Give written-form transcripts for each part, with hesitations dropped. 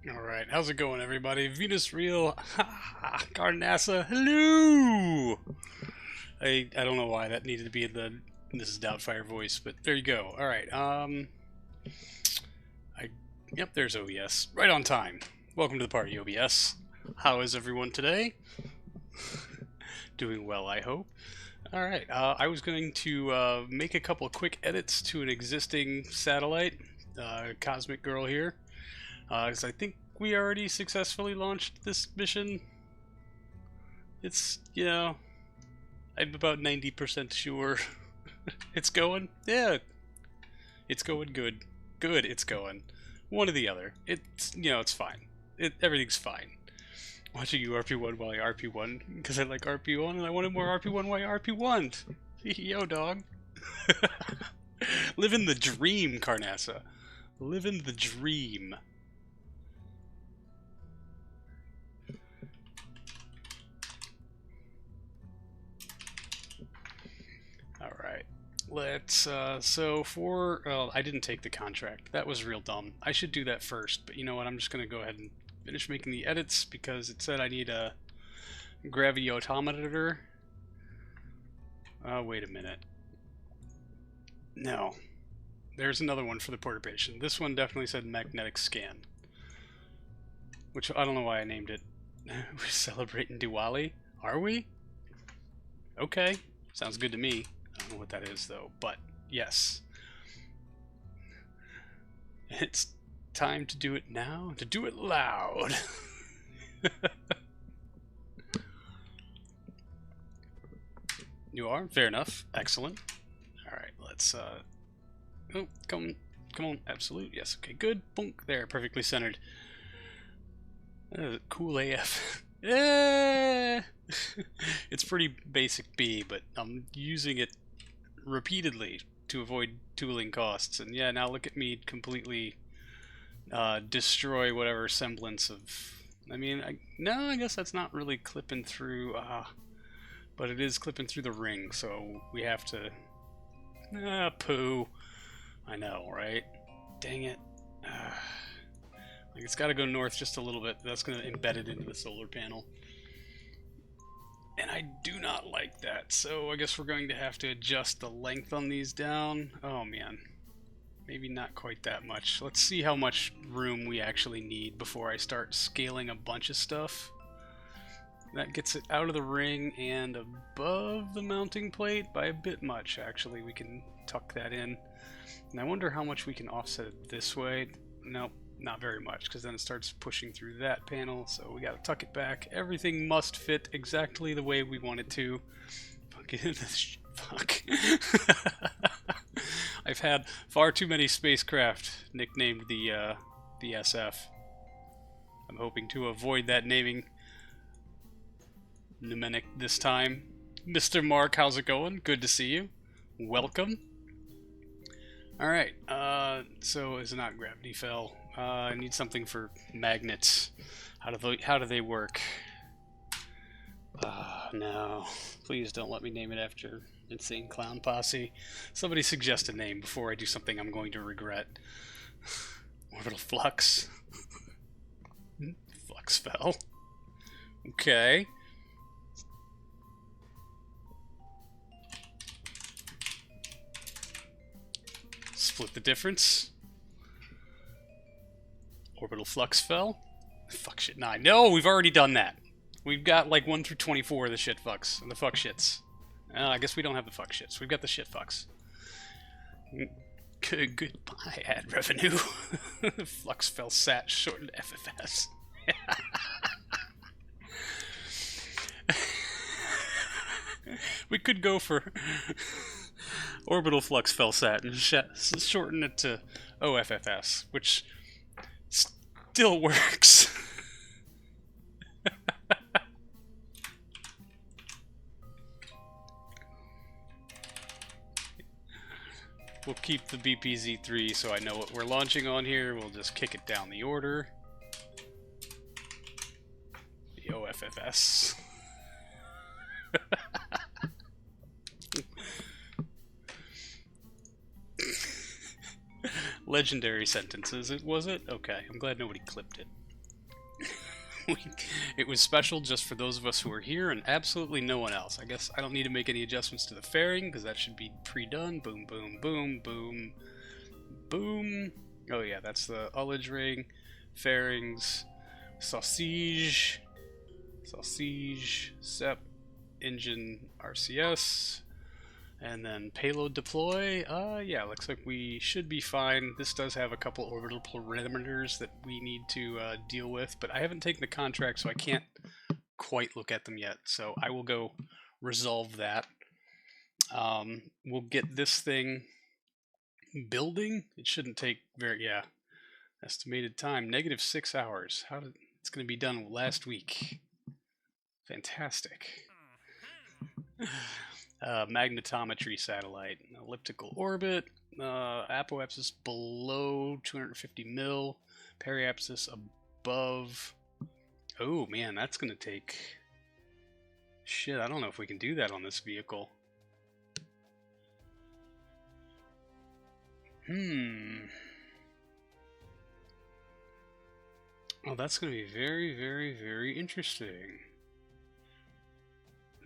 Alright, how's it going, everybody? Venus Real, Carnassa, hello! I don't know why that needed to be in the Mrs. Doubtfire voice, but there you go. Alright, yep, there's OBS. Right on time. Welcome to the party, OBS. How is everyone today? Doing well, I hope. Alright, I was going to make a couple quick edits to an existing satellite, Cosmic Girl here. Because I think we already successfully launched this mission. It's, I'm about 90% sure it's going. Yeah, it's going good. Good, it's going. One or the other. It's, it's fine. Everything's fine. Watching you RP1 while I RP1, because I like RP1 and I wanted more RP1 while I RP1. Yo, dog. Living the dream, Carnassa. Living the dream. Alright, let's, I didn't take the contract. That was real dumb. I should do that first, but you know what, I'm just going to go ahead and finish making the edits because it said I need a graviotometer. Wait a minute. No. There's another one for the perturbation. This one definitely said magnetic scan. Which, I don't know why I named it. We're celebrating Diwali? Are we? Okay. Sounds good to me. I don't know what that is, though, but yes. It's time to do it now, to do it loud. You are? Fair enough. Excellent. Alright, let's, oh, come on. Absolute. Yes, okay, good. Boom. There, perfectly centered. Cool AF. Eh! It's pretty basic B, but I'm using it repeatedly to avoid tooling costs. And yeah, now look at me completely destroy whatever semblance of... I mean, I guess that's not really clipping through, but it is clipping through the ring, so we have to... poo. I know, right? Dang it. Like, it's got to go north just a little bit. That's going to embed it into the solar panel. And I do not like that, so I guess we're going to have to adjust the length on these down. Oh man, maybe not quite that much. Let's see how much room we actually need before I start scaling a bunch of stuff. That gets it out of the ring and above the mounting plate by a bit much, actually. We can tuck that in. And I wonder how much we can offset it this way. Nope. Not very much, because then it starts pushing through that panel, so we gotta tuck it back. Everything must fit exactly the way we want it to. Fuck. I've had far too many spacecraft nicknamed the SF. I'm hoping to avoid that naming mnemonic this time. Mr. Mark, how's it going? Good to see you. Welcome. Alright, so it's not gravity fell. I need something for magnets. How do they work? No. Please don't let me name it after Insane Clown Posse. Somebody suggest a name before I do something I'm going to regret. Orbital Flux. Flux fell. Okay. Split the difference. Orbital flux fell. Fuck shit 9. No, we've already done that. We've got like 1 through 24 of the shit fucks. And the fuck shits. I guess we don't have the fuck shits. We've got the shit fucks. Goodbye, ad revenue. Flux fell sat shortened FFS. We could go for orbital flux fell sat and shorten it to OFFS, which still works. We'll keep the BPZ-3 so I know what we're launching on here. We'll just kick it down the order. The OFFS. Legendary sentences, was it? Okay, I'm glad nobody clipped it. It was special just for those of us who were here and absolutely no one else. I guess I don't need to make any adjustments to the fairing because that should be pre-done. Boom, boom, boom, boom, boom. Oh yeah, that's the ullage ring, fairings, sausage, sep, engine, RCS, and then payload deploy. Yeah, looks like we should be fine. This does have a couple orbital parameters that we need to deal with, but I haven't taken the contract, so I can't quite look at them yet. So I will go resolve that. We'll get this thing building. It shouldn't take very, yeah. Estimated time, -6 hours. It's going to be done last week. Fantastic. Magnetometry satellite, elliptical orbit, apoapsis below 250 mil, periapsis above. Oh man, that's gonna take. Shit, I don't know if we can do that on this vehicle. Oh, that's gonna be very, very, very interesting.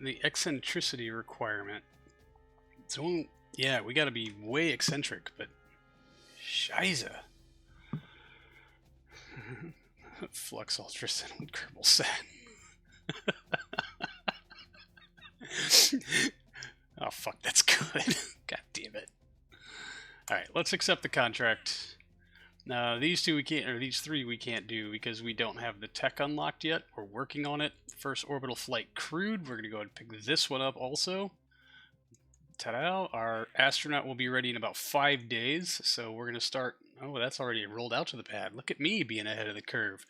The eccentricity requirement. So, yeah, we gotta be way eccentric, but Shiza. Flux ultrasound Kerbal set. Oh, fuck, that's good. God damn it. Alright, let's accept the contract. These two we can't, or these three we can't do because we don't have the tech unlocked yet. We're working on it. First orbital flight crewed. We're going to go ahead and pick this one up also. Ta-da! Our astronaut will be ready in about 5 days, so we're going to start. Oh, that's already rolled out to the pad. Look at me being ahead of the curve.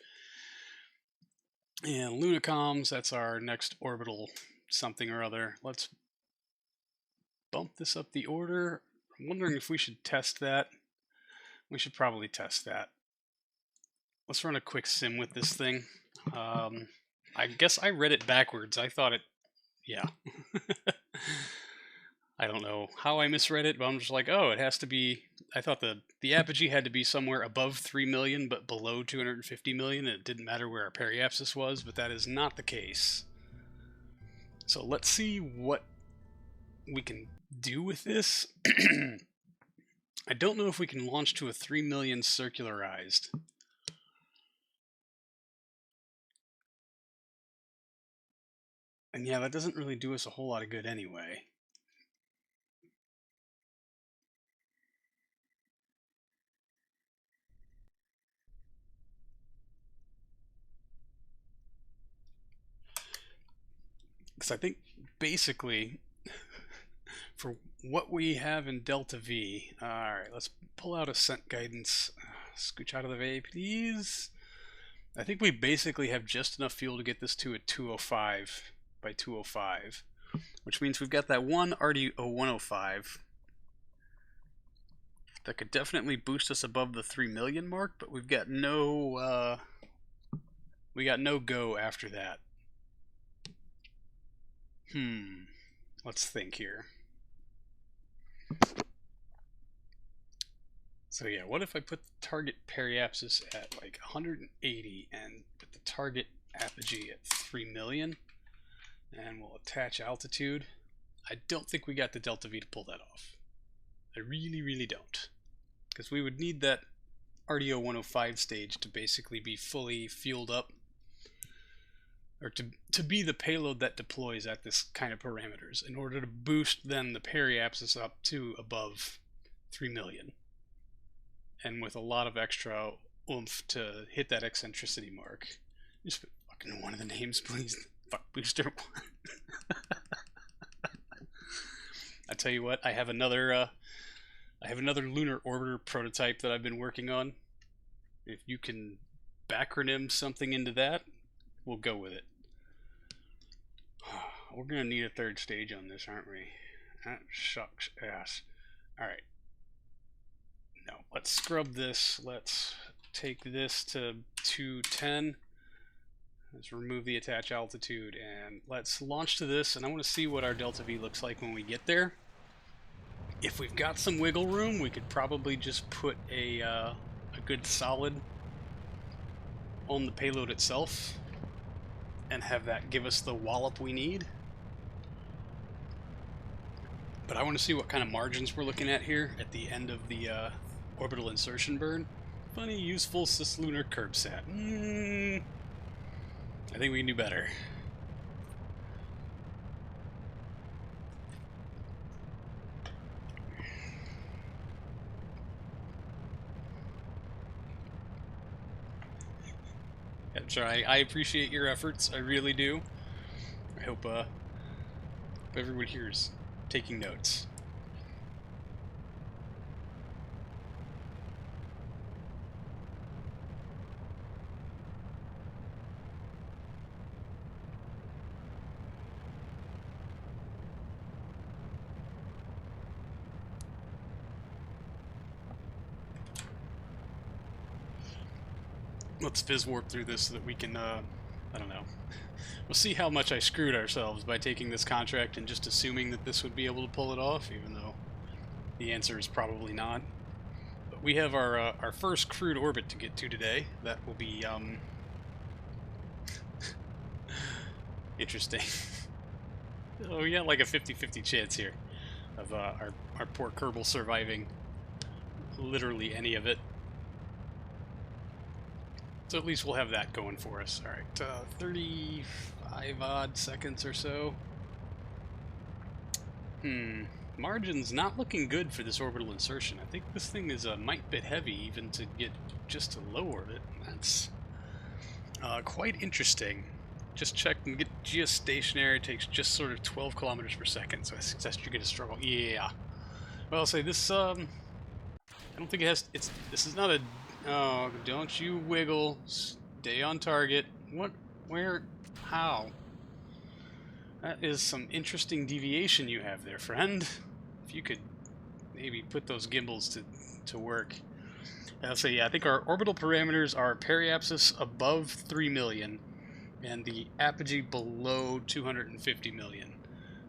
And Lunacoms, that's our next orbital something or other. Let's bump this up the order. I'm wondering if we should test that. We should probably test that. Let's run a quick sim with this thing. I guess I read it backwards. I thought it... Yeah. I don't know how I misread it, but I'm just like, oh, it has to be... I thought the apogee had to be somewhere above 3 million, but below 250 million, and it didn't matter where our periapsis was, but that is not the case. So let's see what we can do with this. I don't know if we can launch to a 3 million circularized. And yeah, that doesn't really do us a whole lot of good anyway. Because I think basically for what we have in Delta V, alright, let's pull out ascent guidance. Scooch out of the way, please. I think we basically have just enough fuel to get this to a 205 by 205, which means we've got that one RDO 105 that could definitely boost us above the 3 million mark, but we've got no go after that. Let's think here. So yeah, what if I put the target periapsis at like 180 and put the target apogee at 3 million, and we'll attach altitude. I don't think we got the Delta V to pull that off. I really, really don't. Because we would need that RDO 105 stage to basically be fully fueled up, or to be the payload that deploys at this kind of parameters in order to boost then the periapsis up to above 3 million. And with a lot of extra oomph to hit that eccentricity mark. Just put fucking one of the names, please. Fuck Booster 1. I tell you what, I have another lunar orbiter prototype that I've been working on. If you can backronym something into that, we'll go with it. We're gonna need a third stage on this, aren't we? That sucks ass. Alright. No, let's scrub this. Let's take this to 210. Let's remove the attach altitude and let's launch to this, and I want to see what our Delta V looks like when we get there. If we've got some wiggle room, we could probably just put a good solid on the payload itself. and have that give us the wallop we need. But I want to see what kind of margins we're looking at here at the end of the orbital insertion burn. Funny, useful, cislunar curbsat. I think we can do better. I'm sorry, I appreciate your efforts. I really do. I hope everyone here is taking notes. Let's fizz warp through this so that we can, I don't know. We'll see how much I screwed ourselves by taking this contract and just assuming that this would be able to pull it off, even though the answer is probably not. But we have our first crewed orbit to get to today. That will be, interesting. Oh, we got like a 50-50 chance here of our poor Kerbal surviving literally any of it. So at least we'll have that going for us. Alright, 35 odd seconds or so. Margin's not looking good for this orbital insertion. I think this thing is a mite bit heavy even to get just to low orbit. That's quite interesting. Just checked and get geostationary. It takes just sort of 12 kilometers per second, so I suggest you're going to struggle. Yeah. Well, I'll say this, I don't think it has, this is not a, oh, don't you wiggle, stay on target. What, where, how? That is some interesting deviation you have there, friend. If you could maybe put those gimbals to work. I'll say, yeah, I think our orbital parameters are periapsis above 3 million and the apogee below 250 million.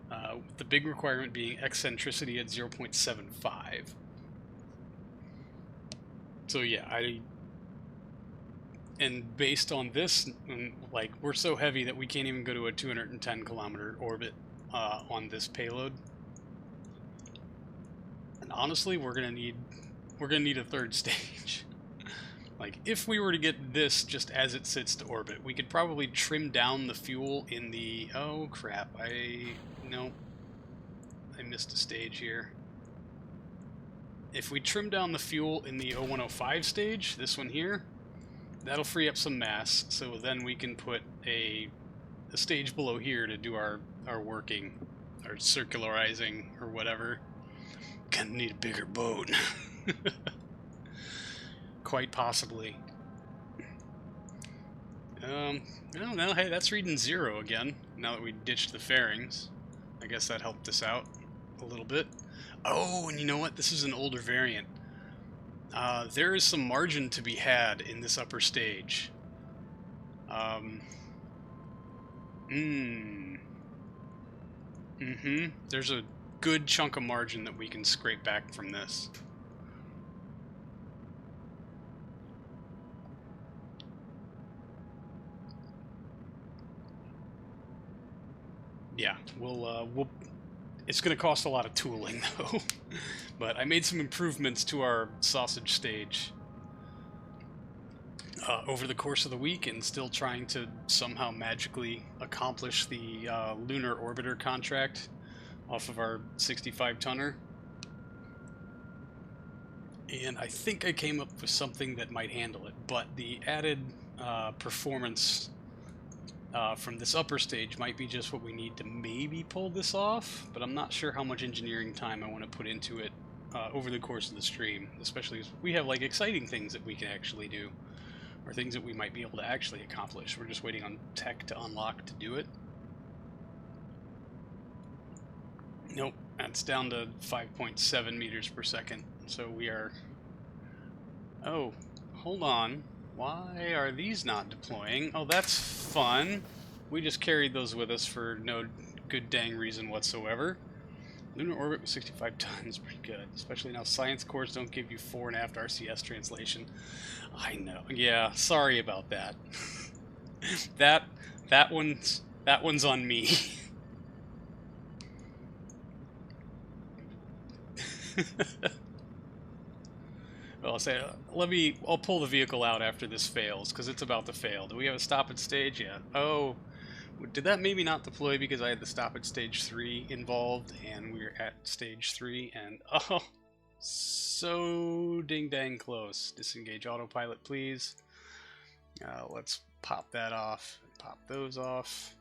With the big requirement being eccentricity at 0.75. So yeah, and based on this, like, we're so heavy that we can't even go to a 210 kilometer orbit on this payload. And honestly, we're gonna need a third stage. Like, if we were to get this just as it sits to orbit, we could probably trim down the fuel in the, oh crap, no, I missed a stage here. If we trim down the fuel in the 0105 stage, this one here, that'll free up some mass, so then we can put a stage below here to do our working, our circularizing, or whatever. Gonna need a bigger boat. Quite possibly. I don't know, hey, that's reading 0 again, now that we ditched the fairings. I guess that helped us out a little bit. Oh, and you know what? This is an older variant. There is some margin to be had in this upper stage. There's a good chunk of margin that we can scrape back from this. Yeah, we'll. It's going to cost a lot of tooling, though. But I made some improvements to our sausage stage over the course of the week, and still trying to somehow magically accomplish the lunar orbiter contract off of our 65-tonner. And I think I came up with something that might handle it, but the added performance from this upper stage might be just what we need to maybe pull this off, but I'm not sure how much engineering time I want to put into it over the course of the stream, especially as we have like exciting things that we can actually do, or things that we might be able to actually accomplish. We're just waiting on tech to unlock to do it. Nope, that's down to 5.7 meters per second, so we are... Oh, hold on. Why are these not deploying? Oh, that's fun. We just carried those with us for no good dang reason whatsoever. Lunar orbit with 65 tons, pretty good. Especially now science cores don't give you 4.5 RCS translation. I know. Yeah, sorry about that. that that one's on me. Well, I'll say, I'll pull the vehicle out after this fails, because it's about to fail. Do we have a stop at stage? Yeah. Oh, did that maybe not deploy because I had the stop at stage 3 involved, and we're at stage 3, and oh, so ding-dang close. Disengage autopilot, please. Let's pop that off, pop those off,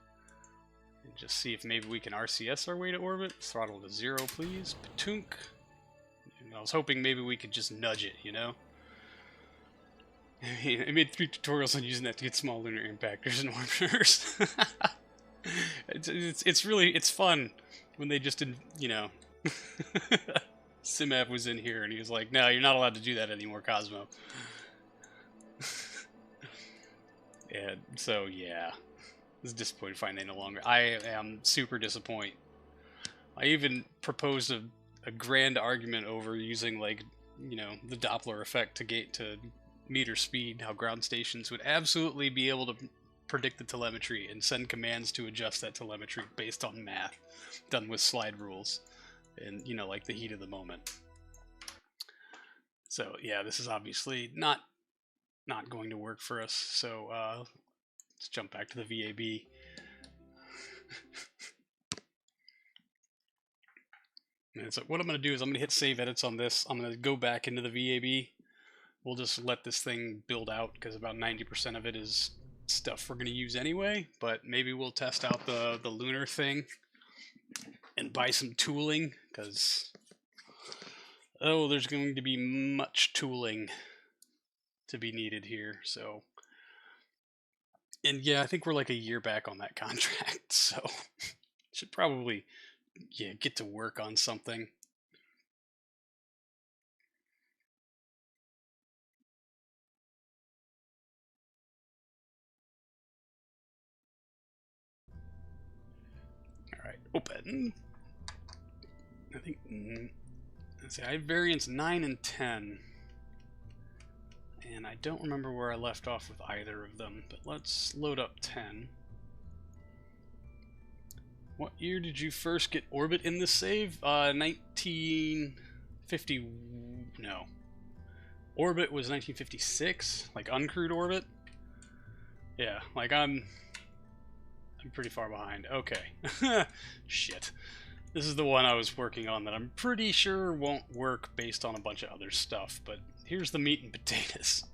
and just see if maybe we can RCS our way to orbit. Throttle to 0, please. Patunk. I was hoping maybe we could just nudge it, you know? I made 3 tutorials on using that to get small lunar impactors and orbiters. It's fun when they just didn't, you know. Simav was in here and he was like, no, you're not allowed to do that anymore, Cosmo. And so, yeah. It's disappointing to find they no longer. I am super disappointed. I even proposed a grand argument over using, like, you know, the Doppler effect to meter speed, how ground stations would absolutely be able to predict the telemetry and send commands to adjust that telemetry based on math done with slide rules and, you know, like the heat of the moment. So yeah, this is obviously not going to work for us, so let's jump back to the VAB. And so what I'm going to do is I'm going to hit save edits on this. I'm going to go back into the VAB. We'll just let this thing build out because about 90% of it is stuff we're going to use anyway, but maybe we'll test out the lunar thing and buy some tooling because, oh, there's going to be much tooling to be needed here. So, and yeah, I think we're like a year back on that contract, so should probably, yeah, get to work on something. All right, open. I think, let's see, I have variants 9 and 10. And I don't remember where I left off with either of them, but let's load up 10. What year did you first get orbit in this save? 1950... no. Orbit was 1956? Like uncrewed orbit? Yeah, like I'm pretty far behind. Okay. Shit. This is the one I was working on that I'm pretty sure won't work based on a bunch of other stuff, but here's the meat and potatoes.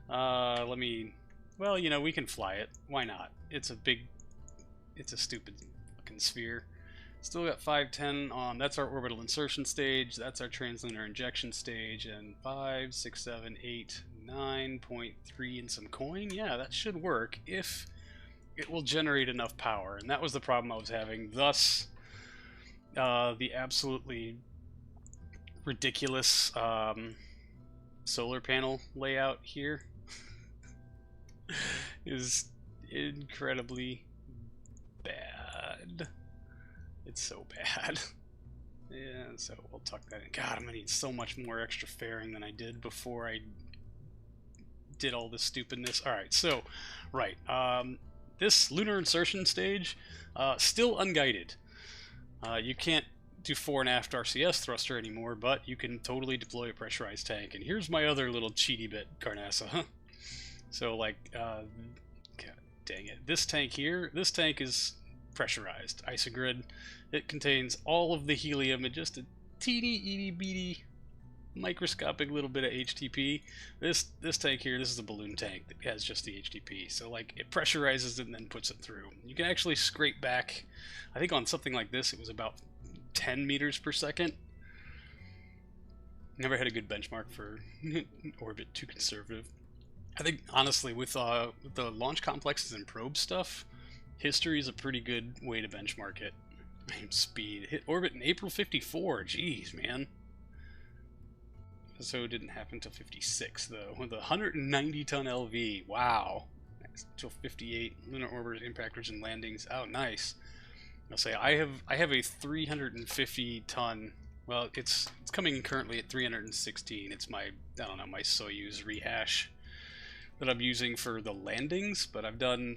Let me... well, you know, we can fly it. Why not? It's a stupid fucking sphere. Still got 510 on... that's our orbital insertion stage, that's our translunar injection stage, and 5, 6, 7, 8, 9.3 and some coin? Yeah, that should work if it will generate enough power, and that was the problem I was having. Thus, the absolutely ridiculous solar panel layout here is incredibly bad. It's so bad. Yeah, so we'll tuck that in. God, I'm gonna need so much more extra fairing than I did before I did all this stupidness. Alright, so, right. This lunar insertion stage, still unguided. You can't do fore and aft RCS thruster anymore, but you can totally deploy a pressurized tank. And here's my other little cheaty bit, Carnassa. So, like, God dang it. This tank here, this tank is pressurized. Isogrid. It contains all of the helium and just a teeny, itty, bitty, microscopic little bit of HTP. This tank here, this is a balloon tank that has just the HTP. So, like, it pressurizes it and then puts it through. You can actually scrape back, I think on something like this, it was about 10 meters per second. Never had a good benchmark for orbit, too conservative. I think, honestly, with the launch complexes and probe stuff, history is a pretty good way to benchmark it. Speed. Hit orbit in April 54. Jeez, man. So it didn't happen until 56, though. With a 190-ton LV. Wow. Until 58. Lunar orbiters, impactors, and landings. Oh, nice. I'll say I have a 350-ton. Well, it's coming currently at 316. It's my, I don't know, my Soyuz rehash that I'm using for the landings, but I've done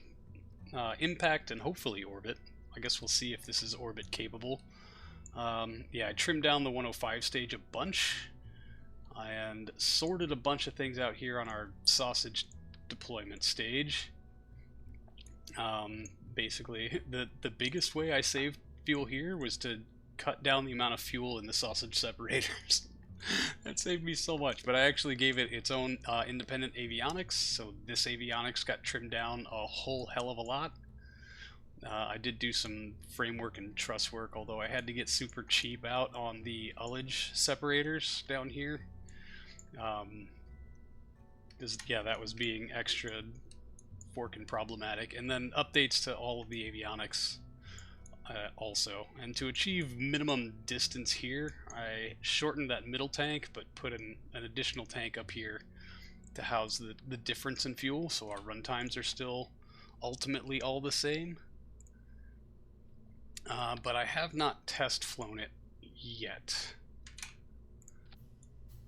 impact, and hopefully orbit. I guess we'll see if this is orbit capable. Yeah, I trimmed down the 105 stage a bunch and sorted a bunch of things out here on our sausage deployment stage. Basically, the biggest way I saved fuel here was to cut down the amount of fuel in the sausage separators. That saved me so much, but I actually gave it its own independent avionics, so this avionics got trimmed down a whole hell of a lot. I did do some framework and truss work, although I had to get super cheap out on the ullage separators down here. Yeah, that was being extra fork and problematic. And then updates to all of the avionics also. And to achieve minimum distance here, I shortened that middle tank, but put an additional tank up here to house the difference in fuel, so our run times are still ultimately all the same. But I have not test flown it yet.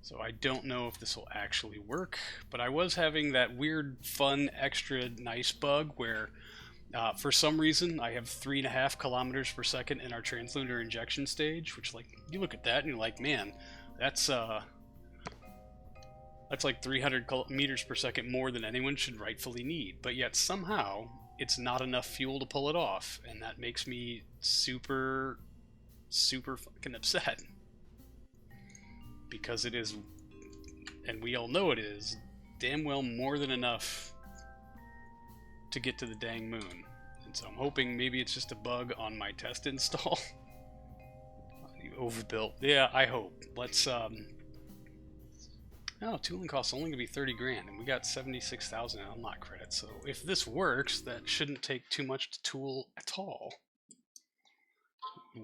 So I don't know if this will actually work, but I was having that weird, fun, extra nice bug where for some reason I have 3.5 kilometers per second in our translunar injection stage, which, like, you look at that and you're like, man, that's like 300 meters per second more than anyone should rightfully need, but yet somehow it's not enough fuel to pull it off, and that makes me super fucking upset. Because it is, and we all know it is, damn well more than enough to get to the dang moon. And so I'm hoping maybe it's just a bug on my test install. You overbuilt. Yeah, I hope. Let's, oh, tooling costs only gonna be 30 grand, and we got 76,000 unlock credits. So if this works, that shouldn't take too much to tool at all.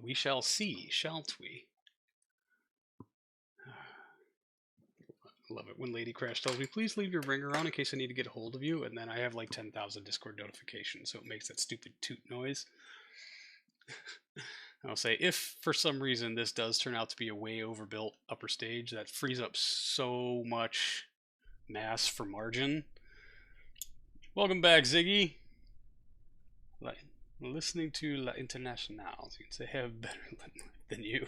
We shall see, shan't we? Love it when Lady Crash tells me, please leave your ringer on in case I need to get a hold of you, and then I have like 10,000 Discord notifications, so it makes that stupid toot noise. I'll say, if for some reason this does turn out to be a way overbuilt upper stage, that frees up so much mass for margin. Welcome back, Ziggy. Listening to La Internationale, you can say I have better than you.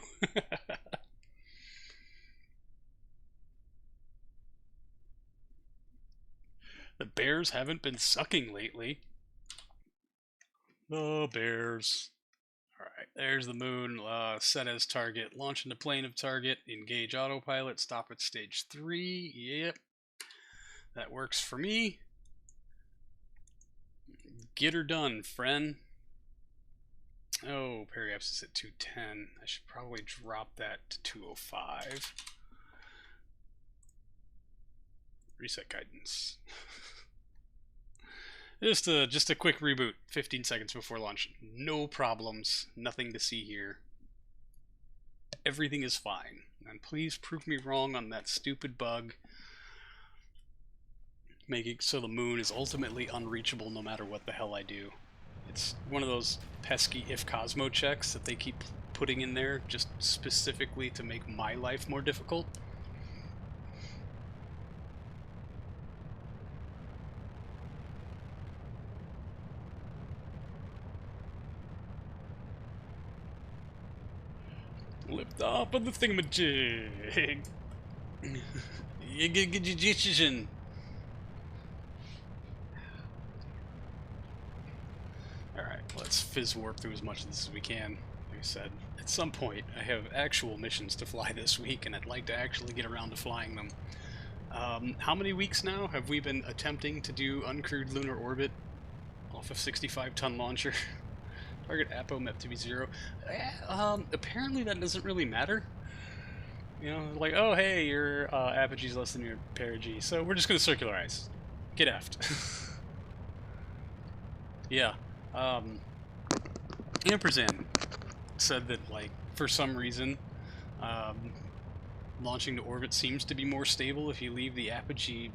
The bears haven't been sucking lately. The bears. Alright, there's the moon. Set as target. Launch into plane of target. Engage autopilot. Stop at stage 3. Yep. That works for me. Get her done, friend. Oh, periapsis is at 210. I should probably drop that to 205. Reset guidance. Just a quick reboot, 15 seconds before launch. No problems, nothing to see here. Everything is fine. And please prove me wrong on that stupid bug, making so the moon is ultimately unreachable no matter what the hell I do. It's one of those pesky if Cosmo checks that they keep putting in there just specifically to make my life more difficult. Lift off of the thingamajig. Alright, let's fizz warp through as much of this as we can. Like I said, at some point I have actual missions to fly this week, and I'd like to actually get around to flying them. How many weeks now have we been attempting to do uncrewed lunar orbit off a 65-ton launcher? Target APO-MEP to be 0. Apparently that doesn't really matter. You know, like, oh hey, your apogee's less than your perigee, so we're just gonna circularize. Get effed. Yeah. Amperzan said that, like, for some reason, launching to orbit seems to be more stable if you leave the apogee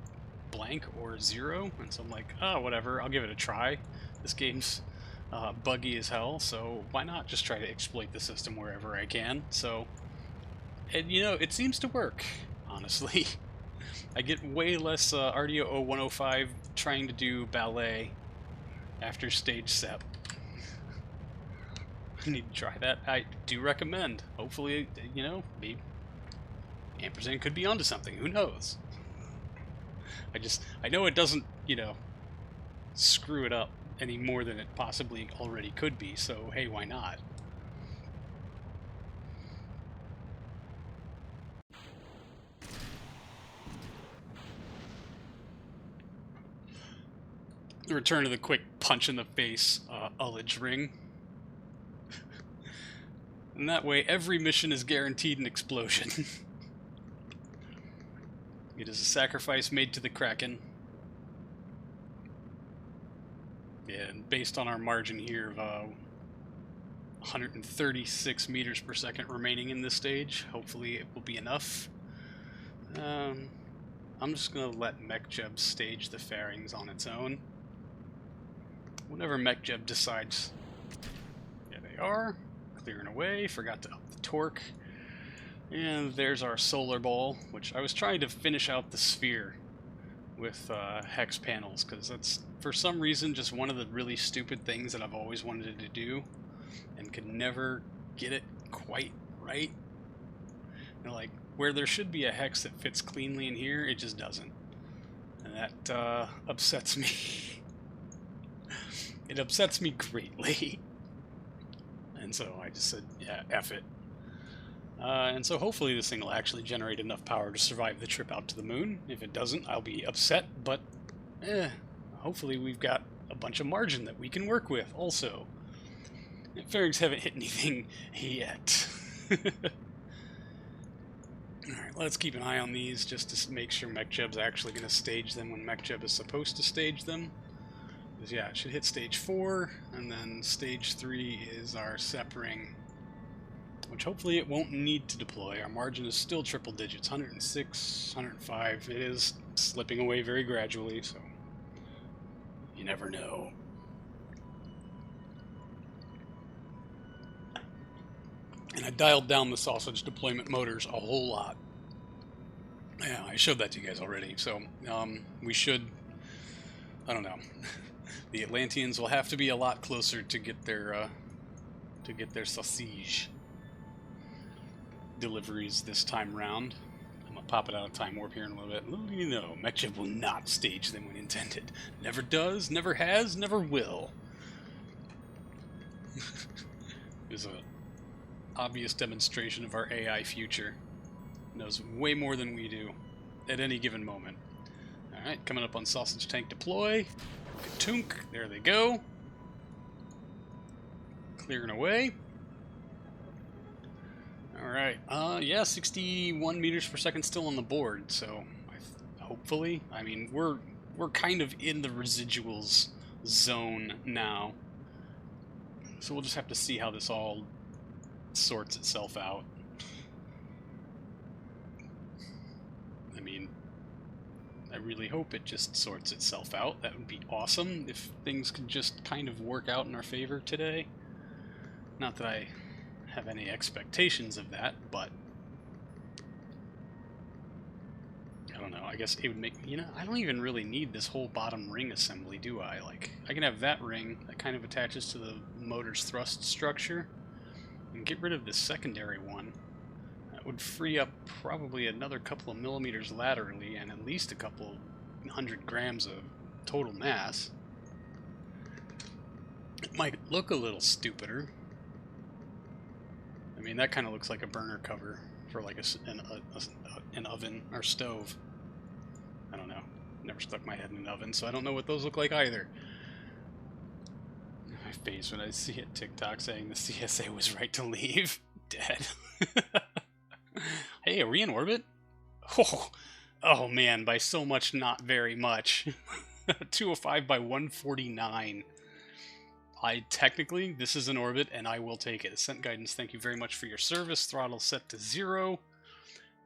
blank or 0, and so I'm like, oh, whatever, I'll give it a try. This game's buggy as hell, so why not just try to exploit the system wherever I can? So, and you know, it seems to work, honestly. I get way less RDO 0105 trying to do ballet after stage sep. I need to try that. I do recommend. Hopefully, you know, maybe Ampersand could be onto something. Who knows? I know it doesn't, you know, screw it up any more than it possibly already could be, so hey, why not? The return of the quick punch in the face, ullage ring. And that way, every mission is guaranteed an explosion. It is a sacrifice made to the Kraken. And based on our margin here of 136 meters per second remaining in this stage, hopefully it will be enough. I'm just going to let MechJeb stage the fairings on its own. Whenever MechJeb decides... There they are. Clearing away. Forgot to up the torque. And there's our solar ball, which I was trying to finish out the sphere with hex panels, because that's, for some reason, just one of the really stupid things that I've always wanted to do and could never get it quite right. You know, like, where there should be a hex that fits cleanly in here, it just doesn't. And that upsets me. It upsets me greatly. And so I just said, yeah, F it. And so hopefully this thing will actually generate enough power to survive the trip out to the moon. If it doesn't, I'll be upset, but hopefully we've got a bunch of margin that we can work with also. Fairings haven't hit anything yet. Alright, let's keep an eye on these just to make sure MechJeb's actually going to stage them when MechJeb is supposed to stage them. Because yeah, it should hit stage 4, and then stage 3 is our sep ring, which hopefully it won't need to deploy. Our margin is still triple digits, 106, 105. It is slipping away very gradually, so you never know. And I dialed down the sausage deployment motors a whole lot. Yeah, I showed that to you guys already, so we should, I don't know. The Atlanteans will have to be a lot closer to get their sausage deliveries this time round. I'm gonna pop it out of time warp here in a little bit. Little do you know, MechJeb will not stage them when intended. Never does, never has, never will. There's a obvious demonstration of our AI future. It knows way more than we do at any given moment. Alright, coming up on sausage tank deploy. Katunk, there they go. Clearing away. Alright, yeah, 61 meters per second still on the board, so hopefully, I mean, we're kind of in the residuals zone now. So we'll just have to see how this all sorts itself out. I mean, I really hope it just sorts itself out. That would be awesome if things could just kind of work out in our favor today. Not that I have any expectations of that, but I don't know. I guess it would make, you know, I don't even really need this whole bottom ring assembly, do I? Like, I can have that ring that kind of attaches to the motor's thrust structure and get rid of the secondary one. That would free up probably another couple of millimeters laterally and at least a couple 100 grams of total mass. It might look a little stupider. I mean, that kind of looks like a burner cover for like an oven or stove. I don't know. Never stuck my head in an oven, so I don't know what those look like either. My face when I see a TikTok saying the CSA was right to leave. Dead. Hey, are we in orbit? Oh man, by so much, not very much. 205 by 149. Technically, this is an orbit, and I will take it. Ascent guidance, thank you very much for your service. Throttle set to 0.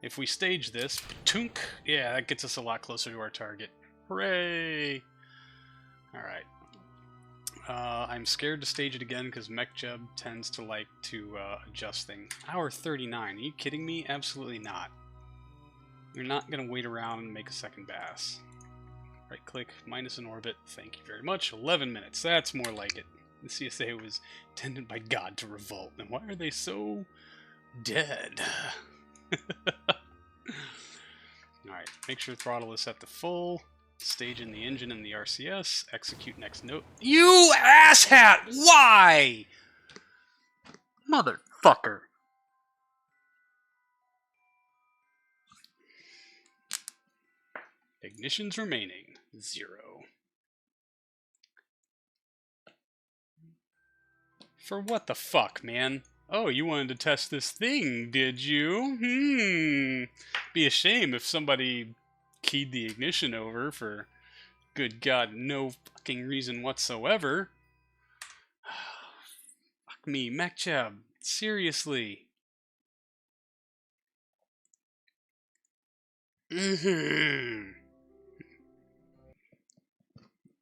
If we stage this, tunk, yeah, that gets us a lot closer to our target. Hooray! Alright. I'm scared to stage it again, because MechJeb tends to like to adjust things. Hour 39, are you kidding me? Absolutely not. You're not going to wait around and make a second bass. Right click, minus an orbit. Thank you very much. 11 minutes. That's more like it. The CSA was intended by God to revolt. Then why are they so dead? Alright, make sure throttle is set to full. Stage in the engine and the RCS. Execute next note. You asshat! Why? Motherfucker. Ignitions remaining. 0. For what the fuck, man? Oh, you wanted to test this thing, did you? Be a shame if somebody keyed the ignition over for, good God, no fucking reason whatsoever. Fuck me, MechJab. Seriously.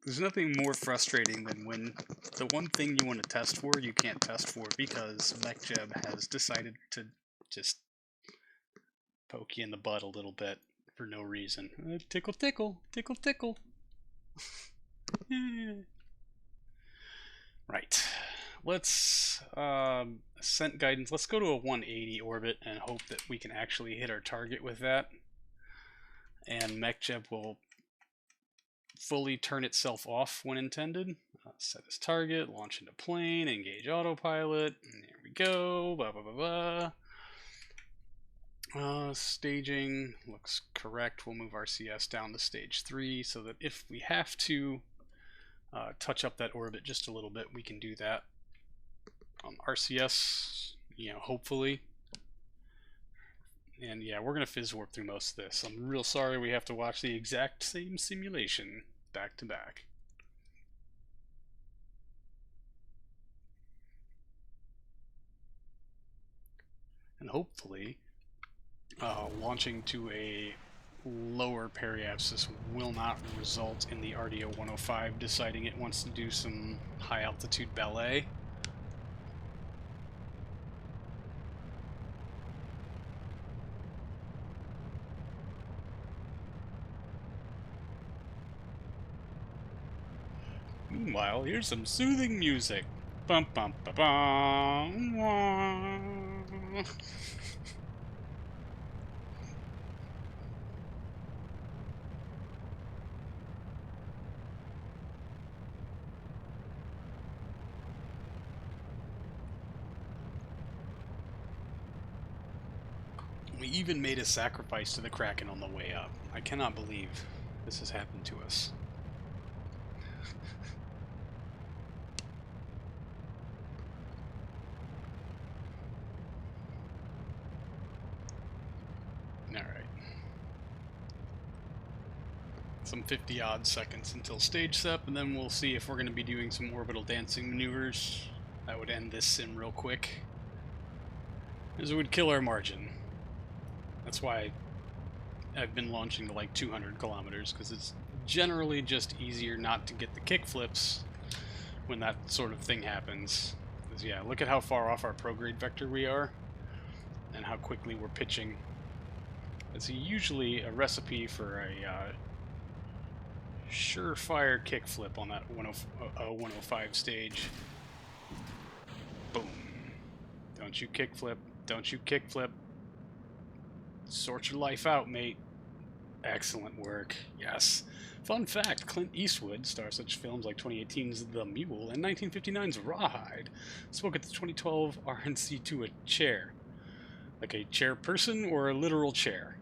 There's nothing more frustrating than when the one thing you want to test for, you can't test for because MechJab has decided to just poke you in the butt a little bit for no reason. Tickle, tickle, tickle, tickle. Right. Let's ascent guidance. Let's go to a 180 orbit and hope that we can actually hit our target with that. And MechJeb will fully turn itself off when intended. Set as target, launch into plane, engage autopilot. And there we go. Blah, blah, blah, blah. Staging looks correct. We'll move RCS down to stage 3 so that if we have to touch up that orbit just a little bit, we can do that. RCS, hopefully. And yeah, we're going to fizz warp through most of this. I'm real sorry we have to watch the exact same simulation back to back. And hopefully, launching to a lower periapsis will not result in the RDO 105 deciding it wants to do some high altitude ballet. Meanwhile, here's some soothing music. Bum bum ba bum. We even made a sacrifice to the Kraken on the way up. I cannot believe this has happened to us. Alright. Some 50-odd seconds until stage sep, and then we'll see if we're going to be doing some orbital dancing maneuvers. That would end this sim real quick. Because it would kill our margin. That's why I've been launching to like 200 kilometers, because it's generally just easier not to get the kickflips when that sort of thing happens. Because yeah, look at how far off our prograde vector we are, and how quickly we're pitching. It's usually a recipe for a surefire kickflip on that 105 stage. Boom. Don't you kickflip. Don't you kickflip. Sort your life out, mate. Excellent work. Yes. Fun fact, Clint Eastwood, star such films like 2018's The Mule and 1959's Rawhide, spoke at the 2012 RNC to a chair. Like a chairperson or a literal chair?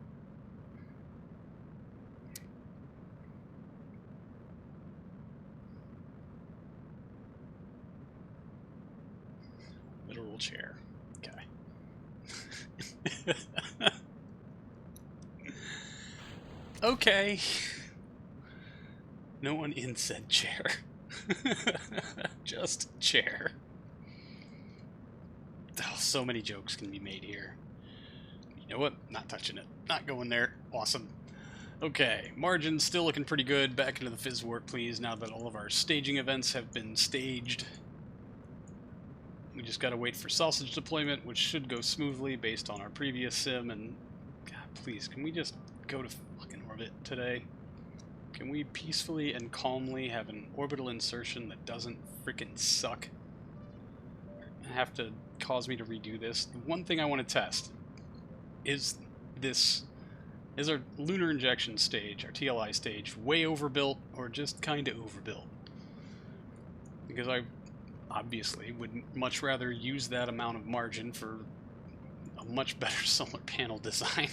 Literal chair. Okay. Okay. No one in said chair. Just chair. Oh, so many jokes can be made here. You know what? Not touching it. Not going there. Awesome. Okay, margin's still looking pretty good. Back into the fizz warp, please, now that all of our staging events have been staged. We just gotta wait for sausage deployment, which should go smoothly based on our previous sim, and God, please, can we just go to fucking orbit today? Can we peacefully and calmly have an orbital insertion that doesn't freaking suck? Have to cause me to redo this. The one thing I want to test is our lunar injection stage, our TLI stage, way overbuilt or just kind of overbuilt? Because I obviously would much rather use that amount of margin for a much better solar panel design.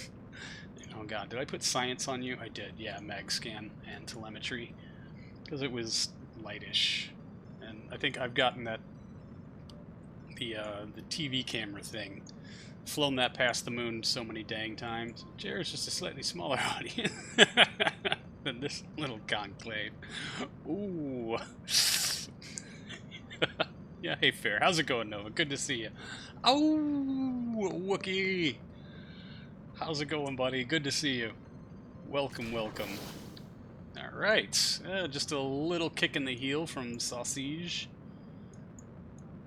Oh god, did I put science on you? I did, yeah, mag scan and telemetry, because it was lightish. And I think I've gotten that the TV camera thing, flown that past the moon so many dang times. Jared's just a slightly smaller audience than this little conclave. Ooh. Yeah, hey Fair, how's it going, Nova? Good to see you. Oh, Wookie! How's it going, buddy? Good to see you. Welcome, welcome. Alright, just a little kick in the heel from Sausage.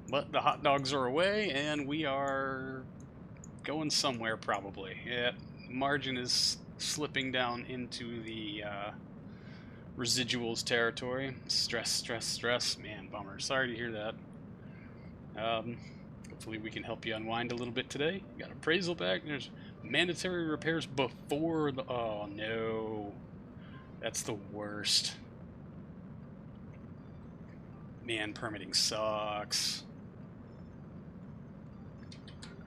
But the hot dogs are away, and we are going somewhere, probably. Yeah, margin is slipping down into the residuals territory. Stress, stress, stress. Man, bummer. Sorry to hear that. Hopefully we can help you unwind a little bit today. Got appraisal back. There's mandatory repairs before the... Oh, no. That's the worst. Man, permitting sucks.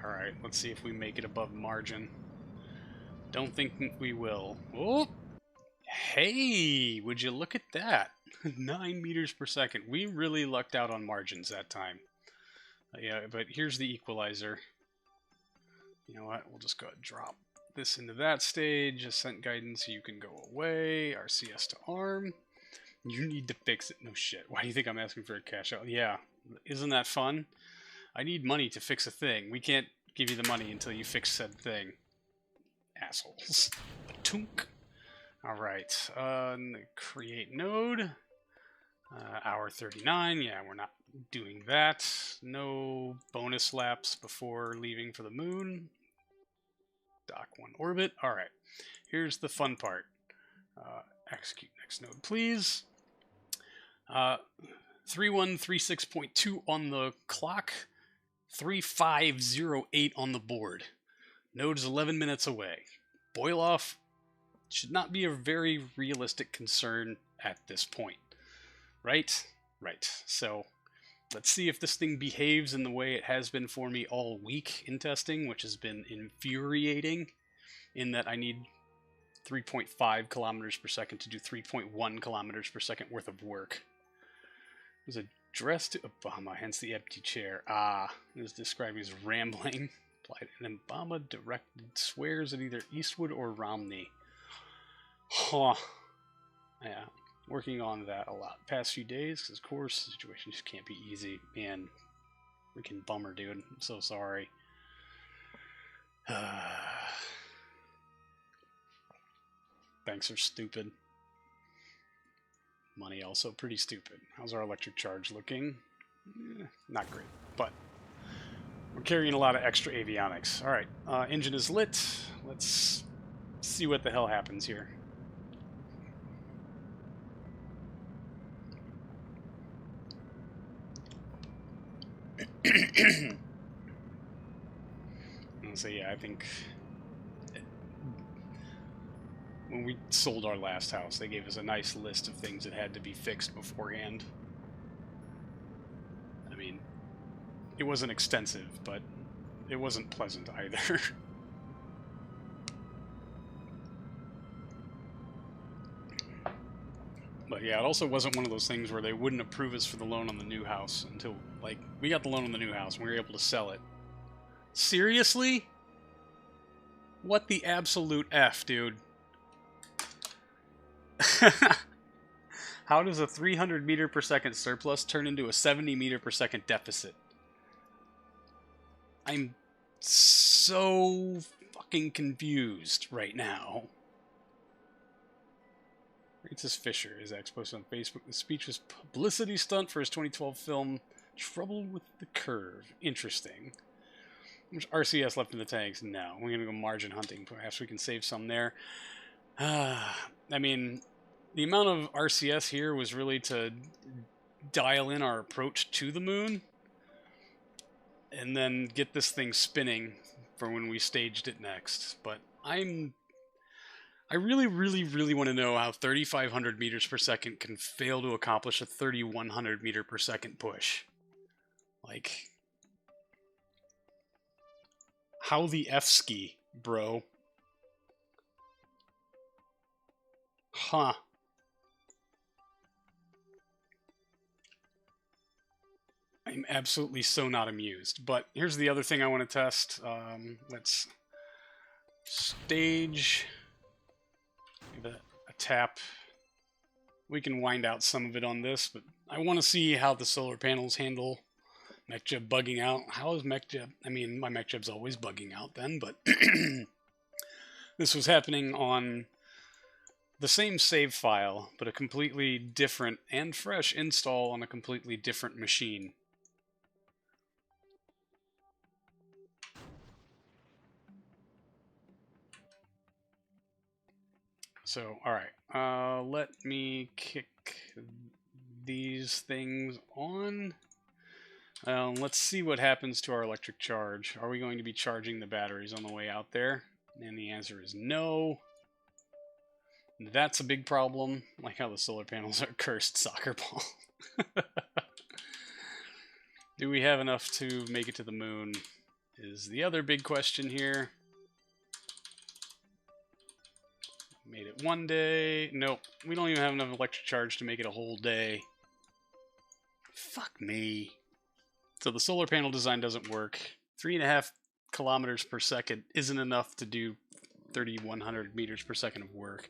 Alright, let's see if we make it above margin. Don't think we will. Oh! Hey! Would you look at that? 9 meters per second. We really lucked out on margins that time. Yeah, but here's the equalizer. You know what? We'll just go ahead and drop this into that stage. Ascent guidance, you can go away. RCS to arm. You need to fix it. No shit. Why do you think I'm asking for a cash out? Yeah. Isn't that fun? I need money to fix a thing. We can't give you the money until you fix said thing. Assholes. Tunk. Alright. Create node. Hour 39. Yeah, we're not doing that. No bonus laps before leaving for the moon. Dock 1 orbit. Alright. Here's the fun part. Execute next node, please. 3136.2 on the clock. 3508 on the board. Node is 11 minutes away. Boil off should not be a very realistic concern at this point. Right? Right. So, let's see if this thing behaves in the way it has been for me all week in testing, which has been infuriating, in that I need 3.5 kilometers per second to do 3.1 kilometers per second worth of work. It was addressed to Obama, hence the empty chair. It was described as rambling. Applied, and Obama directed swears at either Eastwood or Romney. Huh. Yeah. Working on that a lot past few days, because of course the situation just can't be easy. Man, freaking bummer, dude. I'm so sorry. Banks are stupid. Money also pretty stupid. How's our electric charge looking? Not great, but we're carrying a lot of extra avionics. Alright, engine is lit. Let's see what the hell happens here. So yeah, I think when we sold our last house, they gave us a nice list of things that had to be fixed beforehand. I mean, it wasn't extensive, but it wasn't pleasant either. But yeah, it also wasn't one of those things where they wouldn't approve us for the loan on the new house until, like, we got the loan on the new house and we were able to sell it. Seriously? What the absolute F, dude? How does a 300 meter per second surplus turn into a 70 meter per second deficit? I'm so fucking confused right now. Francis Fisher is exposed on Facebook. The speech was publicity stunt for his 2012 film Trouble with the Curve. Interesting. How much RCS left in the tanks? No. We're going to go margin hunting. Perhaps we can save some there. I mean, the amount of RCS here was really to dial in our approach to the moon and then get this thing spinning for when we staged it next. But I really, really, really want to know how 3,500 meters per second can fail to accomplish a 3,100 meter per second push. Like, how the F-ski, bro? Huh. I'm absolutely so not amused. But here's the other thing I want to test. Let's stage. Give it a tap. We can wind out some of it on this, but I want to see how the solar panels handle MechJeb bugging out. How is MechJeb? I mean, my MechJeb's always bugging out then, but this was happening on the same save file, but a completely different and fresh install on a completely different machine. So, alright, let me kick these things on. Let's see what happens to our electric charge. Are we going to be charging the batteries on the way out there? And the answer is no. That's a big problem, like how the solar panels are cursed soccer ball. Do we have enough to make it to the moon is the other big question here. Made it one day. Nope, we don't even have enough electric charge to make it a whole day. Fuck me. So the solar panel design doesn't work. 3.5 kilometers per second isn't enough to do 3,100 meters per second of work.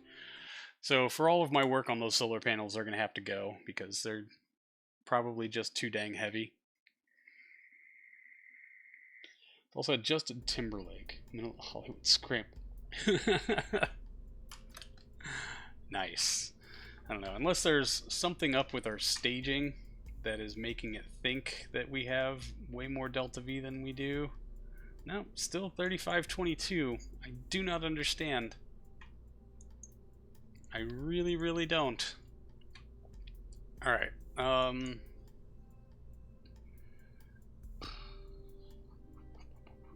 So for all of my work on those solar panels, they're going to have to go because they're probably just too dang heavy. Also adjusted Timberlake. No, Hollywood Scrimp. Nice. I don't know. Unless there's something up with our staging that is making it think that we have way more delta V than we do. No, still 3522. I do not understand. I really, really don't. Alright.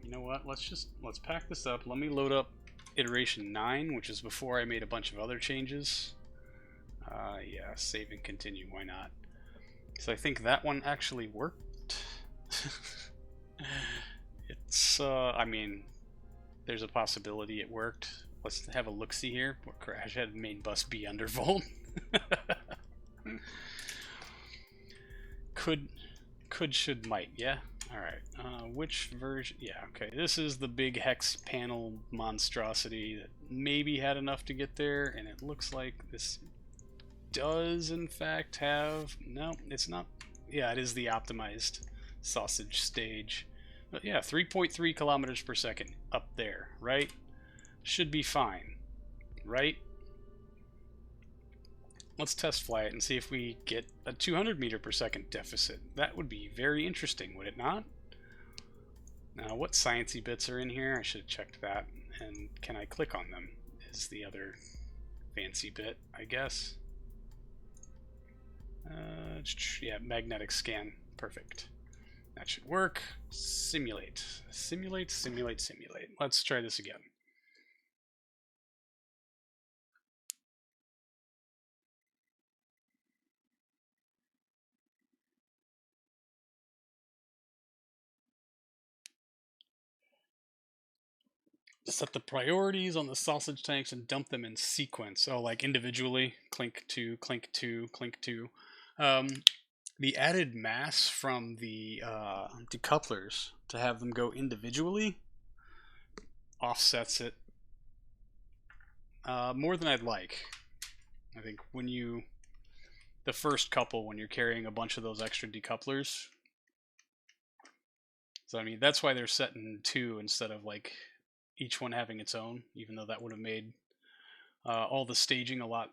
You know what? Let's pack this up. Let me load up iteration 9, which is before I made a bunch of other changes. Yeah, save and continue. Why not? So I think that one actually worked. It's, I mean, there's a possibility it worked. Let's have a look-see here. Or crash had main bus B undervolt. should, might. Yeah. All right. Which version? Yeah. Okay. This is the big hex panel monstrosity that maybe had enough to get there, and it looks like this does in fact have. No, it's not. Yeah, it is the optimized sausage stage. But yeah, 3.3 kilometers per second up there, right? Should be fine, right? Let's test fly it and see if we get a 200 meter per second deficit. That would be very interesting, would it not? Now, what sciencey bits are in here? I should have checked that. And can I click on them? Is the other fancy bit, I guess. Yeah, magnetic scan. Perfect. That should work. Simulate. Simulate, simulate, simulate. Let's try this again. Set the priorities on the sausage tanks and dump them in sequence. So, like individually, clink 2, clink 2, clink 2. The added mass from the decouplers to have them go individually offsets it more than I'd like. I think when you, the first couple, when you're carrying a bunch of those extra decouplers, so I mean that's why they're set in 2 instead of like each one having its own, even though that would have made all the staging a lot,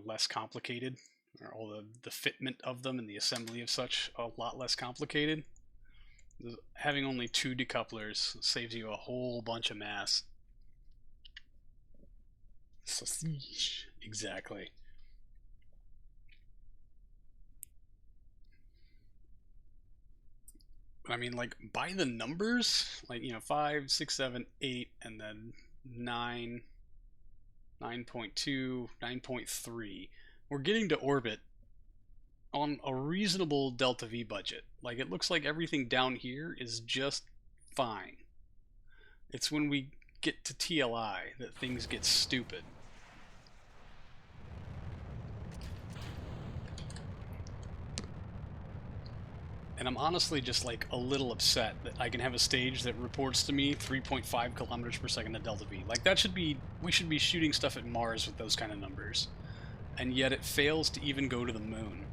less complicated, or all the fitment of them and the assembly of such a lot less complicated. Having only 2 decouplers saves you a whole bunch of mass. Sausage. Exactly. I mean, like, by the numbers, like, 5, 6, 7, 8, and then 9, 9.2, 9.3. We're getting to orbit on a reasonable delta V budget. Like, it looks like everything down here is just fine. It's when we get to TLI that things get stupid. And I'm honestly just like a little upset that I can have a stage that reports to me 3.5 kilometers per second at delta V. Like, that should be, we should be shooting stuff at Mars with those kind of numbers. And yet it fails to even go to the moon.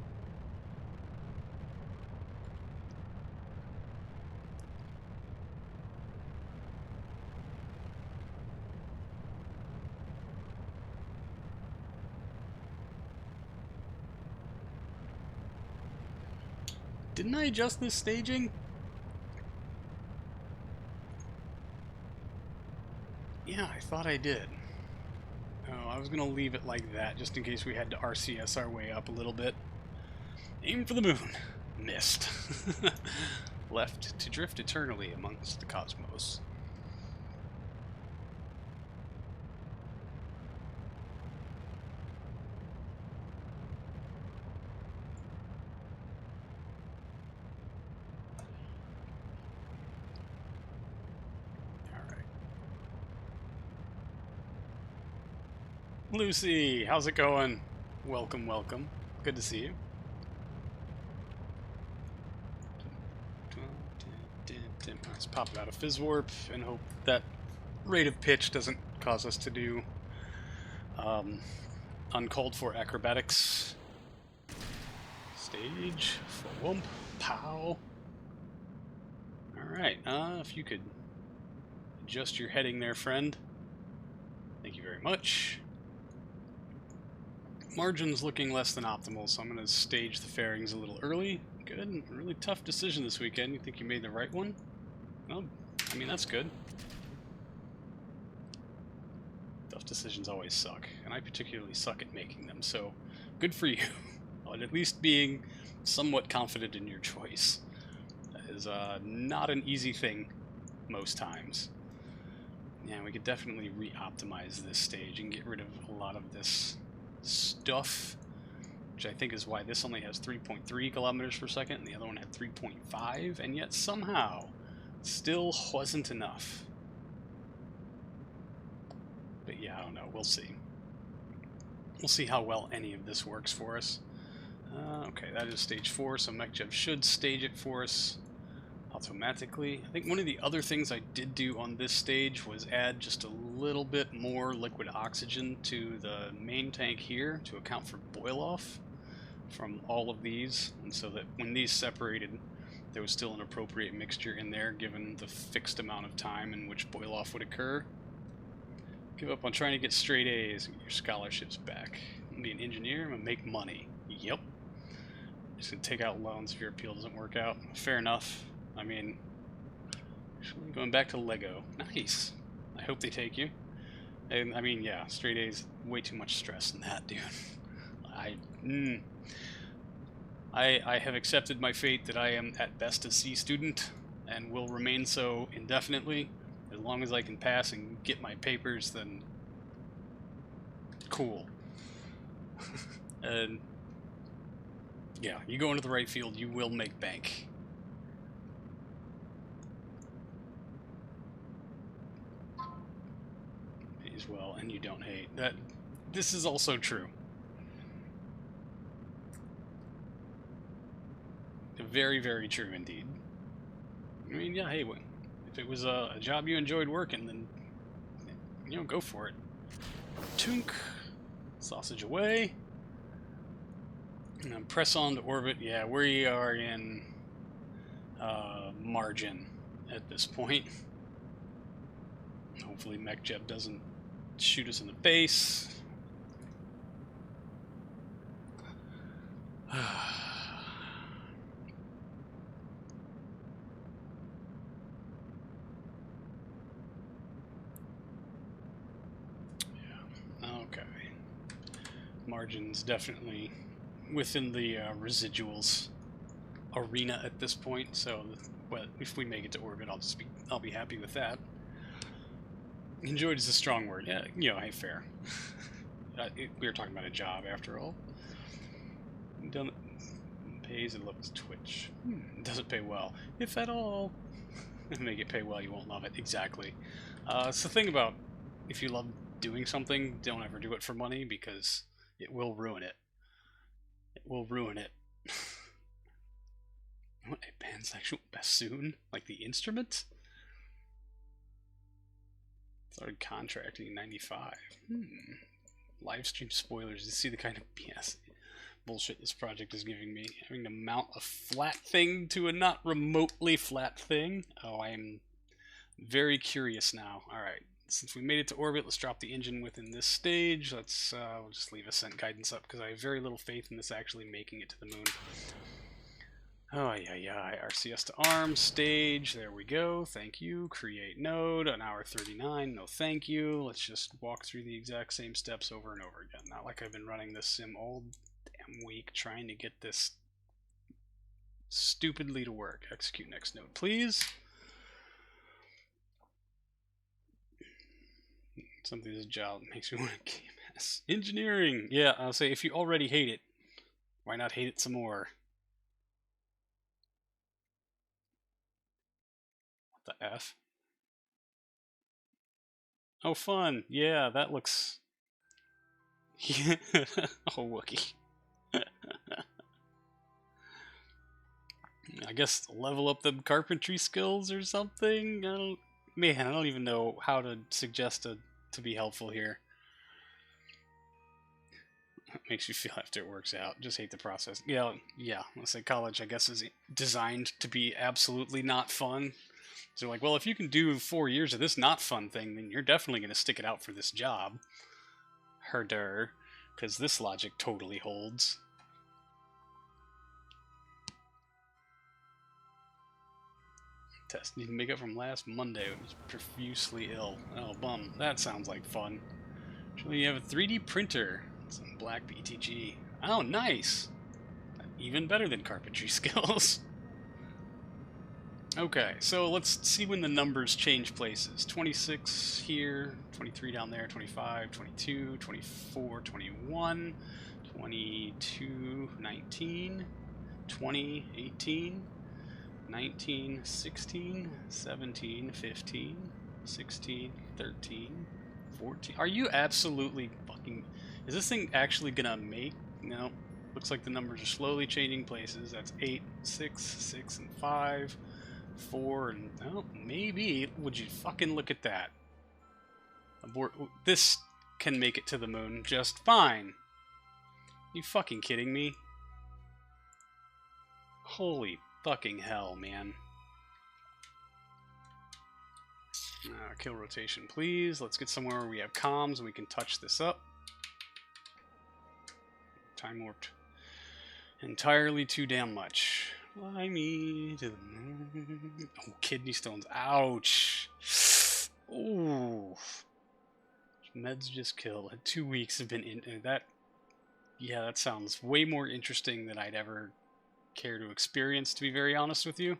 Didn't I adjust this staging? Yeah, I thought I did. Oh, I was going to leave it like that, just in case we had to RCS our way up a little bit. Aim for the moon. Missed. Left to drift eternally amongst the cosmos. Lucy, how's it going? Welcome, welcome. Good to see you. 12, 10, 10, 10. Let's pop it out of Fizz Warp and hope that rate of pitch doesn't cause us to do uncalled for acrobatics. Stage, whoomp, pow. Alright, if you could adjust your heading there, friend. Thank you very much. Margin's looking less than optimal, so I'm going to stage the fairings a little early. Good. Really tough decision this weekend. You think you made the right one? Well, I mean, that's good. Tough decisions always suck, and I particularly suck at making them, so good for you on at least being somewhat confident in your choice. That is not an easy thing most times. Yeah, we could definitely re-optimize this stage and get rid of a lot of this stuff, which I think is why this only has 3.3 kilometers per second and the other one had 3.5, and yet somehow still wasn't enough. But yeah, I don't know. We'll see. We'll see how well any of this works for us. Okay, that is stage 4, so MechJev should stage it for us automatically. I think one of the other things I did do on this stage was add just a little bit more liquid oxygen to the main tank here to account for boil-off from all of these, and so that when these separated, there was still an appropriate mixture in there given the fixed amount of time in which boil-off would occur. Give up on trying to get straight A's and get your scholarships back. I'm gonna be an engineer, I'm gonna make money. Yep. Just gonna take out loans if your appeal doesn't work out. Fair enough. I mean, actually going back to Lego. Nice. I hope they take you. And I mean, yeah, straight A's, way too much stress in that, dude. I have accepted my fate that I am at best a C student and will remain so indefinitely. As long as I can pass and get my papers, then cool. And yeah, you go into the right field, you will make bank. As well, and you don't hate. That this is also true. Very, very true indeed. I mean, yeah, hey, if it was a job you enjoyed working, then, go for it. Tunk. Sausage away. And then press on to orbit. Yeah, we are in margin at this point. Hopefully MechJeb doesn't shoot us in the face. Okay. Margin's definitely within the residuals. arena at this point. So, well, if we make it to orbit, I'll be happy with that. Enjoyed is a strong word. Yeah, you know, hey, fair. We were talking about a job after all. Done. Pays and loves Twitch. Doesn't pay well, if at all. Make it pay well, you won't love it. Exactly. It's the thing about if you love doing something, don't ever do it for money because it will ruin it. It will ruin it. What, a pansexual bassoon? Like the instrument? Started contracting in 95. Live stream spoilers. You see the kind of BS bullshit this project is giving me. Having to mount a flat thing to a not remotely flat thing. Oh, I am very curious now. Alright, since we made it to orbit, let's drop the engine within this stage. We'll just leave ascent guidance up because I have very little faith in this actually making it to the moon. Oh, yeah. RCS to arm, stage, there we go, thank you. Create node, an hour 39, no thank you. Let's just walk through the exact same steps over and over again. Not like I've been running this sim all damn week trying to get this stupidly to work. Execute next node, please. Something this job makes me want to KMS. Engineering! Yeah, I'll say if you already hate it, why not hate it some more? What the F? Oh, fun! Yeah, that looks... Yeah. Oh, Wookie. I guess level up the carpentry skills or something? I don't even know how to suggest to be helpful here. It makes you feel after it works out. Just hate the process. Yeah. Let's say college, I guess, is designed to be absolutely not fun. So like, well, if you can do 4 years of this not fun thing, then you're definitely going to stick it out for this job. Herder. Because this logic totally holds. Test. Need to make up from last Monday. It was profusely ill. Oh, bum. That sounds like fun. Actually, you have a 3D printer. Some black BTG. Oh, nice! Even better than carpentry skills. Okay, so let's see when the numbers change places. 26 here, 23 down there, 25, 22, 24, 21, 22, 19, 20, 18, 19, 16, 17, 15, 16, 13, 14. Are you absolutely fucking... Is this thing actually gonna make... No. Looks like the numbers are slowly changing places. That's 8, 6, 6, and 5, 4, and... Oh, maybe. Would you fucking look at that? Abort... This can make it to the moon just fine. You fucking kidding me? Holy fucking hell, man. Kill rotation, please. Let's get somewhere where we have comms and we can touch this up. Time warped. Entirely too damn much. Fly me to the moon. Oh, kidney stones. Ouch. Ooh. Meds just killed. 2 weeks have been in that. Yeah, that sounds way more interesting than I'd ever care to experience, to be very honest with you.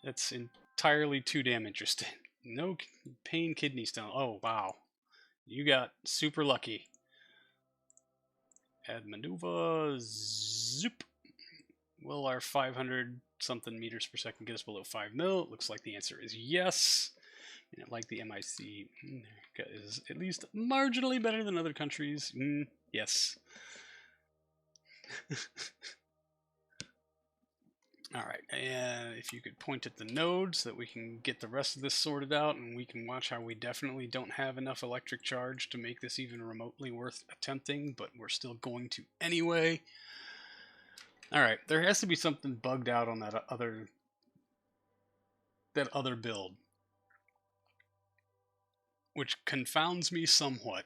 It's entirely too damn interesting. No pain kidney stone. Oh, wow. You got super lucky. Add maneuver. Zoop. Will our 500 something meters per second get us below 5 mil? It looks like the answer is yes. And like the MIC is at least marginally better than other countries. Yes. Alright, and if you could point at the node so that we can get the rest of this sorted out and we can watch how we definitely don't have enough electric charge to make this even remotely worth attempting, but we're still going to anyway. Alright, there has to be something bugged out on that other build, which confounds me somewhat,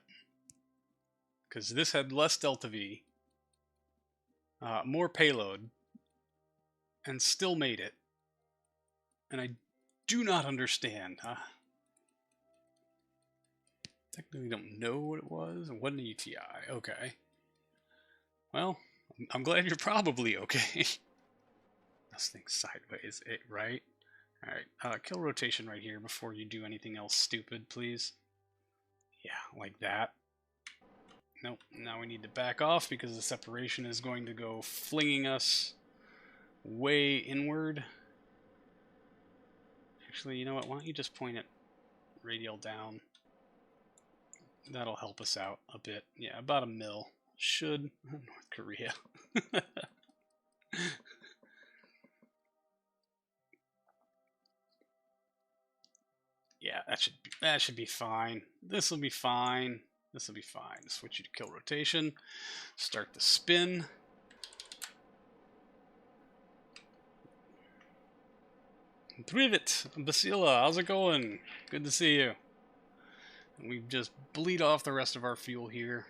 because this had less delta V, more payload, and still made it. And I do not understand. Technically don't know what it was. What an ETI. Okay. Well, I'm glad you're probably okay. this thing sideways, right? Alright, kill rotation right here before you do anything else stupid, please. Yeah, like that. Nope, now we need to back off because the separation is going to go flinging us way inward. Actually, you know what, why don't you just point it radial down? That'll help us out a bit. Yeah, about a mil. Should. North Korea. Yeah, that should be fine. This will be fine. This will be fine. Switch you to kill rotation. Start the spin. Privet, Basila, how's it going? Good to see you. And we just bleed off the rest of our fuel here.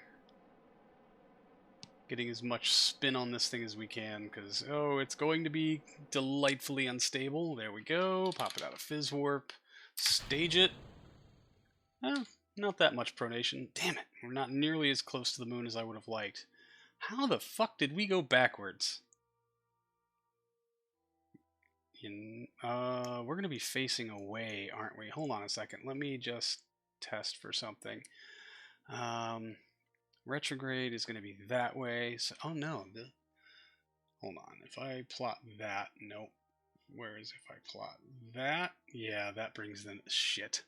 Getting as much spin on this thing as we can, because, oh, it's going to be delightfully unstable. There we go. Pop it out of Fizz Warp. Stage it. Oh, not that much pronation. Damn it, we're not nearly as close to the moon as I would have liked. How the fuck did we go backwards? We're going to be facing away, aren't we? Hold on a second. Let me just test for something. Retrograde is going to be that way. So, oh no. Hold on. If I plot that, nope. Whereas if I plot that, yeah, that brings the shit.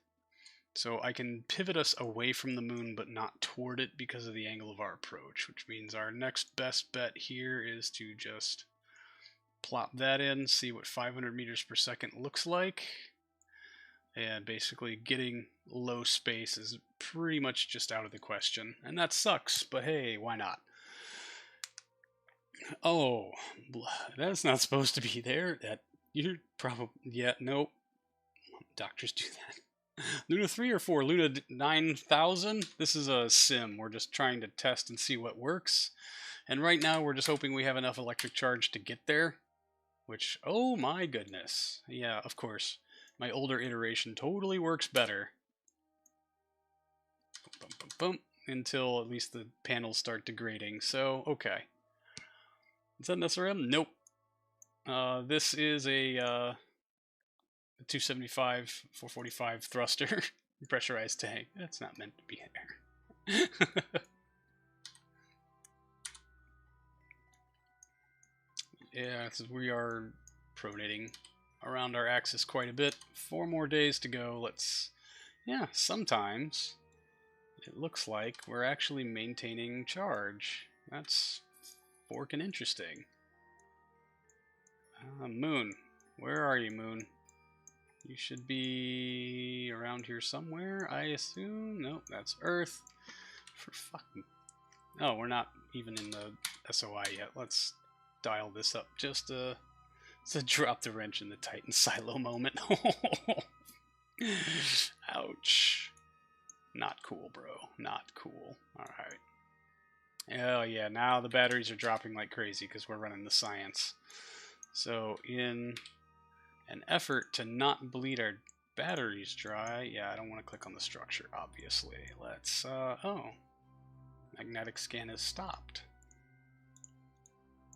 So I can pivot us away from the moon, but not toward it because of the angle of our approach, which means our next best bet here is to just plop that in, see what 500 meters per second looks like. And basically getting low space is pretty much just out of the question. And that sucks, but hey, why not? Oh, that's not supposed to be there. That you're probably, yeah, nope. Doctors do that. Luna 3 or 4? Luna 9000? This is a sim. We're just trying to test and see what works. And right now we're just hoping we have enough electric charge to get there. Which, oh my goodness. Yeah, of course. My older iteration totally works better. Boom, boom, boom, until at least the panels start degrading. So, okay. Is that an SRM? Nope. This is a 275, 445 thruster pressurized tank. That's not meant to be there. Yeah, we are pronating around our axis quite a bit. 4 more days to go. Let's, yeah, sometimes it looks like we're actually maintaining charge. That's forkin' interesting. Moon. Where are you, Moon? You should be around here somewhere, I assume. Nope, that's Earth. For fucking... Oh, we're not even in the SOI yet. Let's dial this up just to drop the wrench in the Titan silo moment. Ouch. Not cool, bro. Not cool. Alright. Oh yeah, now the batteries are dropping like crazy because we're running the science. So in an effort to not bleed our batteries dry, yeah, I don't want to click on the structure, obviously. Let's, oh. Magnetic scan is stopped.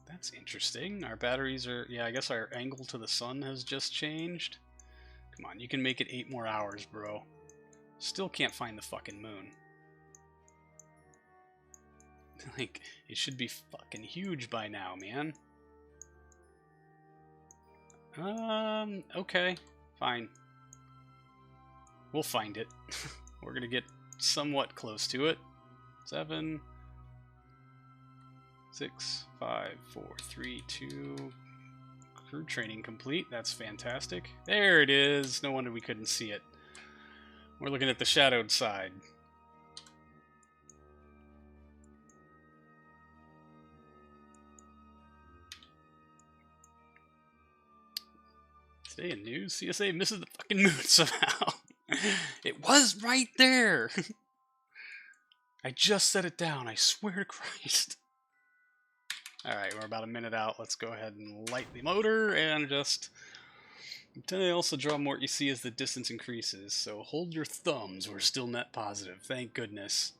That's interesting. Our batteries are, yeah, I guess our angle to the sun has just changed. Come on, you can make it 8 more hours, bro. Still can't find the fucking moon. Like, it should be fucking huge by now, man. Okay. Fine. We'll find it. We're gonna get somewhat close to it. 7, 6, 5, 4, 3, 2. Crew training complete. That's fantastic. There it is. No wonder we couldn't see it. We're looking at the shadowed side. Today in news, CSA misses the fucking moon somehow. It was right there. I just set it down. I swear to Christ. Alright, we're about a minute out. Let's go ahead and light the motor and just... I also draw more you see as the distance increases, so hold your thumbs. We're still net positive. Thank goodness.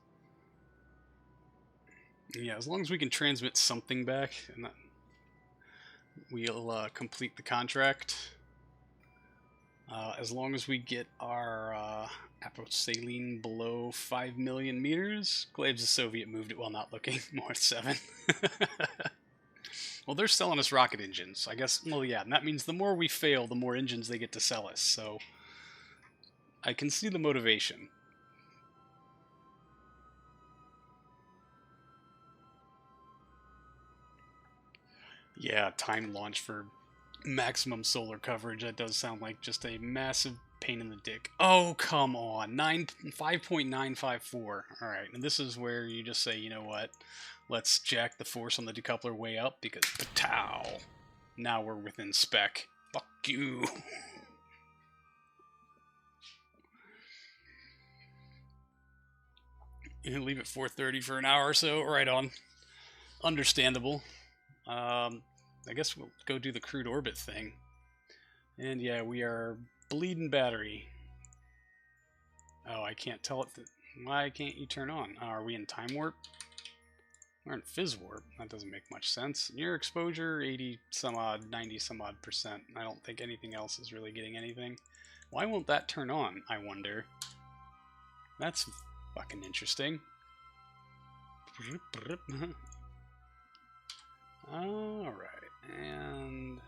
Yeah, as long as we can transmit something back. we'll complete the contract. As long as we get our aposaline below 5 million meters. Glaives the Soviet moved it while not looking. More 7. Well, they're selling us rocket engines. I guess, well, yeah, and that means the more we fail, the more engines they get to sell us. So I can see the motivation. Yeah, timed launch for maximum solar coverage. That does sound like just a massive pain in the dick. Oh, come on. 5.954. All right, and this is where you just say, you know what? Let's jack the force on the decoupler way up because patow. Now we're within spec. Fuck you. You leave it 4:30 for an hour or so. Right on. Understandable. I guess we'll go do the crude orbit thing. And yeah, we are bleeding battery. Oh, I can't tell it. Why can't you turn on? Are we in time warp? We're in fizz warp. That doesn't make much sense. Near exposure, 80 some odd, 90 some odd percent. I don't think anything else is really getting anything. Why won't that turn on, I wonder? That's fucking interesting. Alright, and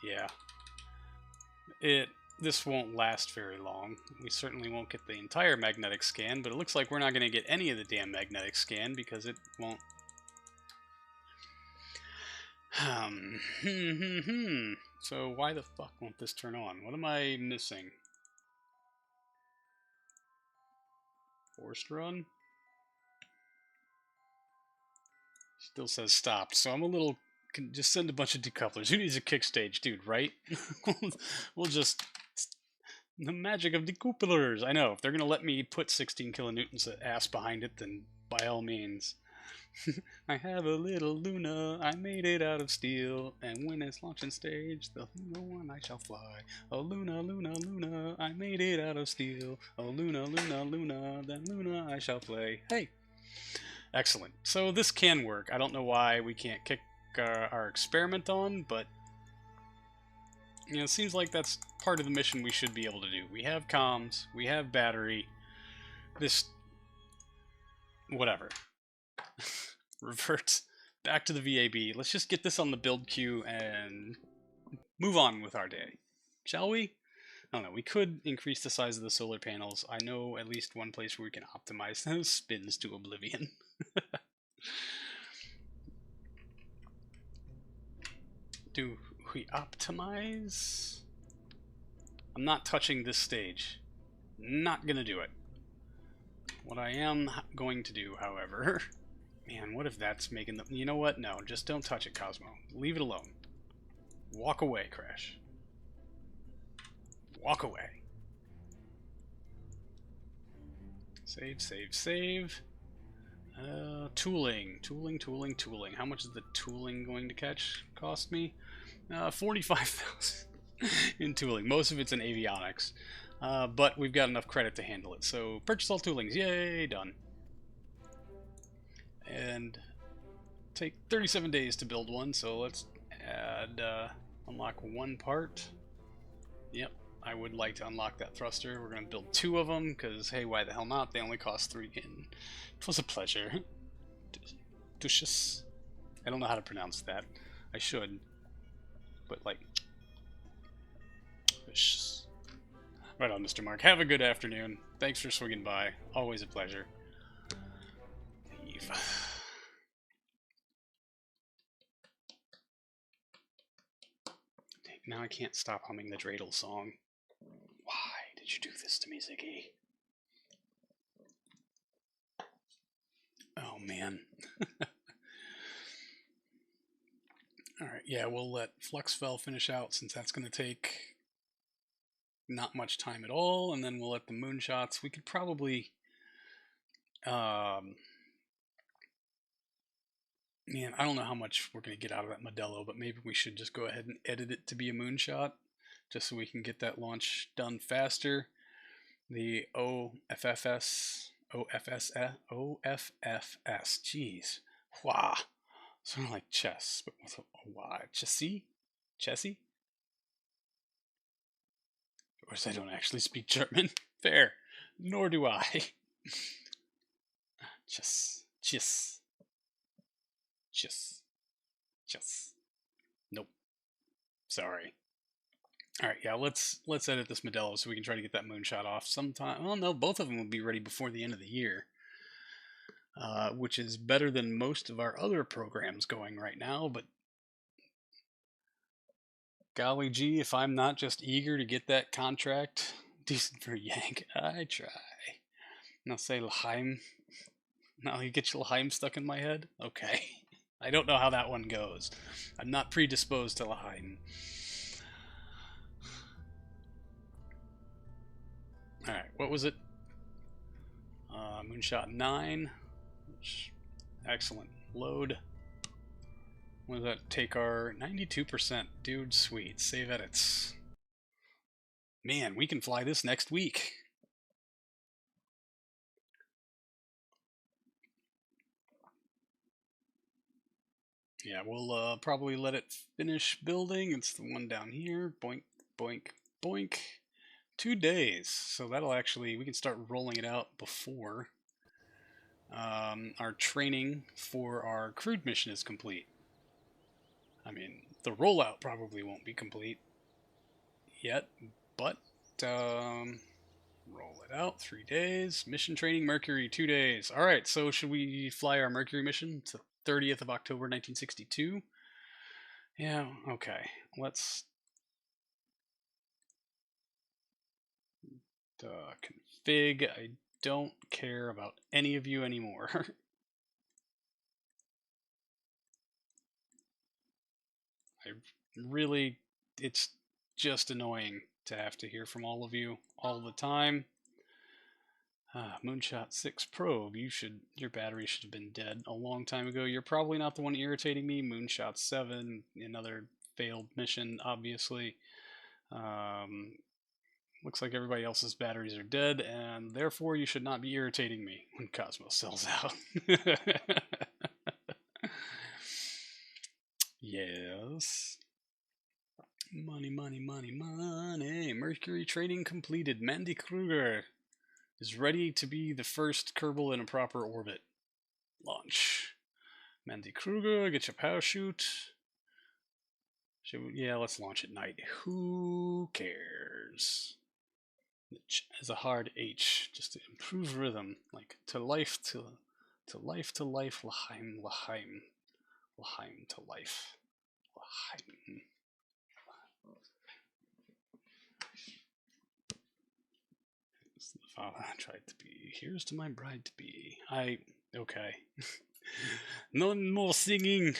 yeah. This won't last very long. We certainly won't get the entire magnetic scan, but it looks like we're not going to get any of the damn magnetic scan because it won't. So why the fuck won't this turn on? What am I missing? Forced run? Still says stopped, so I'm a little. Just send a bunch of decouplers. Who needs a kick stage, dude, right? We'll just. The magic of decouplers. I know. If they're going to let me put 16 kilonewtons of ass behind it, then by all means. I have a little Luna, I made it out of steel, and when it's launching stage, the one I shall fly. Oh Luna, Luna, Luna, I made it out of steel. Oh Luna, Luna, Luna, then Luna I shall play. Hey! Excellent. So this can work. I don't know why we can't kick our experiment on, but you know, it seems like that's part of the mission we should be able to do. We have comms, we have battery, this... whatever. Reverts back to the VAB. Let's just get this on the build queue and move on with our day. Shall we? I don't know. We could increase the size of the solar panels. I know at least one place where we can optimize those spins to oblivion. Do we optimize? I'm not touching this stage. Not gonna do it. What I am going to do, however... Man, what if that's making the... You know what? No, just don't touch it, Cosmo. Leave it alone. Walk away, Crash. Walk away. Save, save, save. Tooling. How much is the tooling going to cost me? 45,000 in tooling. Most of it's in avionics. But we've got enough credit to handle it. So, purchase all toolings. Yay, done. And take 37 days to build one, so let's add, unlock one part. Yep, I would like to unlock that thruster. We're going to build 2 of them, because, hey, why the hell not? They only cost 3, and it was a pleasure. Dushis. I don't know how to pronounce that. I should. But, like... Right on, Mr. Mark. Have a good afternoon. Thanks for swinging by. Always a pleasure. Leave. Now I can't stop humming the dreidel song. Why did you do this to me, Ziggy? Oh, man. Alright, yeah, we'll let Fluxfell finish out since that's going to take not much time at all, and then we'll let the moonshots. We could probably... Man, I don't know how much we're going to get out of that Modelo, but maybe we should just go ahead and edit it to be a moonshot, just so we can get that launch done faster. The OFFS, jeez, wow, Sort of like chess, but with a Y. Chessy? Chessy? Of course, I don't actually speak German. Fair. Nor do I. Chess. Chess. Chess. Chess. Nope. Sorry. All right, yeah, let's edit this Modelo so we can try to get that moonshot off sometime. Well, no, both of them will be ready before the end of the year, which is better than most of our other programs going right now. But golly gee, if I'm not just eager to get that contract, decent for a yank, I try. Now say L'chaim. Now you get your L'chaim stuck in my head. Okay, I don't know how that one goes. I'm not predisposed to L'chaim. All right, what was it? Moonshot 9. Excellent. Load. What does that take our 92%? Dude, sweet. Save edits. Man, we can fly this next week. Yeah, we'll probably let it finish building. It's the one down here. Boink, boink, boink. 2 days. So that'll actually, we can start rolling it out before our training for our crewed mission is complete. I mean, the rollout probably won't be complete yet, but roll it out. 3 days. Mission training Mercury, 2 days. All right, so should we fly our Mercury mission to 30th of October 1962? Yeah, okay. Let's config. I don't care about any of you anymore. I really, it's just annoying to have to hear from all of you all the time. Moonshot 6 probe, your battery should have been dead a long time ago. You're probably not the one irritating me. Moonshot 7, another failed mission, obviously. Looks like everybody else's batteries are dead, and therefore you should not be irritating me when Cosmos sells out. Yes. Money, money, money, money. Mercury training completed. Mandy Kruger is ready to be the first Kerbal in a proper orbit. Launch. Mandy Kruger, get your parachute. Yeah, let's launch at night. Who cares? As a hard H, just to improve rhythm, like to life to life to life, L'chaim, L'chaim, L'chaim to life, L'chaim. The father tried to be. Here's to my bride to be. Okay. No more singing.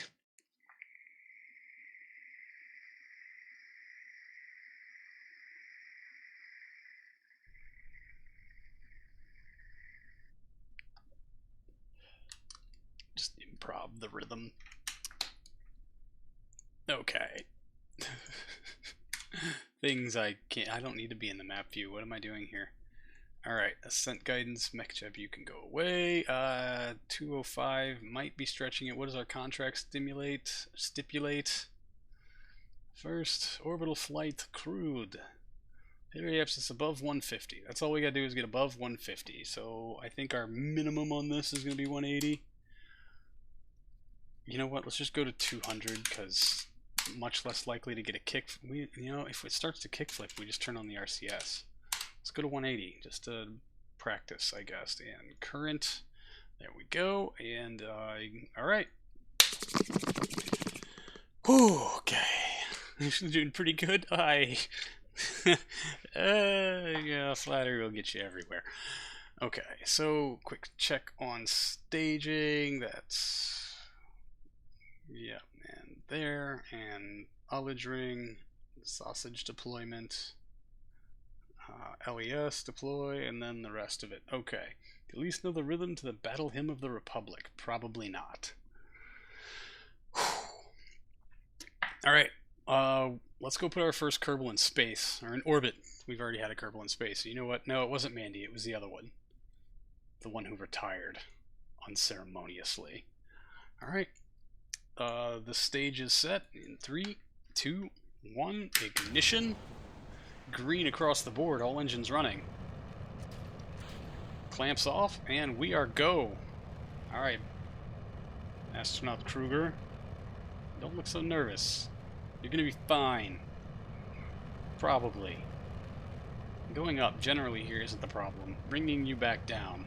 Just improv the rhythm. Okay. Things I can't. I don't need to be in the map view. What am I doing here? Alright, ascent guidance, mech you can go away. 205 might be stretching it. What does our contract stipulate? First, orbital flight crewed. Area abscess above 150. That's all we gotta do is get above 150. So I think our minimum on this is gonna be 180. You know what? Let's just go to 200 because much less likely to get a kick. If it starts to kickflip, we just turn on the RCS. Let's go to 180 just to practice, I guess. And current, there we go. And all right. Okay, actually doing pretty good. Yeah, flattery will get you everywhere. Okay, so quick check on staging. That's yeah, and there, and ullage ring, sausage deployment. LES deploy, and then the rest of it. Okay. Do you at least know the rhythm to the Battle Hymn of the Republic? Probably not. Alright. Let's go put our first Kerbal in space, or in orbit. We've already had a Kerbal in space. You know what? No, it wasn't Mandy. It was the other one. The one who retired unceremoniously. Alright. The stage is set in 3, 2, 1, ignition. Green across the board, all engines running. Clamps off, and we are go. Alright, Astronaut Kruger, don't look so nervous. You're gonna be fine. Probably. Going up generally here isn't the problem. Bringing you back down.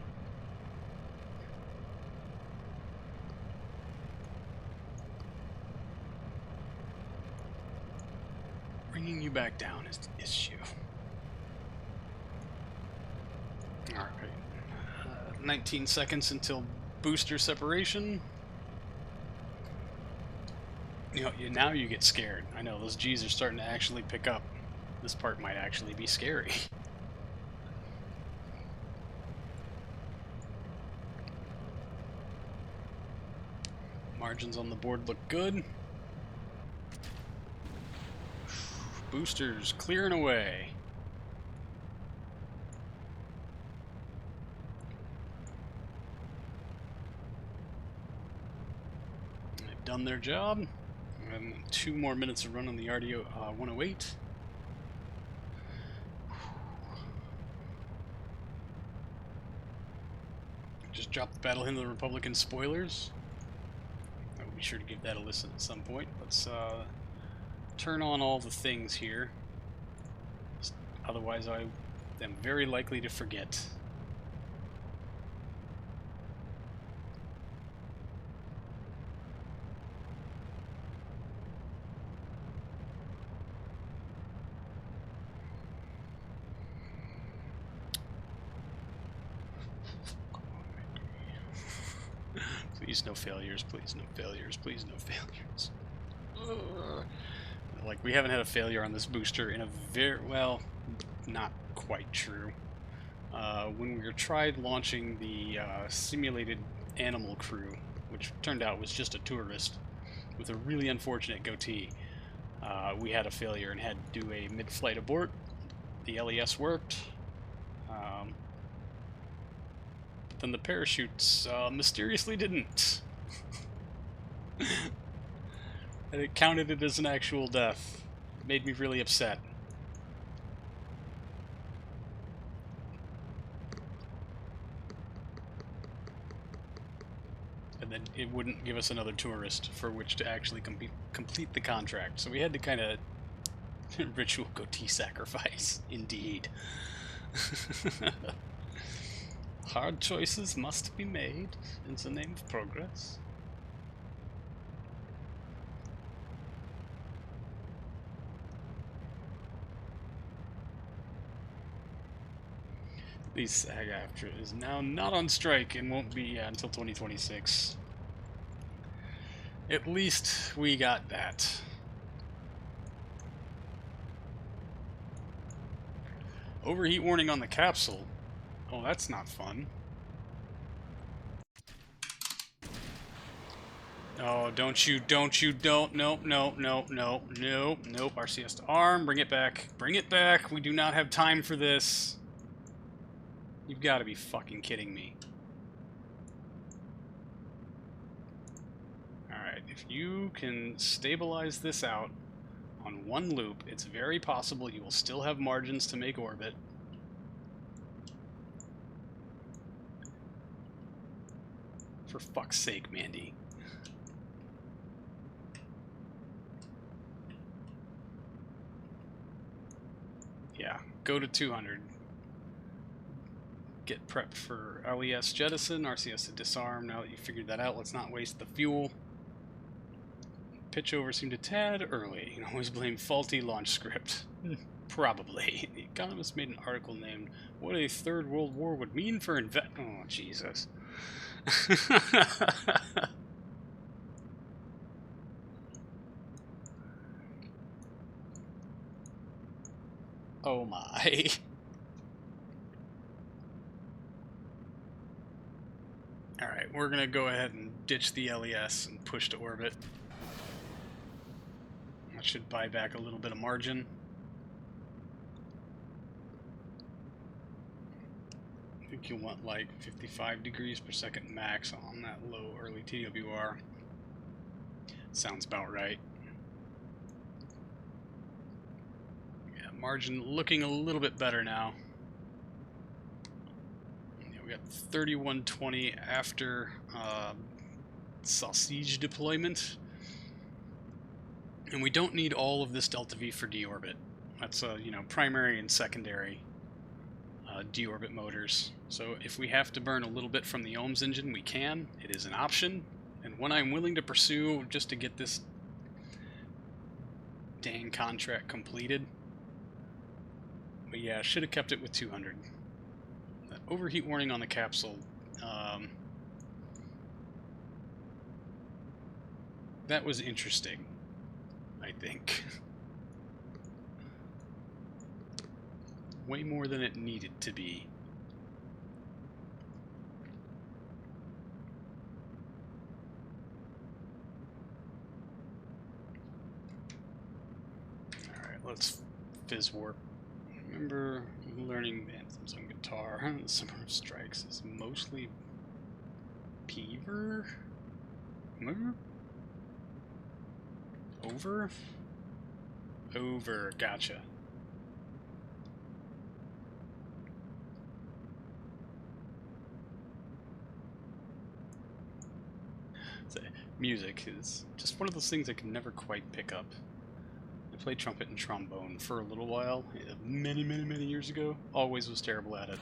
Bringing you back down is the issue. Alright. 19 seconds until booster separation. You know, now you get scared. I know, those G's are starting to actually pick up. This part might actually be scary. Margins on the board look good. Boosters clearing away. They've done their job. And 2 more minutes of run on the RDO 108. Just dropped the Battle Hymn of the Republican spoilers. I will be sure to give that a listen at some point. Let's turn on all the things here. Otherwise, I am very likely to forget. Please no failures, please no failures, please no failures. Ugh. Like, we haven't had a failure on this booster in a well, not quite true. When we tried launching the simulated animal crew, which turned out was just a tourist with a really unfortunate goatee, we had a failure and had to do a mid-flight abort. The LES worked. But then the parachutes mysteriously didn't. And it counted it as an actual death. It made me really upset. And then it wouldn't give us another tourist for which to actually complete the contract. So we had to kind of ritual goatee sacrifice, indeed. Hard choices must be made in the name of progress. The SAG-AFTRA is now not on strike and won't be until 2026. At least we got that. Overheat warning on the capsule. Oh, that's not fun. Oh, don't, nope, nope, nope, nope, nope, RCS to arm, bring it back, we do not have time for this. You've got to be fucking kidding me. Alright, if you can stabilize this out on one loop, it's very possible you will still have margins to make orbit. For fuck's sake, Mandy. Yeah, go to 200. Get prepped for LES jettison, RCS to disarm. Now that you figured that out, let's not waste the fuel. Pitch over seemed a tad early. You can always blame faulty launch script. Probably. The Economist made an article named "What a Third World War Would Mean for Oh, Jesus. Oh my. Alright, we're gonna go ahead and ditch the LES and push to orbit. That should buy back a little bit of margin. I think you'll want like 55 degrees per second max on that low early TWR. Sounds about right. Yeah, margin looking a little bit better now. Yeah, we got 3120 after sausage deployment. And we don't need all of this delta V for deorbit. That's primary and secondary deorbit motors. So if we have to burn a little bit from the ohms engine, we can. It is an option, and one I'm willing to pursue just to get this dang contract completed. But yeah, should have kept it with 200. That overheat warning on the capsule, that was interesting, I think. Way more than it needed to be. Alright, let's fizz warp. Remember learning anthems on guitar. The Summer of Strikes is mostly Peaver? Over? Over, gotcha. So, music is just one of those things I can never quite pick up. I played trumpet and trombone for a little while, many years ago. Always was terrible at it.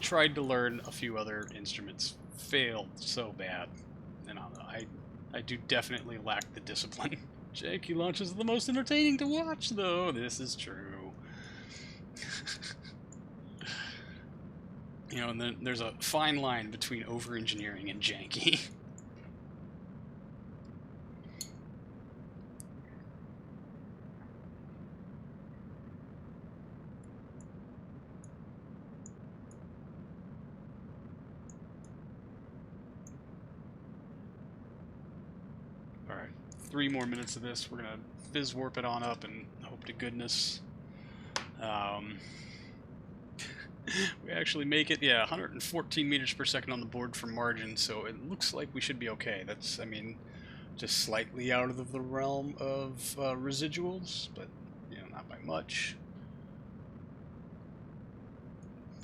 Tried to learn a few other instruments, failed so bad. And I do definitely lack the discipline. Janky launches are the most entertaining to watch, though. This is true. And then there's a fine line between over-engineering and janky. Alright, 3 more minutes of this. We're gonna fizz warp it on up and hope to goodness we actually make it. Yeah, 114 meters per second on the board for margin, so it looks like we should be okay. That's, I mean, just slightly out of the realm of residuals, but not by much.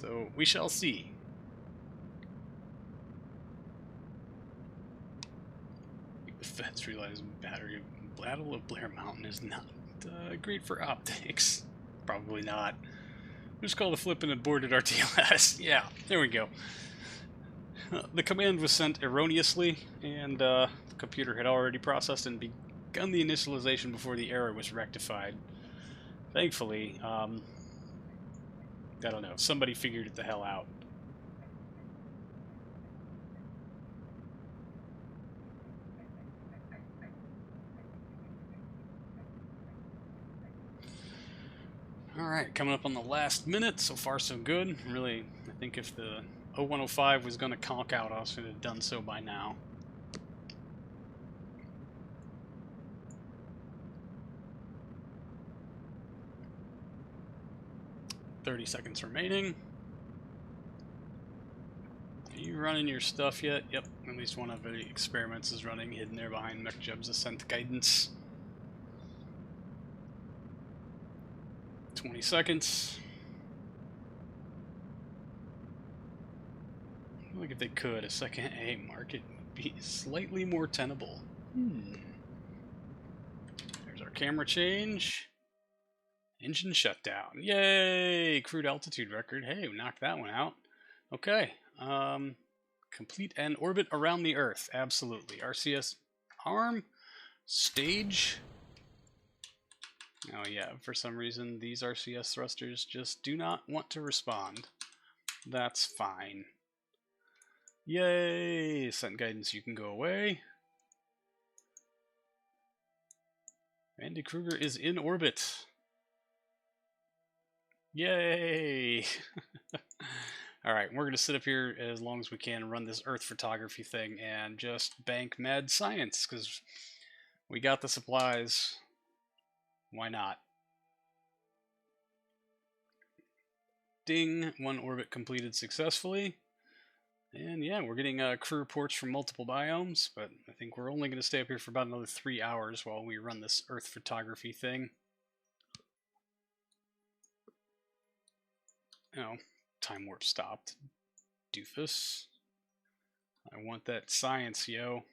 So we shall see. The feds realize Battle of Blair Mountain is not great for optics. Probably not. Just called a flip and aborted our TLS. Yeah, there we go. The command was sent erroneously, and the computer had already processed and begun the initialization before the error was rectified. Thankfully, I don't know, somebody figured it the hell out. All right, coming up on the last minute. So far, so good. Really, I think if the 0105 was going to conk out, I should have done so by now. "30 seconds remaining. Are you running your stuff yet?" Yep, at least one of the experiments is running, hidden there behind MechJeb's ascent guidance. 20 seconds. Like if they could, a second A market would be slightly more tenable. There's our camera change. Engine shutdown. Yay! Crude altitude record. Hey, we knocked that one out. Okay. Complete an orbit around the Earth. Absolutely. RCS arm. Stage. Oh yeah, for some reason these RCS thrusters just do not want to respond. That's fine. Yay! Ascent guidance, you can go away. Andy Kruger is in orbit. Yay! Alright, we're going to sit up here as long as we can and run this Earth photography thing and just bank mad science, because we got the supplies. Why not? Ding! 1 orbit completed successfully. And yeah, we're getting crew reports from multiple biomes, but I think we're only going to stay up here for about another 3 hours while we run this Earth photography thing. Oh, time warp stopped. Doofus. I want that science, yo.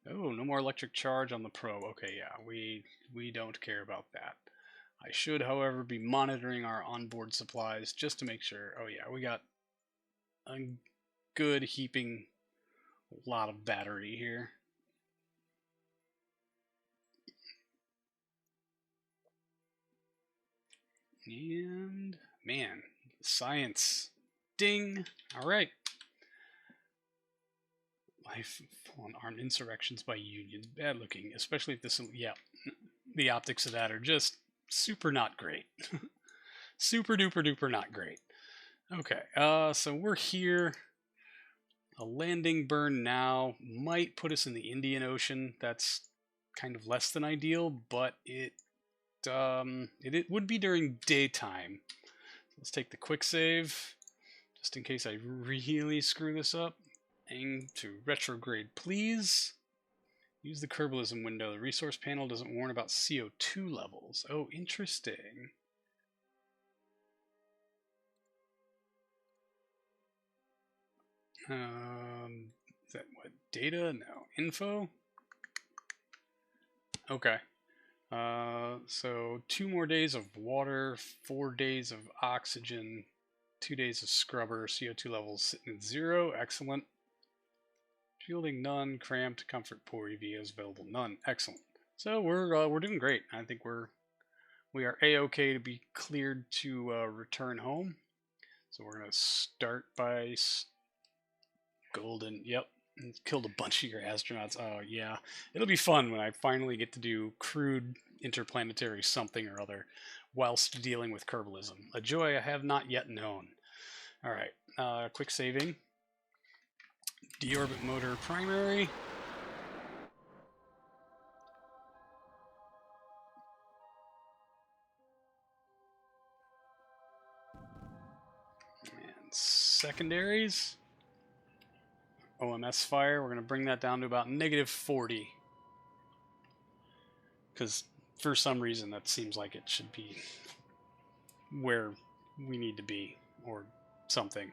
Oh, no more electric charge on the probe. Okay, yeah, we don't care about that. I should, however, be monitoring our onboard supplies just to make sure. Oh yeah, we got a good heaping lot of battery here. And man, science. Ding. All right. Life on armed insurrections by unions. Bad looking, especially if this. Yeah, the optics of that are just super not great. Super duper duper not great. Okay, so we're here. A landing burn now might put us in the Indian Ocean. That's kind of less than ideal, but it would be during daytime. Let's take the quick save, just in case I really screw this up. Aim to retrograde, please. Use the Kerbalism window. The resource panel doesn't warn about CO2 levels. Oh, interesting. Is that what? Data? No. Info? Okay. So 2 more days of water, 4 days of oxygen, 2 days of scrubber, CO2 levels sitting at 0. Excellent. Shielding none, cramped, comfort poor, EVOs available none. Excellent. So we're doing great. I think we are a-okay to be cleared to return home. So we're gonna start by golden. Yep, killed a bunch of your astronauts. Oh yeah, it'll be fun when I finally get to do crude interplanetary something or other whilst dealing with Kerbalism. A joy I have not yet known. All right, quick saving. Deorbit motor primary. And secondaries. OMS fire, we're going to bring that down to about -40. Because for some reason that seems like it should be where we need to be, or something.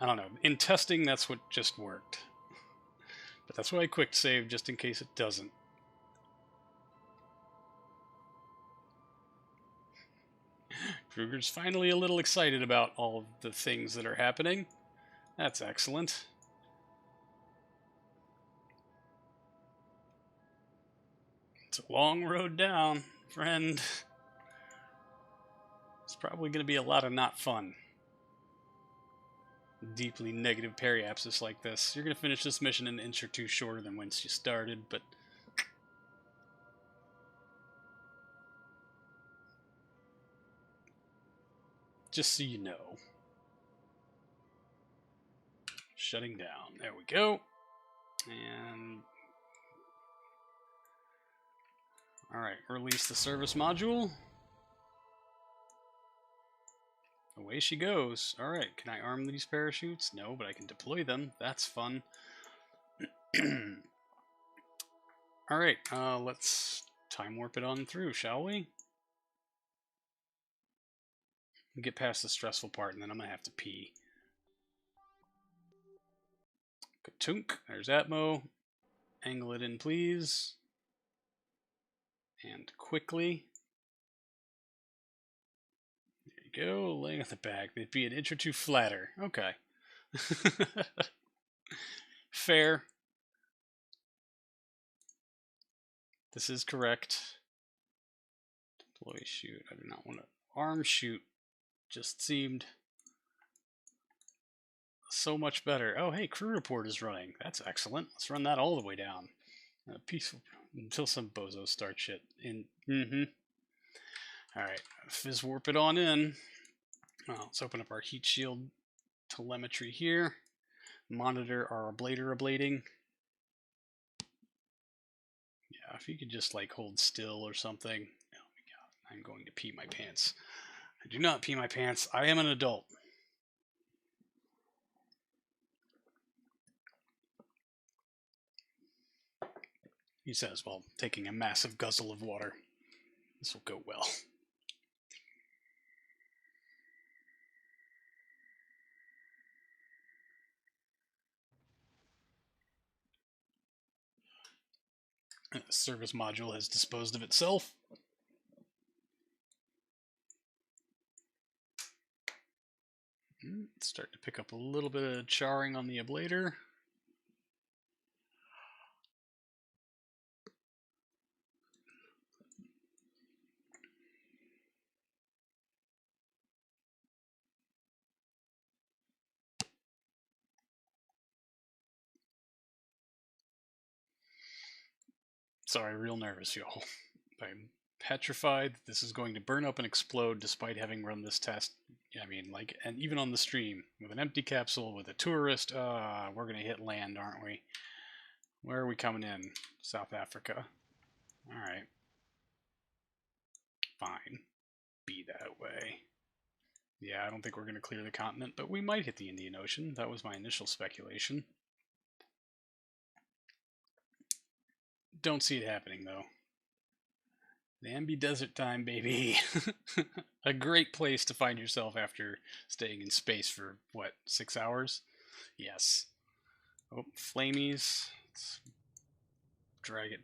I don't know. In testing, that's what just worked. But that's why I quick save, just in case it doesn't. Kruger's finally a little excited about all of the things that are happening. That's excellent. It's a long road down, friend. It's probably going to be a lot of not fun. Deeply negative periapsis like this. You're going to finish this mission an inch or two shorter than whence you started, but just so you know. Shutting down. There we go. And alright, release the service module. Away she goes. Alright, can I arm these parachutes? No, but I can deploy them. That's fun. Alright, let's time warp it on through, shall we? Get past the stressful part, and then I'm going to have to pee. Katunk. There's Atmo. Angle it in, please. And quickly. There you go. Laying at the back. They'd be an inch or two flatter. Okay. Fair. This is correct. Deploy shoot. I do not want to arm shoot. Just seemed so much better. Oh, hey, crew report is running. That's excellent. Let's run that all the way down. Peaceful until some bozo start shit. Alright, fizz warp it on in. Let's open up our heat shield telemetry here. Monitor our ablator ablating. Yeah, if you could just like hold still or something. Oh my god, I'm going to pee my pants. I do not pee my pants. I am an adult. he says while taking a massive guzzle of water. This will go well. The service module has disposed of itself. It's starting to pick up a little bit of charring on the ablator. Sorry, real nervous, y'all. I'm petrified that this is going to burn up and explode despite having run this test. I mean, like, and even on the stream, with an empty capsule, with a tourist, we're going to hit land, aren't we? Where are we coming in? South Africa. Alright. Fine. Be that way. Yeah, I don't think we're going to clear the continent, but we might hit the Indian Ocean. That was my initial speculation. Don't see it happening, though. Nambi Desert time, baby. A great place to find yourself after staying in space for, what, 6 hours? Yes. Oh, flamies. Let's drag it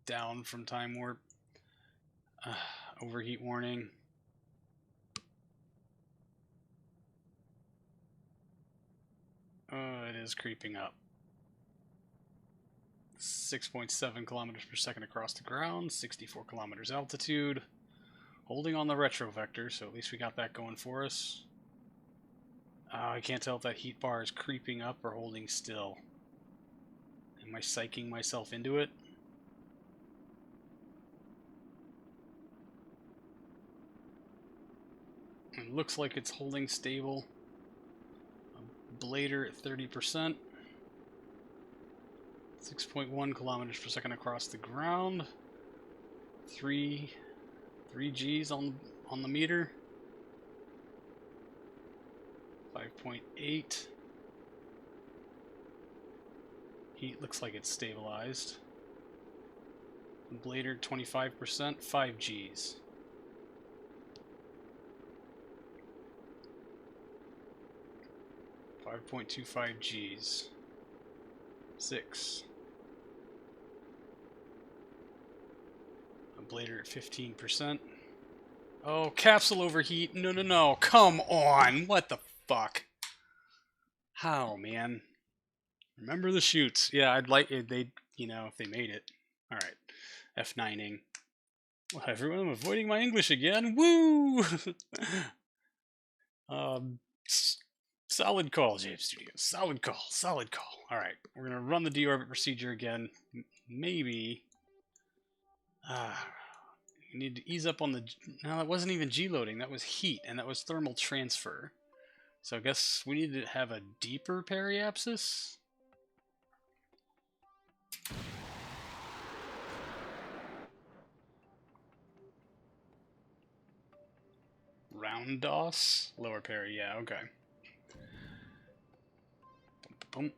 down from time warp. Overheat warning. It is creeping up. 6.7 kilometers per second across the ground, 64 kilometers altitude. Holding on the retro vector, so at least we got that going for us. I can't tell if that heat bar is creeping up or holding still. Am I psyching myself into it? It looks like it's holding stable. Blader at 30%. 6.1 kilometers per second across the ground. 3 Gs on the meter. 5.8. Heat looks like it's stabilized. Blader 25%, 5 Gs. .25 Gs. 6. Blader at 15%. Oh, capsule overheat. No, no, no. Come on. What the fuck? How, man? Remember the shoots. Yeah, I'd like it. They, you know, if they made it. All right. F9ing. Well, everyone, I'm avoiding my English again. Woo! Solid call, James Studios. Solid call. Solid call. All right. We're going to run the deorbit procedure again. Maybe. We need to ease up on the... No, that wasn't even G-loading. That was heat, and that was thermal transfer. So I guess we need to have a deeper periapsis? Round DOS? Lower peri, yeah, okay. Boom.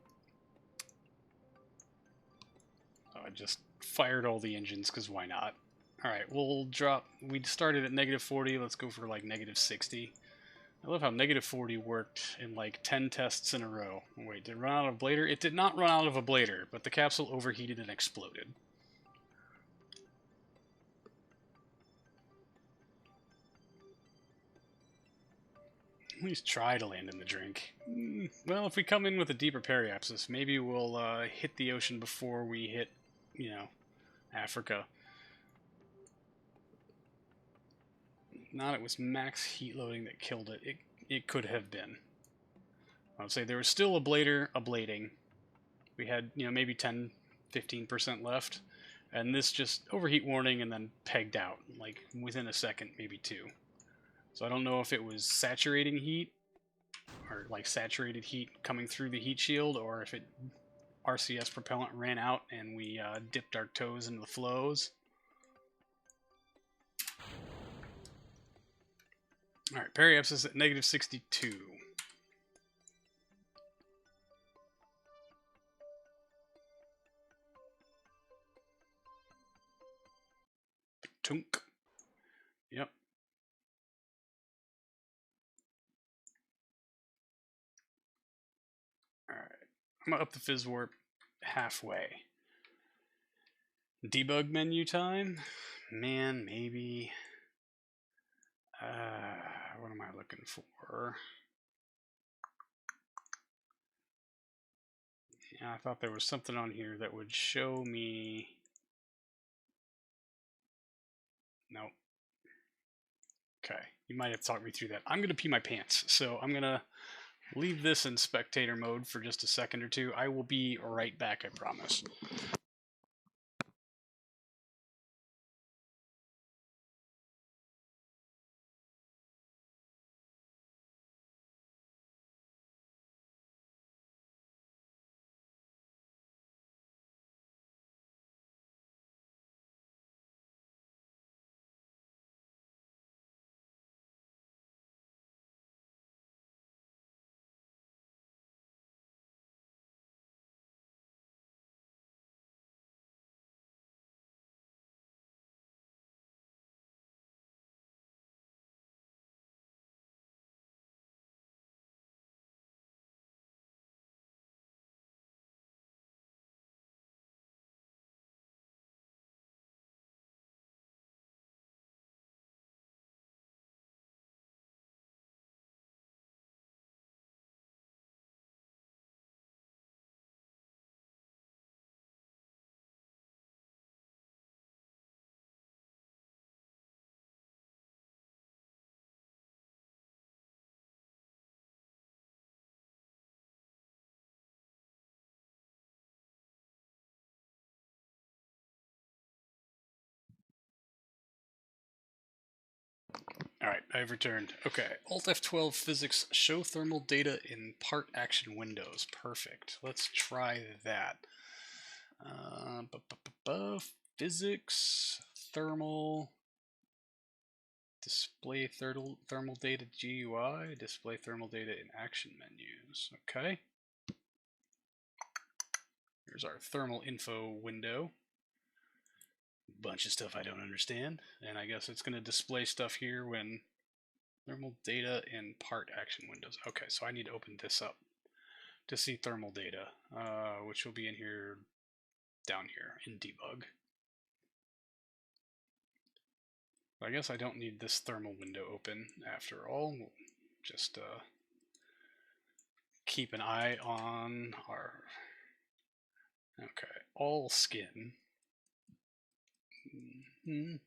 Oh, I just fired all the engines, because why not? Alright, we'll drop... We started at negative 40, let's go for like negative 60. I love how negative 40 worked in like 10 tests in a row. Wait, did it run out of blader? It did not run out of a blader, but the capsule overheated and exploded. At least try to land in the drink. Well, if we come in with a deeper periapsis, maybe we'll hit the ocean before we hit, you know, Africa. Not it was max heat loading that killed it. It could have been. I would say there was still a blader ablating. We had, you know, maybe 10, 15% left. And this just overheat warning and then pegged out, like within a second, maybe 2. So I don't know if it was saturating heat, or like saturated heat coming through the heat shield, or if it RCS propellant ran out and we dipped our toes into the flows. Alright, periapsis at negative 62. Tunk. Yep. Alright. I'm gonna up the fizz warp halfway. Debug menu time? Man, maybe. What am I looking for? Yeah, I thought there was something on here that would show me. Nope. Okay, you might have talked me through that. I'm gonna pee my pants, so I'm gonna leave this in spectator mode for just a second or two. I will be right back, I promise. All right, I've returned. Okay, Alt F12 physics show thermal data in part action windows. Perfect. Let's try that. Physics, thermal, display thermal data GUI, display thermal data in action menus. Okay. Here's our thermal info window. Bunch of stuff I don't understand, and I guess it's going to display stuff here when thermal data in part action windows. Okay, so I need to open this up to see thermal data, which will be in here, down here in debug. I guess I don't need this thermal window open after all. We'll just keep an eye on our, okay, all skin.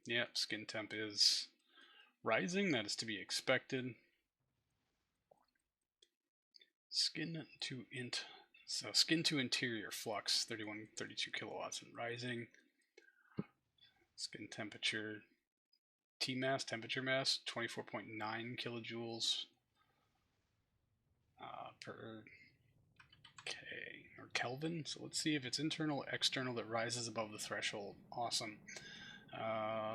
Yep, skin temp is rising. That is to be expected. Skin to interior flux 32 kilowatts and rising. Skin temperature, T mass, temperature mass 24.9 kilojoules per K or Kelvin. So let's see if it's internal or external that rises above the threshold. Awesome.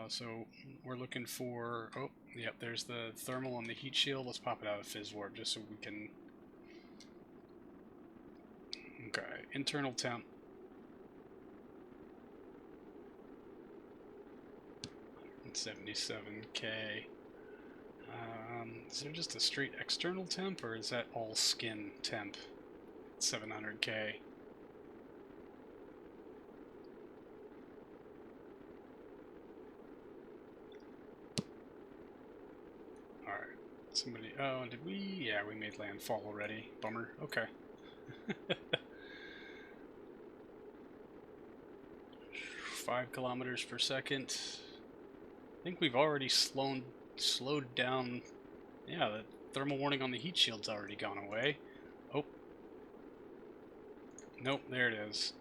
So we're looking for, oh, yep, there's the thermal and the heat shield. Let's pop it out of fizz warp just so we can, okay, internal temp. 177K. Is there just a straight external temp, or is that all skin temp? 700K. Alright. Somebody, oh, did we? Yeah, we made landfall already. Bummer. Okay. 5 kilometers per second. I think we've already slowed down. Yeah, the thermal warning on the heat shield's already gone away. Oh. Nope, there it is.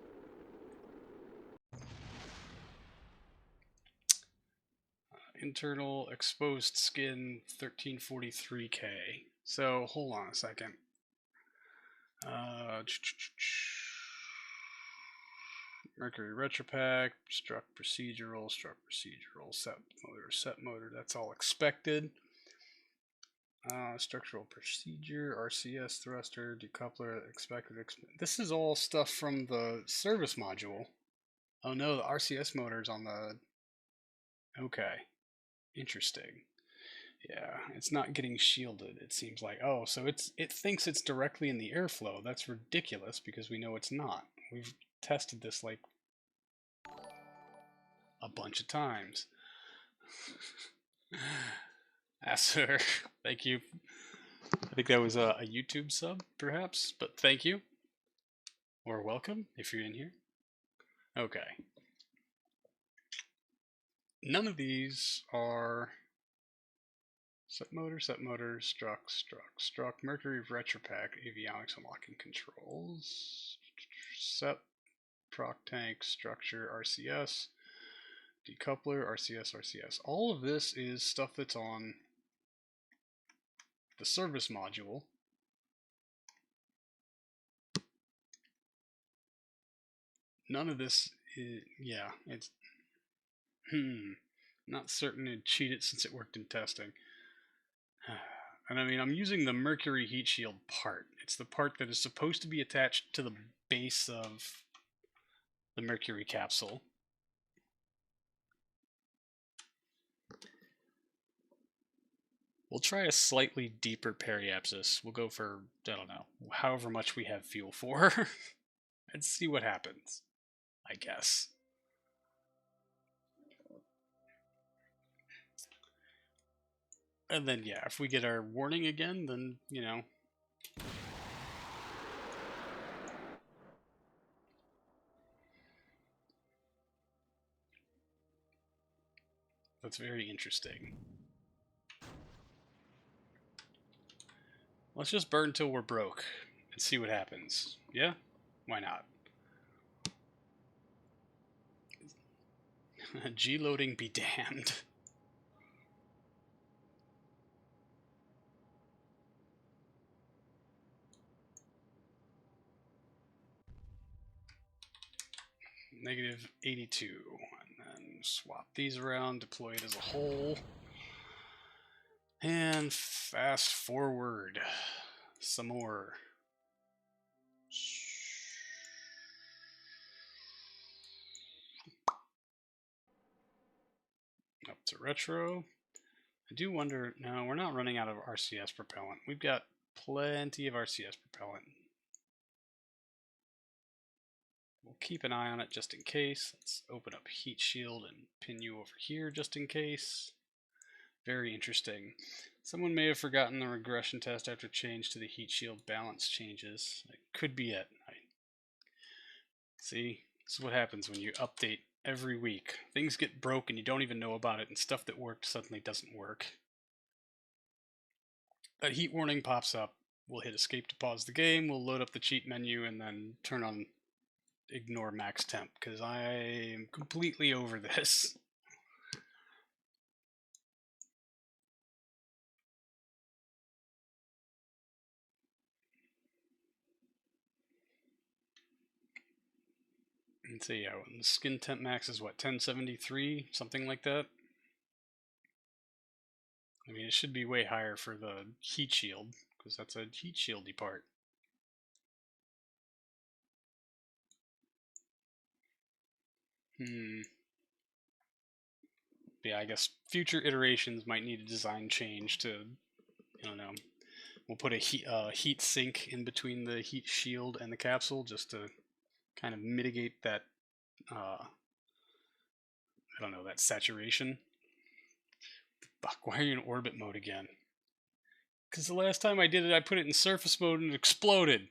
Internal exposed skin 1343K. So hold on a second. Mercury retropack, struct procedural, set motor. That's all expected. Structural procedure, RCS thruster, decoupler, expected. This is all stuff from the service module. Oh no, the RCS motor's on the Okay. Interesting. Yeah, it's not getting shielded. It seems like. Oh, so it thinks it's directly in the airflow. That's ridiculous because we know it's not. We've tested this like a bunch of times. Sir, thank you. I think that was a YouTube sub, perhaps, but thank you or welcome if you're in here. Okay. None of these are set motor, struck, Mercury Retropack, avionics unlocking controls, set, proc tank, structure, RCS, decoupler, RCS. All of this is stuff that's on the service module. None of this is, yeah, it's, not certain it'd cheat it since it worked in testing. And I mean, I'm using the Mercury heat shield part. It's the part that is supposed to be attached to the base of the Mercury capsule. We'll try a slightly deeper periapsis. We'll go for, I don't know, however much we have fuel for. And see what happens, I guess. And then, yeah, if we get our warning again, then, you know. That's very interesting. Let's just burn till we're broke and see what happens. Yeah? Why not? G-loading be damned. Negative 82. And then swap these around, deploy it as a whole. And fast forward some more. Up to retro. I do wonder, no, we're not running out of RCS propellant. We've got plenty of RCS propellant. We'll keep an eye on it just in case. Let's open up heat shield and pin you over here just in case. Very interesting. Someone may have forgotten the regression test after change to the heat shield balance changes. It could be it. See, this is what happens when you update every week. Things get broke and you don't even know about it, and stuff that worked suddenly doesn't work. That heat warning pops up. We'll hit escape to pause the game, we'll load up the cheat menu, and then turn on ignore max temp, because I am completely over this. And so yeah, the skin temp max is what, 1073? Something like that? I mean, it should be way higher for the heat shield, because that's a heat shieldy part. Yeah, I guess future iterations might need a design change to, I don't know, we'll put a heat sink in between the heat shield and the capsule just to kind of mitigate that, I don't know, that saturation. Fuck, why are you in orbit mode again? Because the last time I did it, I put it in surface mode and it exploded.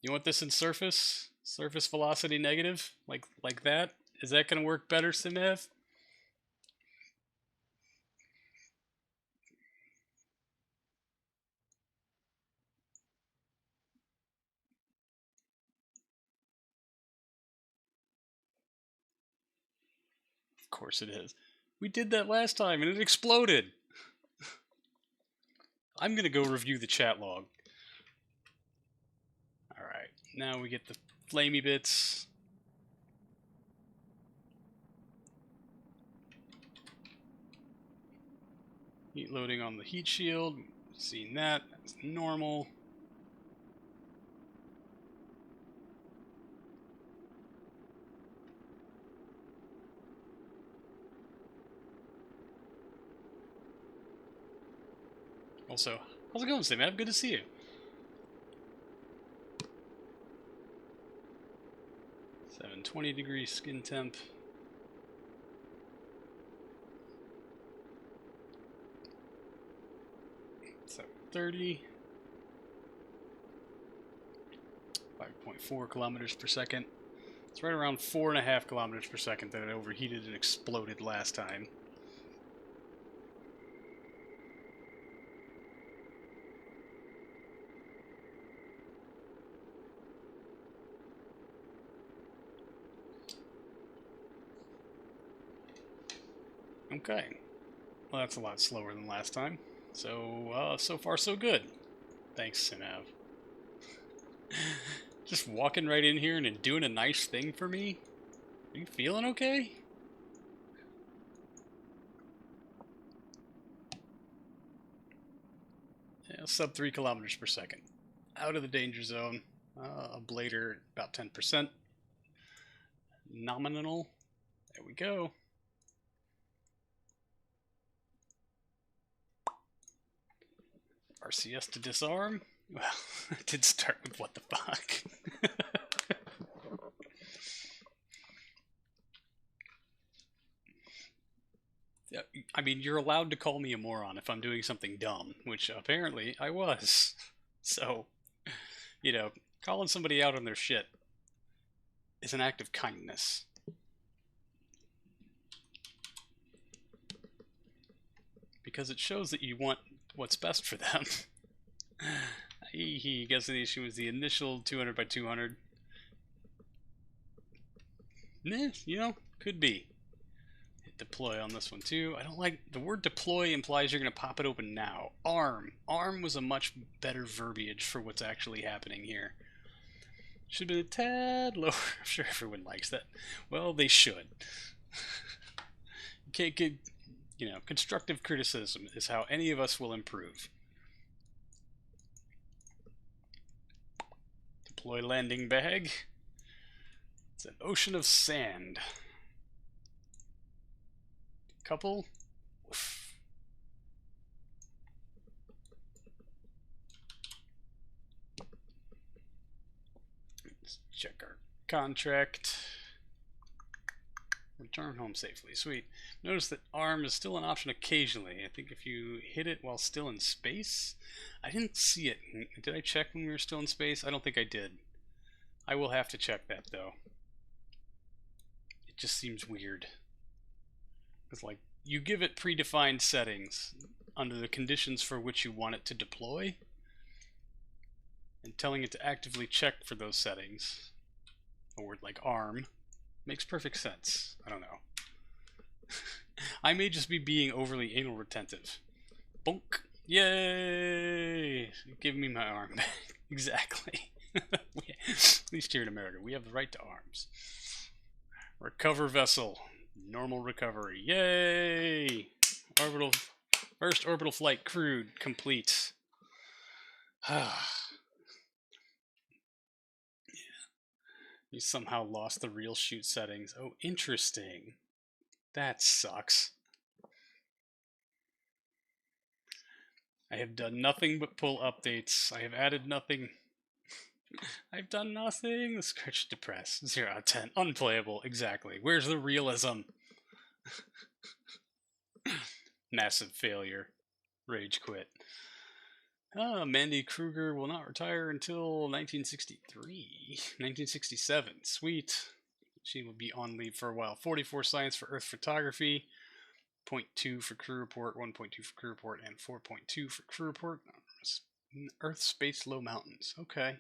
You want this in surface? Surface velocity negative? Like that? Is that going to work better, Simev? Of course it is. We did that last time and it exploded. I'm going to go review the chat log. Alright, now we get the flamey bits. Heat loading on the heat shield. Seen that. That's normal. Also, how's it going, Sam? Good to see you. 720 skin temp. So 30. 5.4 kilometers per second. It's right around 4.5 kilometers per second that it overheated and exploded last time. Okay. Well, that's a lot slower than last time. So, so far so good. Thanks, Sinav. Just walking right in here and doing a nice thing for me? Are you feeling okay? Yeah, sub 3 kilometers per second. Out of the danger zone. A blader about 10%. Nominal. There we go. RCS to disarm. Well, it did start with what the fuck. I mean, you're allowed to call me a moron if I'm doing something dumb, which apparently I was. So, you know, calling somebody out on their shit is an act of kindness. Because it shows that you want what's best for them. He guess the issue was the initial 200 by 200. You know, could be. Hit deploy on this one too. I don't like the word deploy implies you're going to pop it open now. Arm. Arm was a much better verbiage for what's actually happening here. Should have been a tad lower. I'm sure everyone likes that. Well, they should. You can't get, constructive criticism is how any of us will improve. Deploy landing bag. It's an ocean of sand. Couple. Oof. Let's check our contract. Return home safely. Sweet. Notice that arm is still an option occasionally. I think if you hit it while still in space. I didn't see it. Did I check when we were still in space? I don't think I did. I will have to check that though. It just seems weird. It's like you give it predefined settings under the conditions for which you want it to deploy, and telling it to actively check for those settings, a word like arm, makes perfect sense. I don't know. I may just be being overly anal retentive. Bonk. Yay! Give me my arm back. Exactly. At least here in America, we have the right to arms. Recover vessel. Normal recovery. Yay! First orbital flight crewed complete. Yeah. You somehow lost the real shoot settings. Oh, interesting. That sucks. I have done nothing but pull updates. I have added nothing. I've done nothing. The script depressed. 0 out of 10. Unplayable. Exactly. Where's the realism? Massive failure. Rage quit. Mandy Kruger will not retire until 1963. 1967. Sweet. She will be on leave for a while. 44 science for Earth photography. 0.2 for crew report, 1.2 for crew report, and 4.2 for crew report. Earth, space, low mountains. Okay.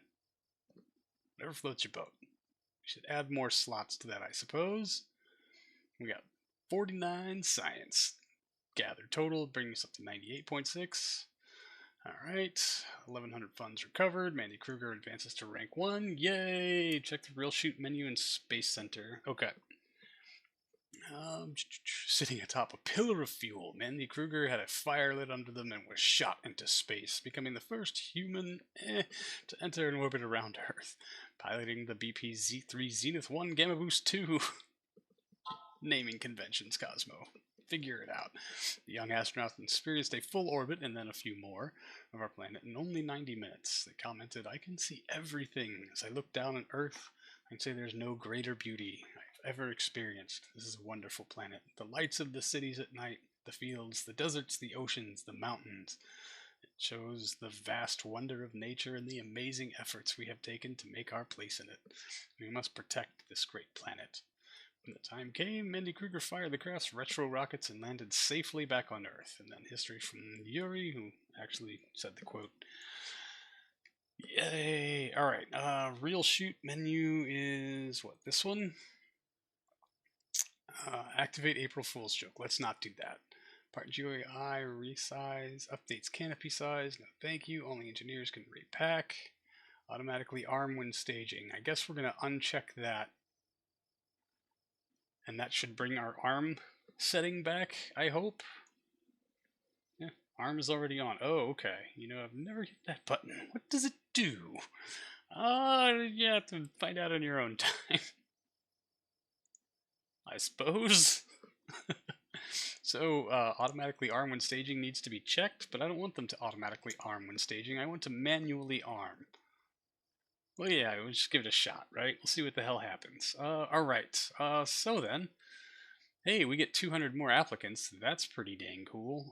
Whatever floats your boat. We should add more slots to that, I suppose. We got 49 science gathered total, bringing us up to 98.6. Alright, 1100 funds recovered. Mandy Kruger advances to rank 1. Yay! Check the real shoot menu in Space Center. Okay. Sitting atop a pillar of fuel, Mandy Kruger had a fire lit under them and was shot into space, becoming the first human to enter an orbit around Earth, piloting the BP Z3 Zenith 1 Gamma Boost 2. Naming conventions, Cosmo. figure it out. The young astronauts experienced a full orbit and then a few more of our planet in only 90 minutes. They commented, "I can see everything. As I look down on Earth, I can say there's no greater beauty I've ever experienced. This is a wonderful planet. The lights of the cities at night, the fields, the deserts, the oceans, the mountains. It shows the vast wonder of nature and the amazing efforts we have taken to make our place in it. We must protect this great planet." When the time came, Andy Kruger fired the craft's retro rockets and landed safely back on Earth. And then history from Yuri, who actually said the quote. Yay! Alright, real shoot menu is, what, this one? Activate April Fool's joke. Let's not do that. Part GUI resize, updates canopy size. No thank you. Only engineers can repack. Automatically arm when staging. I guess we're going to uncheck that. And that should bring our arm setting back, I hope. Yeah, arm is already on. Oh, okay. You know, I've never hit that button. What does it do? You have to find out on your own time. I suppose. So, automatically arm when staging needs to be checked, but I don't want them to automatically arm when staging. I want to manually arm. Well, yeah, we'll just give it a shot, right? We'll see what the hell happens. Alright. So then, hey, we get 200 more applicants. That's pretty dang cool.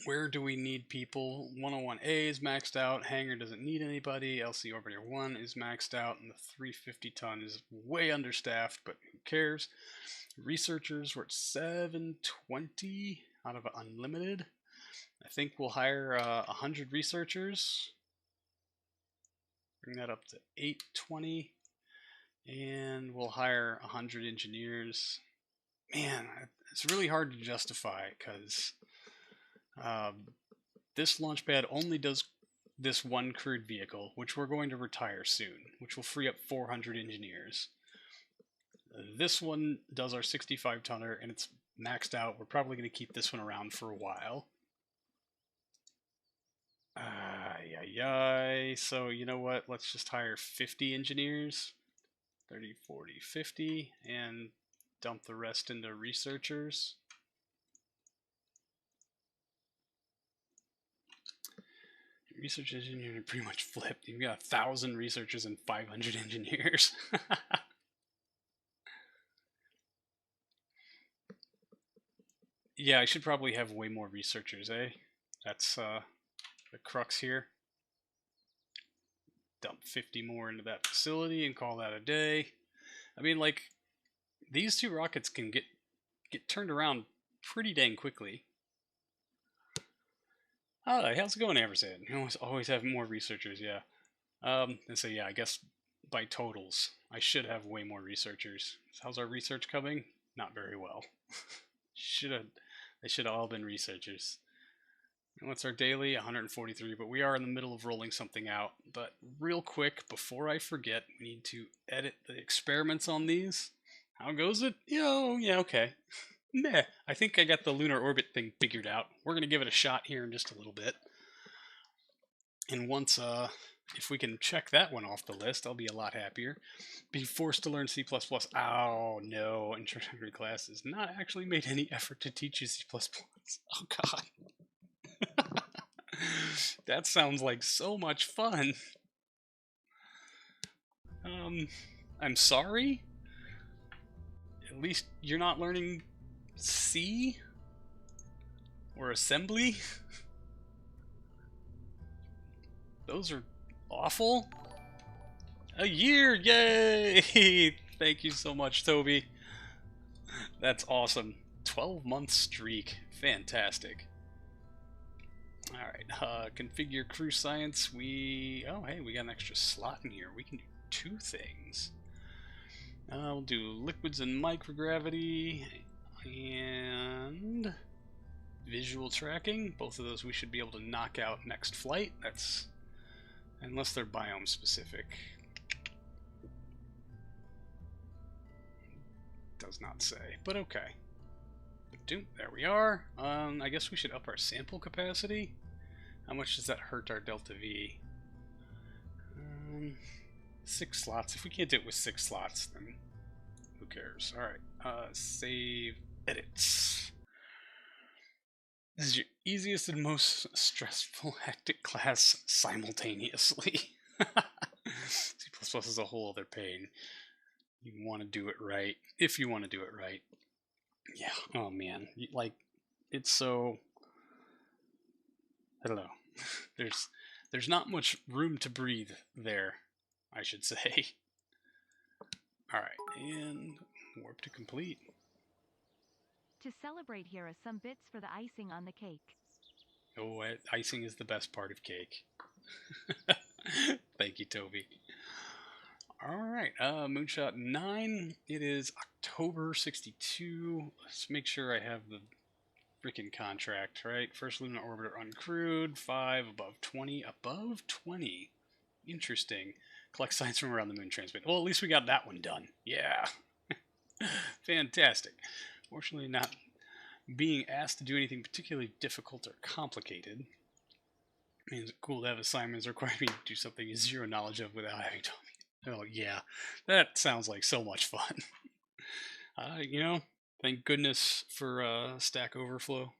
Where do we need people? 101A is maxed out. Hangar doesn't need anybody. LC Orbiter 1 is maxed out. And the 350 ton is way understaffed, but who cares? Researchers, we're at 720 out of unlimited. I think we'll hire 100 researchers. Bring that up to 820. And we'll hire 100 engineers. Man, it's really hard to justify because this launch pad only does this one crewed vehicle, which we're going to retire soon, which will free up 400 engineers. This one does our 65 tonner and it's maxed out. We're probably going to keep this one around for a while. So you know what? Let's just hire 50 engineers. 30, 40, 50, and dump the rest into researchers. Research engineer pretty much flipped. You've got 1,000 researchers and 500 engineers. Yeah, I should probably have way more researchers, eh? That's the crux here. Dump 50 more into that facility and call that a day. I mean, like, these two rockets can get turned around pretty dang quickly. Hi, how's it going, Ampersand? You always have more researchers, yeah. And so yeah, I guess by totals, I should have way more researchers. How's our research coming? Not very well. They should have all been researchers. And what's our daily? 143, but we are in the middle of rolling something out. But real quick, before I forget, we need to edit the experiments on these. How goes it? Yeah, okay. Meh, I think I got the lunar orbit thing figured out. We're going to give it a shot here in just a little bit. And once, if we can check that one off the list, I'll be a lot happier. Be forced to learn C++. Oh, no. Introductory class has not actually made any effort to teach you C++. Oh, God. That sounds like so much fun. I'm sorry? At least you're not learning C? Or assembly? Those are awful. A year! Yay! Thank you so much, Toby. That's awesome. 12-month streak. Fantastic. Alright, configure crew science. Oh, hey, we got an extra slot in here. We can do 2 things. We'll do liquids and microgravity and visual tracking. Both of those we should be able to knock out next flight. That's unless they're biome specific. Does not say, but okay. There we are. I guess we should up our sample capacity. How much does that hurt our delta V? 6 slots. If we can't do it with 6 slots, then who cares? All right. Save edits. This is your easiest and most stressful hectic class simultaneously. C++ is a whole other pain. You want to do it right. If you want to do it right. Yeah. Oh man. Like, it's so... I don't know. There's not much room to breathe there, I should say. Alright, and warp to complete. To celebrate, here are some bits for the icing on the cake. Oh, icing is the best part of cake. Thank you, Toby. Alright, Moonshot 9. It is October 62. Let's make sure I have the freaking contract, right? First lunar orbiter uncrewed. 5 above 20. Above 20. Interesting. Collect signs from around the moon, transmit. Well, at least we got that one done. Yeah. Fantastic. Fortunately, not being asked to do anything particularly difficult or complicated. Means it's cool to have assignments requiring me to do something you zero knowledge of without having told me. Oh, yeah. That sounds like so much fun. You know, thank goodness for Stack Overflow.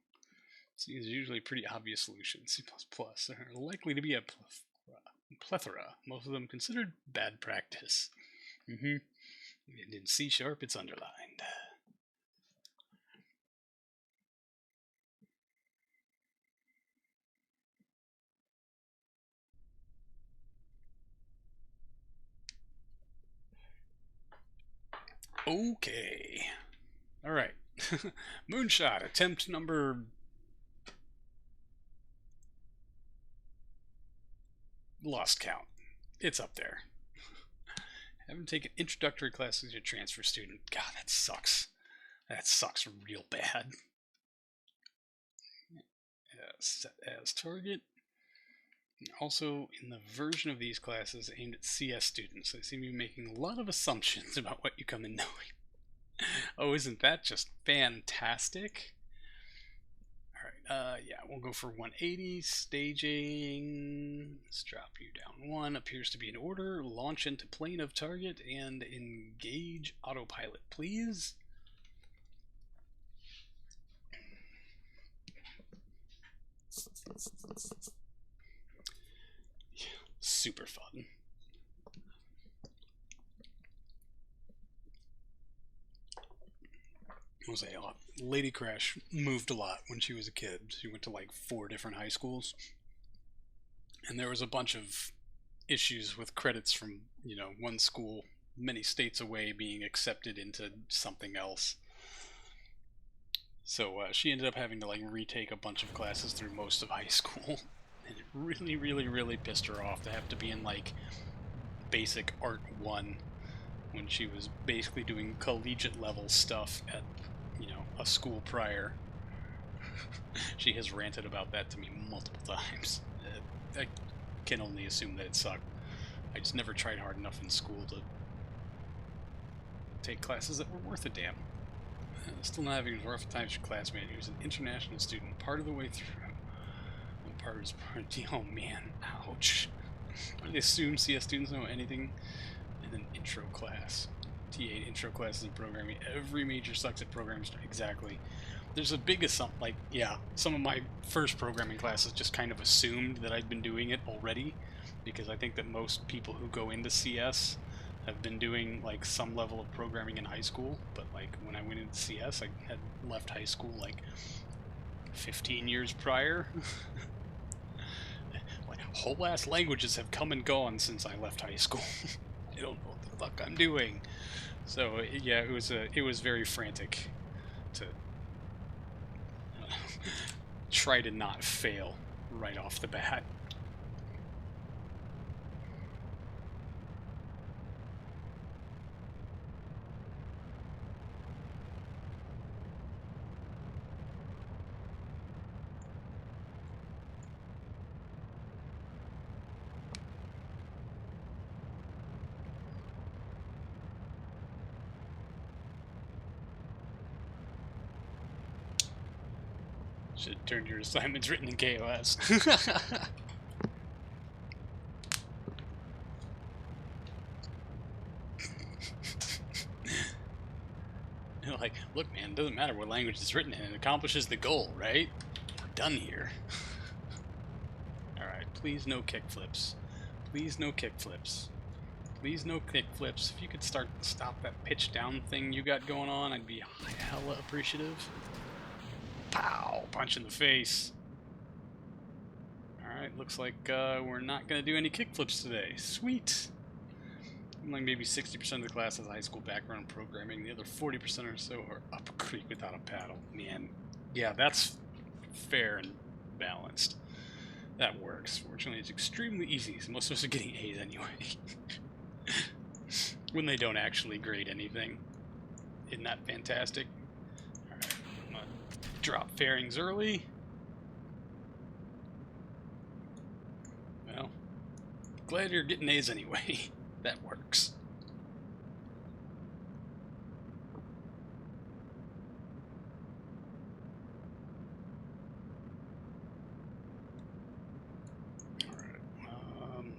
It's usually a pretty obvious solution. C++ are likely to be a plethora, most of them considered bad practice. And in C#, it's underlined. Okay. Alright. Moonshot, attempt number... lost count. It's up there. Haven't taken introductory classes as a transfer student. God, that sucks. That sucks real bad. Set as target. Also, in the version of these classes aimed at CS students, they seem to be making a lot of assumptions about what you come in knowing. Oh, isn't that just fantastic? Alright, yeah, we'll go for 180. Staging. Let's drop you down 1. Appears to be in order. Launch into plane of target and engage autopilot, please. Yeah, super fun. I'll say Lady Crash moved a lot when she was a kid. She went to like 4 different high schools. And there was a bunch of issues with credits from, you know, one school many states away being accepted into something else. So she ended up having to like retake a bunch of classes through most of high school. And it really, really, really pissed her off to have to be in like basic art 1 when she was basically doing collegiate level stuff at, you know, a school prior. She has ranted about that to me multiple times. I can only assume that it sucked. I just never tried hard enough in school to take classes that were worth a damn. Still not having as rough a time as your classmate who's an international student part of the way through. And part is oh man, ouch. They assume CS students know anything in an intro class. T8 intro classes in programming. Every major sucks at programming. Exactly. There's a big assumption, like, yeah, some of my first programming classes just kind of assumed that I'd been doing it already, because I think that most people who go into CS have been doing, like, some level of programming in high school, but, like, when I went into CS, I had left high school, like, 15 years prior. Like, whole-ass languages have come and gone since I left high school. I don't know what the fuck I'm doing. So, yeah, it was very frantic to try to not fail right off the bat. Should have turned your assignments written in KOS. Like, look, man, it doesn't matter what language it's written in. It accomplishes the goal, right? We're done here. Alright, please no kickflips. Please no kickflips. Please no kickflips. If you could stop that pitch down thing you got going on, I'd be hella appreciative. Pow! Punch in the face. Alright, looks like we're not going to do any kickflips today. Sweet! Like maybe 60% of the class has a high school background in programming. The other 40% or so are up a creek without a paddle. Man, yeah, that's fair and balanced. That works. Fortunately, it's extremely easy, so most of us are getting A's anyway. When they don't actually grade anything. Isn't that fantastic? Alright, I'm gonna drop fairings early. Well, glad you're getting A's anyway. That works.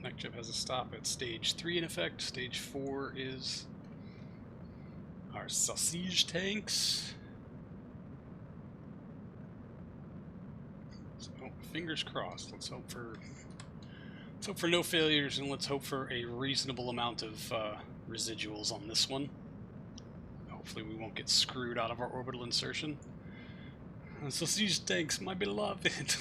NecJeb has a stop at stage 3 in effect. Stage 4 is our sausage tanks. So fingers crossed. Let's hope for no failures, and let's hope for a reasonable amount of residuals on this one. Hopefully we won't get screwed out of our orbital insertion. Sausage tanks, my beloved.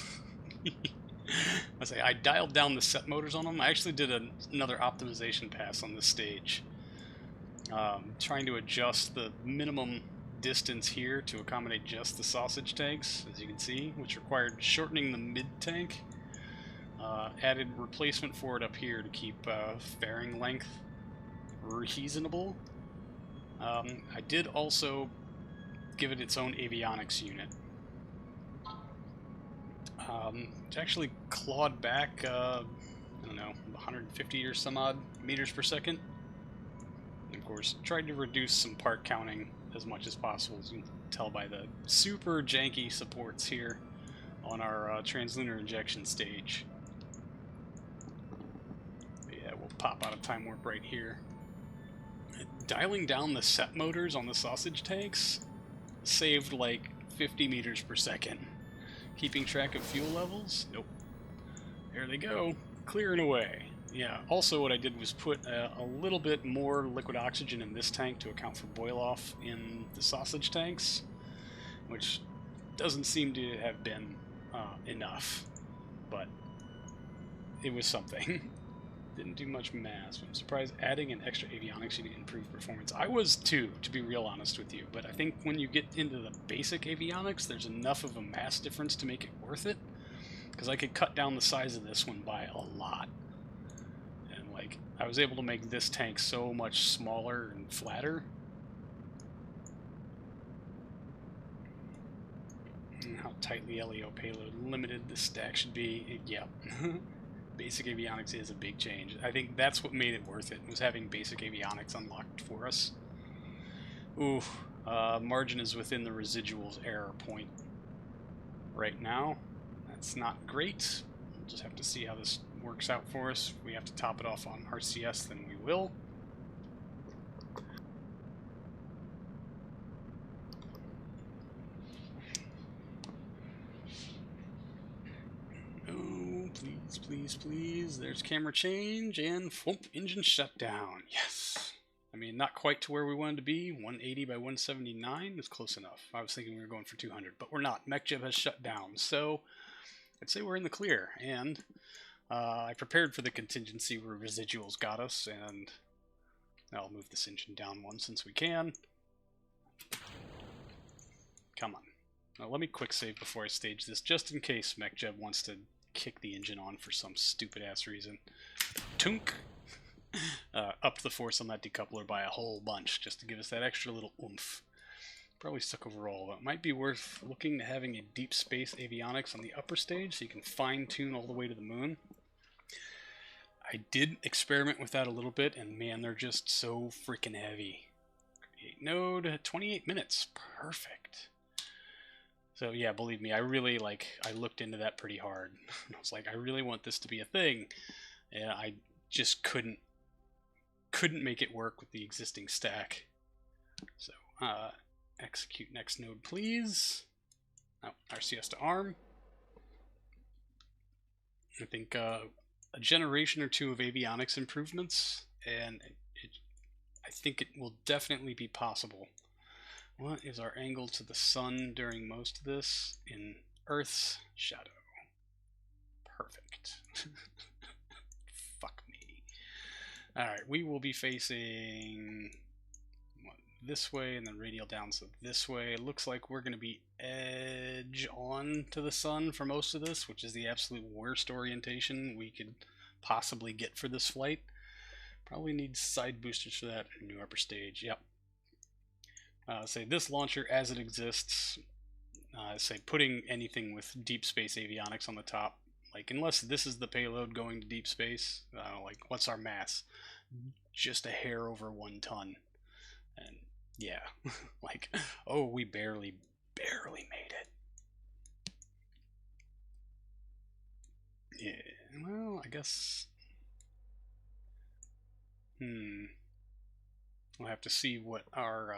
I dialed down the set motors on them. I actually did another optimization pass on this stage, trying to adjust the minimum distance here to accommodate just the sausage tanks, as you can see, which required shortening the mid-tank. Added replacement for it up here to keep fairing length reasonable. I did also give it its own avionics unit. It's actually clawed back, I don't know, 150 or some odd meters per second. And of course, tried to reduce some part counting as much as possible, as you can tell by the super janky supports here on our translunar injection stage. But yeah, we'll pop out of time warp right here. Dialing down the set motors on the sausage tanks saved like 50 meters per second. Keeping track of fuel levels? Nope. There they go, clearing away. Yeah, also what I did was put a little bit more liquid oxygen in this tank to account for boil-off in the sausage tanks, which doesn't seem to have been enough, but it was something. Didn't do much mass, but I'm surprised adding an extra avionics unit improved performance. I was too, to be real honest with you, but I think when you get into the basic avionics, there's enough of a mass difference to make it worth it, because I could cut down the size of this one by a lot. And like, I was able to make this tank so much smaller and flatter. And how tightly LEO payload limited the stack should be. Yeah. Basic avionics is a big change. I think that's what made it worth it, was having basic avionics unlocked for us. Ooh, margin is within the residuals error point right now. That's not great. We'll just have to see how this works out for us. If we have to top it off on RCS, then we will. Oh, please, please, please. There's camera change and whoop, engine shutdown. Yes. I mean, not quite to where we wanted to be. 180 by 179 is close enough. I was thinking we were going for 200, but we're not. MechJeb has shut down, so I'd say we're in the clear. And I prepared for the contingency where residuals got us, and I'll move this engine down one since we can. Come on. Now let me quick save before I stage this, just in case MechJeb wants to kick the engine on for some stupid-ass reason. Tunk! Upped the force on that decoupler by a whole bunch, just to give us that extra little oomph. Probably stuck overall, but it might be worth looking to having a deep space avionics on the upper stage so you can fine-tune all the way to the moon. I did experiment with that a little bit, and man, they're just so freaking heavy. Create node, 28 minutes. Perfect. So yeah, believe me, I really, I looked into that pretty hard. I was like, I really want this to be a thing. And I just couldn't make it work with the existing stack. So, Execute next node, please. Oh, RCS to ARM. I think a generation or two of avionics improvements, and I think it will definitely be possible. What is our angle to the sun during most of this? In Earth's shadow. Perfect. Fuck me. Alright, we will be facing this way and then radial down, so this way. It looks like we're going to be edge on to the sun for most of this, which is the absolute worst orientation we could possibly get for this flight. Probably need side boosters for that. New upper stage, yep. Say this launcher as it exists, say putting anything with deep space avionics on the top, like unless this is the payload going to deep space, like what's our mass? Just a hair over 1 ton. And yeah, like, oh, we barely made it. Yeah, well, I guess, we'll have to see what our,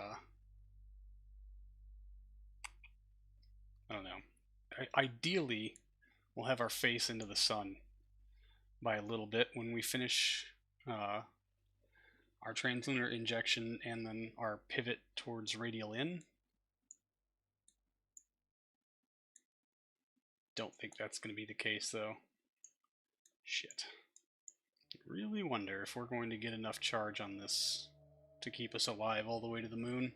I don't know. Ideally, we'll have our face into the sun by a little bit when we finish our translunar injection and then our pivot towards radial in. Don't think that's going to be the case, though. Shit. Really wonder if we're going to get enough charge on this to keep us alive all the way to the moon.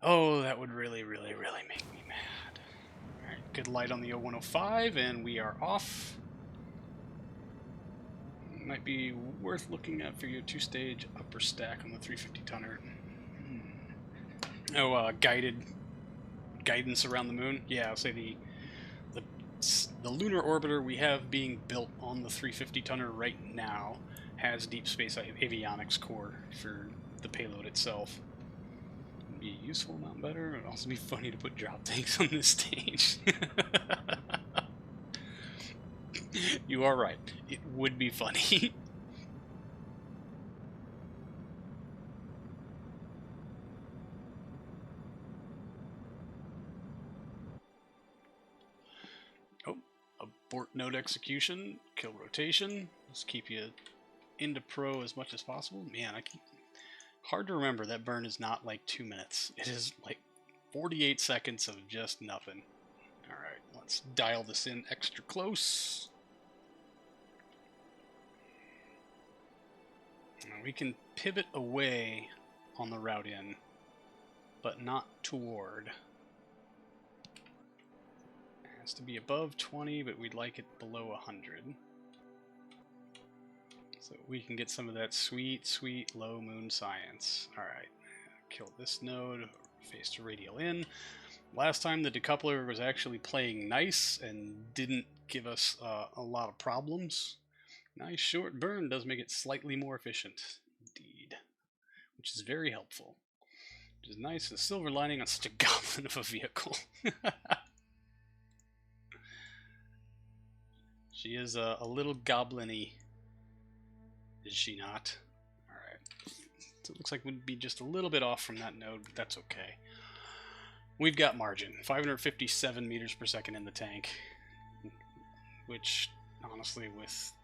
Oh, that would really make me mad. Alright, good light on the 0105, and we are off. Might be worth looking at for your 2-stage upper stack on the 350 tonner. Oh, guided guidance around the moon. Yeah, I'll say the lunar orbiter we have being built on the 350 tonner right now has deep space avionics core for the payload itself. It'd be a useful amount better. It'd also be funny to put drop tanks on this stage. You are right. It would be funny. Oh, abort node execution, kill rotation. Let's keep you into pro as much as possible. Man, hard to remember that burn is not like 2 minutes. It is like 48 seconds of just nothing. Alright, let's dial this in extra close. Now we can pivot away on the route in, but not toward. It has to be above 20, but we'd like it below 100. So we can get some of that sweet, sweet low moon science. Alright, kill this node, face to radial in. Last time the decoupler was actually playing nice and didn't give us a lot of problems. Nice short burn does make it slightly more efficient, indeed, which is very helpful. Which is nice, a silver lining on such a goblin of a vehicle. She is a little goblin-y, is she not? Alright, so it looks like we'd be just a little bit off from that node, but that's okay. We've got margin, 557 meters per second in the tank, which, honestly, with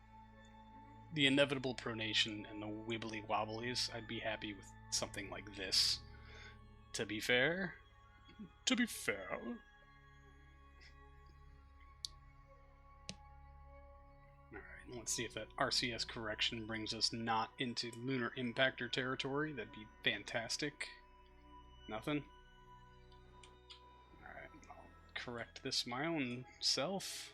the inevitable pronation and the wibbly wobblies, I'd be happy with something like this. To be fair. Alright, let's see if that RCS correction brings us not into lunar impactor territory. That'd be fantastic. Nothing? Alright, I'll correct this my own self.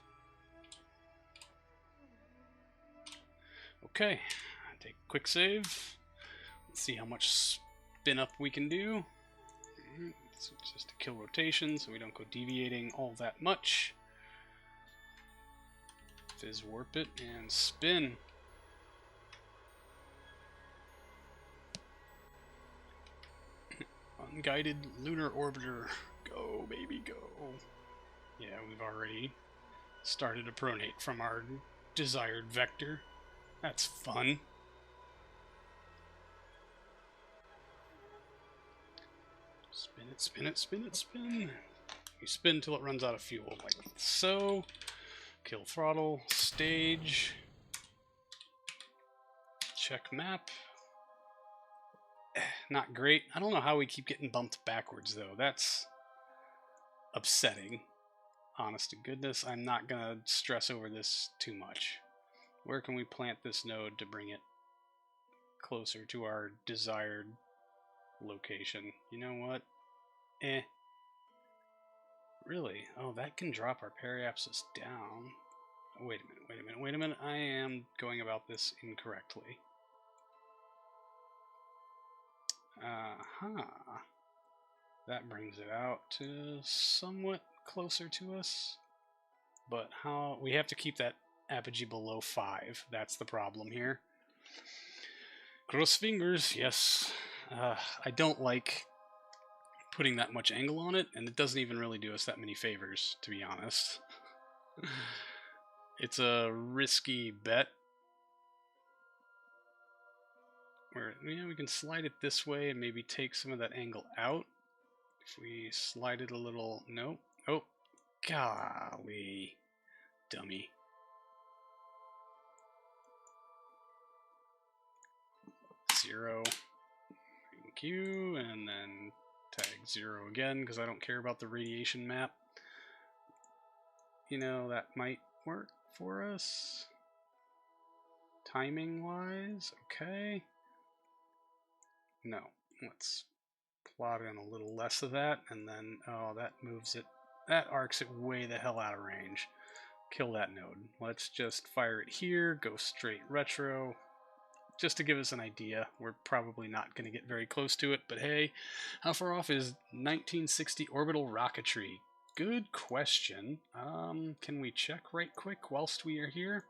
Okay, take a quick save. Let's see how much spin up we can do. So it's just a kill rotation, so we don't go deviating all that much. Fizz warp it and spin. Unguided lunar orbiter. Go, baby, go. Yeah, we've already started to pronate from our desired vector. That's fun. Spin it, spin it, spin it, spin. You spin till it runs out of fuel, like so. Kill throttle, stage. Check map. Not great. I don't know how we keep getting bumped backwards, though. That's upsetting. Honest to goodness, I'm not going to stress over this too much. Where can we plant this node to bring it closer to our desired location? You know what? Really? Oh, that can drop our periapsis down. Oh, wait a minute, wait a minute, wait a minute. I am going about this incorrectly. That brings it out to somewhat closer to us. But how... we have to keep that apogee below 5. That's the problem here. Cross fingers, yes. I don't like putting that much angle on it, and it doesn't even really do us that many favors, to be honest. It's a risky bet. Where, we can slide it this way and maybe take some of that angle out. If we slide it a little... nope. Oh, golly. Dummy. Zero. Thank you. And then tag 0 again, because I don't care about the radiation map. That might work for us. Timing-wise, okay. No, let's plot in a little less of that, and then, oh, that moves it. That arcs it way the hell out of range. Kill that node. Let's just fire it here, go straight retro. Just to give us an idea, we're probably not going to get very close to it, but hey, how far off is 1960 orbital rocketry? Good question. Can we check right quick whilst we are here?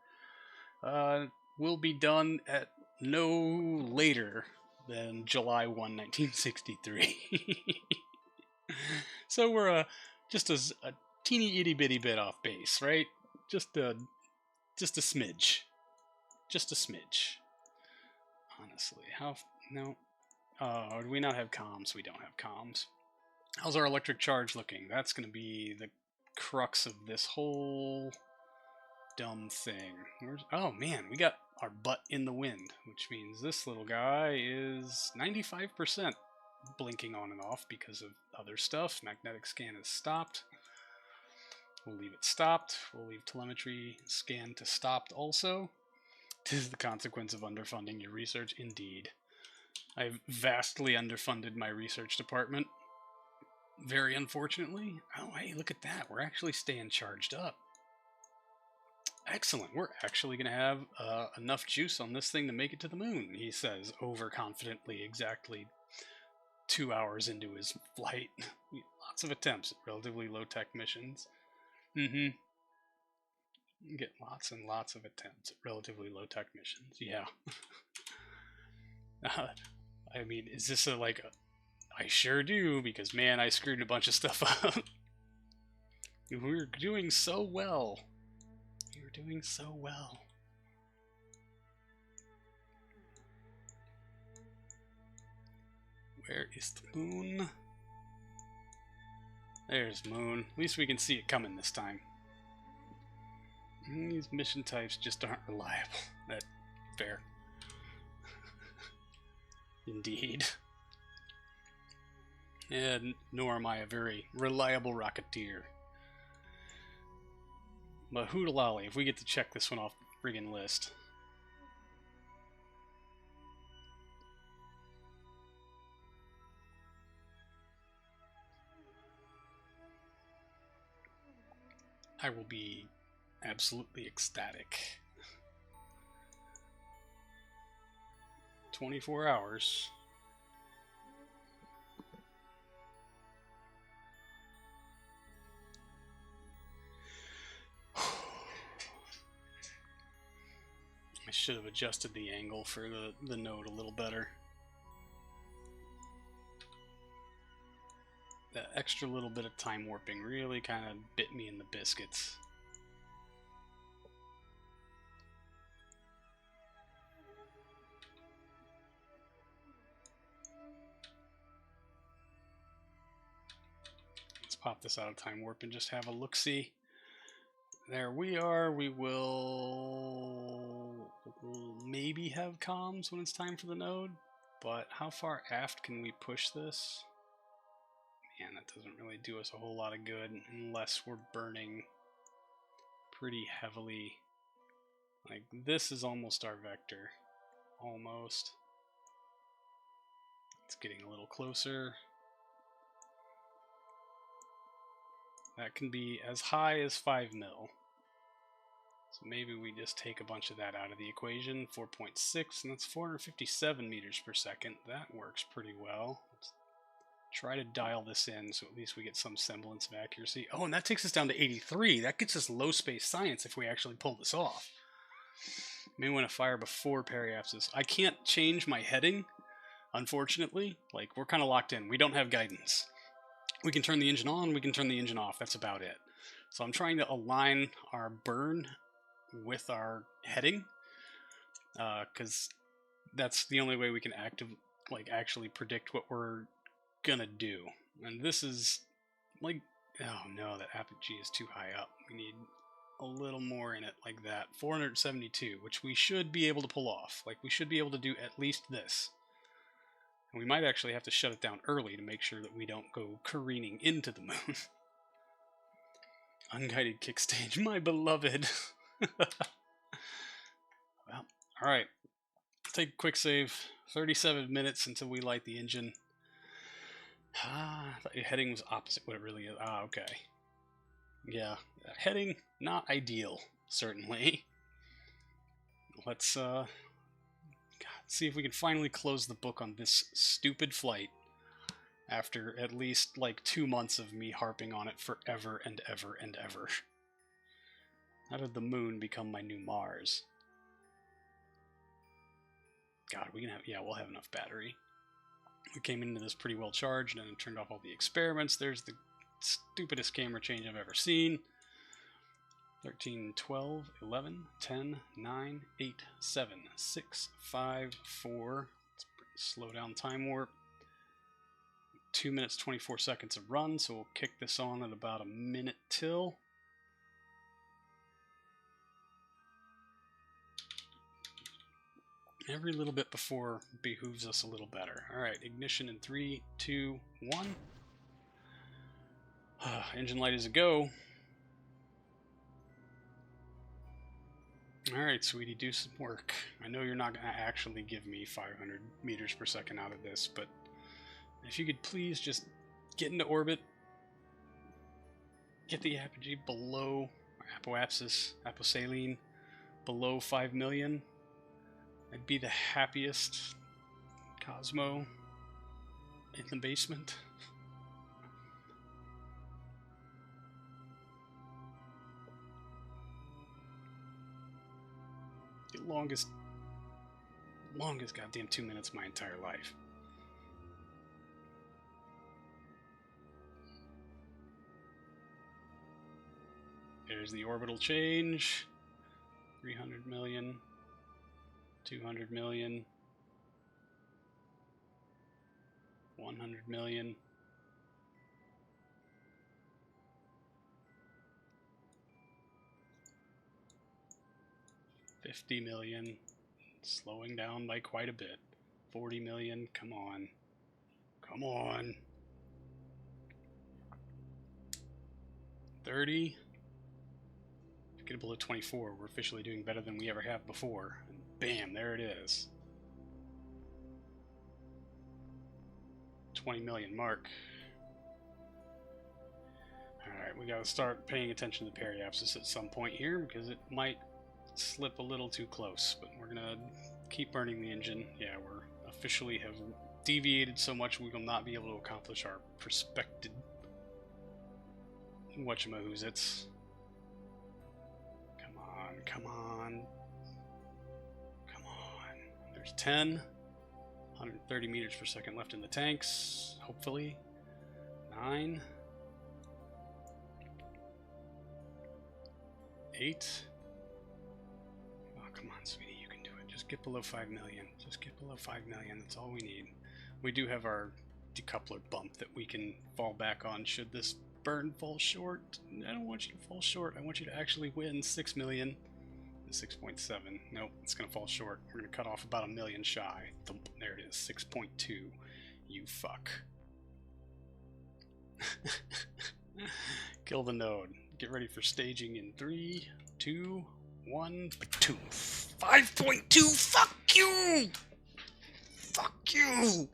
We'll be done at no later than July 1, 1963. So we're just a teeny itty bitty bit off base, right? Just a smidge. Just a smidge. Honestly, no. Do we not have comms? We don't have comms. How's our electric charge looking? That's going to be the crux of this whole dumb thing. Oh man, we got our butt in the wind, which means this little guy is 95% blinking on and off because of other stuff. Magnetic scan is stopped. We'll leave it stopped. We'll leave telemetry scan to stopped also. This is the consequence of underfunding your research, indeed. I've vastly underfunded my research department. Very unfortunately. Oh, hey, look at that. We're actually staying charged up. Excellent. We're actually going to have enough juice on this thing to make it to the moon, he says overconfidently, exactly 2 hours into his flight. Lots of attempts at relatively low-tech missions. Get lots and lots of attempts at relatively low-tech missions. Yeah. I mean, is this I sure do, because man, I screwed a bunch of stuff up. We're doing so well. We're doing so well. Where is the moon? There's moon. At least we can see it coming this time. These mission types just aren't reliable. That's fair. Indeed. And nor am I a very reliable rocketeer. But hootalolly, if we get to check this one off the friggin' list. I will be absolutely ecstatic. 24 hours. I should have adjusted the angle for the node a little better. That extra little bit of time warping really kind of bit me in the biscuits. pop this out of time warp and just have a look-see. There we are. We will maybe have comms when it's time for the node, but how far aft can we push this? Man, that doesn't really do us a whole lot of good unless we're burning pretty heavily. Like, this is almost our vector. Almost. It's getting a little closer. That can be as high as 5 mil. So maybe we just take a bunch of that out of the equation. 4.6, and that's 457 meters per second. That works pretty well. Let's try to dial this in so at least we get some semblance of accuracy. Oh, and that takes us down to 83. That gets us low space science if we actually pull this off. May want to fire before periapsis. I can't change my heading, unfortunately. Like, we're kind of locked in. We don't have guidance. We can turn the engine on, we can turn the engine off. That's about it. So I'm trying to align our burn with our heading, because that's the only way we can actually predict what we're gonna do. And this is like, oh no, that apogee is too high up. We need a little more in it, like that. 472, which we should be able to pull off. Like, we should be able to do at least this. And we might actually have to shut it down early to make sure that we don't go careening into the moon. Unguided kick stage, my beloved. Well, alright. Take a quick save. 37 minutes until we light the engine. I thought your heading was opposite what it really is. Okay. Yeah, heading, not ideal, certainly. Let's see if we can finally close the book on this stupid flight after at least like 2 months of me harping on it forever and ever and ever. How did the moon become my new Mars? God, we'll have enough battery. We came into this pretty well charged and turned off all the experiments. There's the stupidest camera change I've ever seen. 13, 12, 11, 10, 9, 8, 7, 6, 5, 4. Let's slow down time warp. 2 minutes, 24 seconds of run, so we'll kick this on at about a minute till. Every little bit before behooves us a little better. Alright, ignition in 3, 2, 1. Engine light is a go. Alright, sweetie, do some work. I know you're not going to actually give me 500 meters per second out of this, but if you could please just get into orbit, get the apogee below, aposaline, below 5 million, I'd be the happiest Cosmo in the basement. The longest goddamn 2 minutes of my entire life. There's the orbital change. 300 million. 200 million. 100 million. $50 million. Slowing down by quite a bit. 40 million. Come on. Come on. 30. Get it below 24. We're officially doing better than we ever have before. And bam, there it is. 20 million mark. Alright, we gotta start paying attention to the periapsis at some point here because it might slip a little too close, but we're gonna keep burning the engine. Yeah, we're officially have deviated so much we will not be able to accomplish our prospected whatchamahoozits. Come on, come on. Come on. There's 10. 130 meters per second left in the tanks, hopefully. 9. 8. Oh, come on, sweetie, you can do it. Just get below 5 million. Just get below 5 million. That's all we need. We do have our decoupler bump that we can fall back on should this burn fall short. I don't want you to fall short. I want you to actually win 6 million. 6.7. Nope, it's going to fall short. We're going to cut off about a million shy. There it is, 6.2. You fuck. Kill the node. Get ready for staging in 3, 2, 1, 2. 5.2. Fuck you! Fuck you!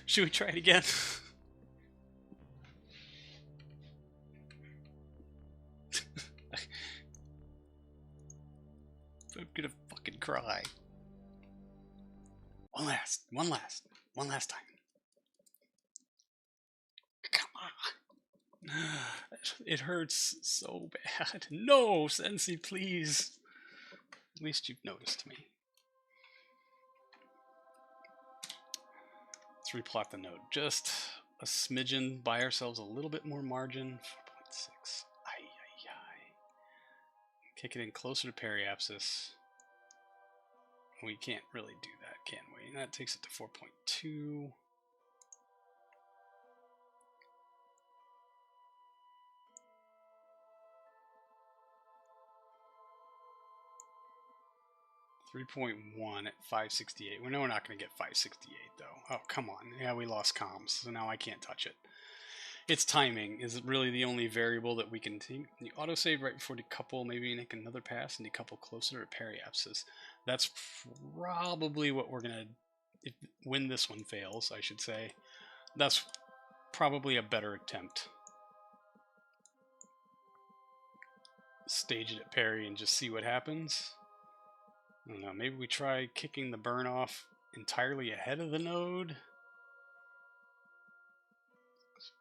Should we try it again? I'm gonna fucking cry. One last time. Come on. It hurts so bad. No, Sensi, please. At least you've noticed me. Let's replot the node. Just a smidgen. Buy ourselves a little bit more margin. 4.6. Ay, ay, ay. Kick it in closer to periapsis. We can't really do that, can we? And that takes it to 4.2. .1 at 568. We know we're not going to get 568 though. Oh, come on. Yeah, we lost comms, so now I can't touch it. Its timing is really the only variable that we can take. You autosave right before decouple, maybe make another pass and decouple closer to periapsis. That's probably what we're going to, when this one fails, I should say. That's probably a better attempt. Stage it at peri and just see what happens. I don't know, maybe we try kicking the burn off entirely ahead of the node.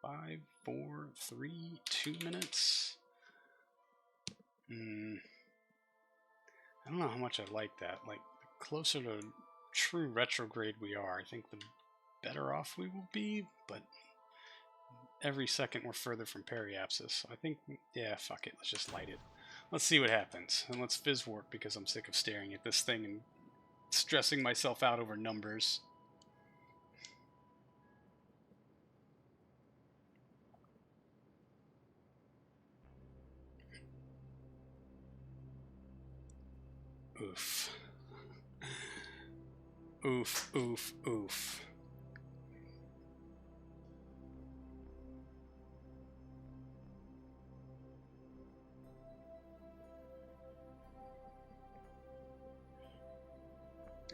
5, 4, 3, 2 minutes. I don't know how much I like that. Like, the closer to true retrograde we are, I think the better off we will be, but every second we're further from periapsis. So I think, yeah, fuck it, let's just light it. Let's see what happens, and let's fizz warp because I'm sick of staring at this thing and stressing myself out over numbers. Oof. Oof, oof, oof.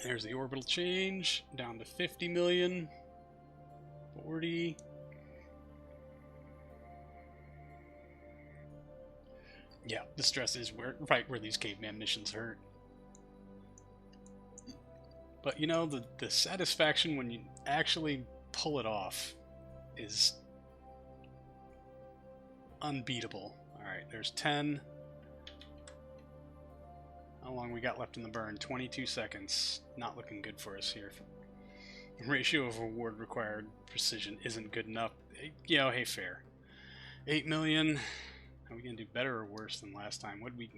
There's the orbital change, down to 50 million, 40. Yeah, the stress is right where these caveman missions hurt. But you know, the satisfaction when you actually pull it off is unbeatable. Alright, there's 10. How long we got left in the burn? 22 seconds. Not looking good for us here. Ratio of reward required precision isn't good enough. You know, hey, fair. 8 million. Are we gonna do better or worse than last time? We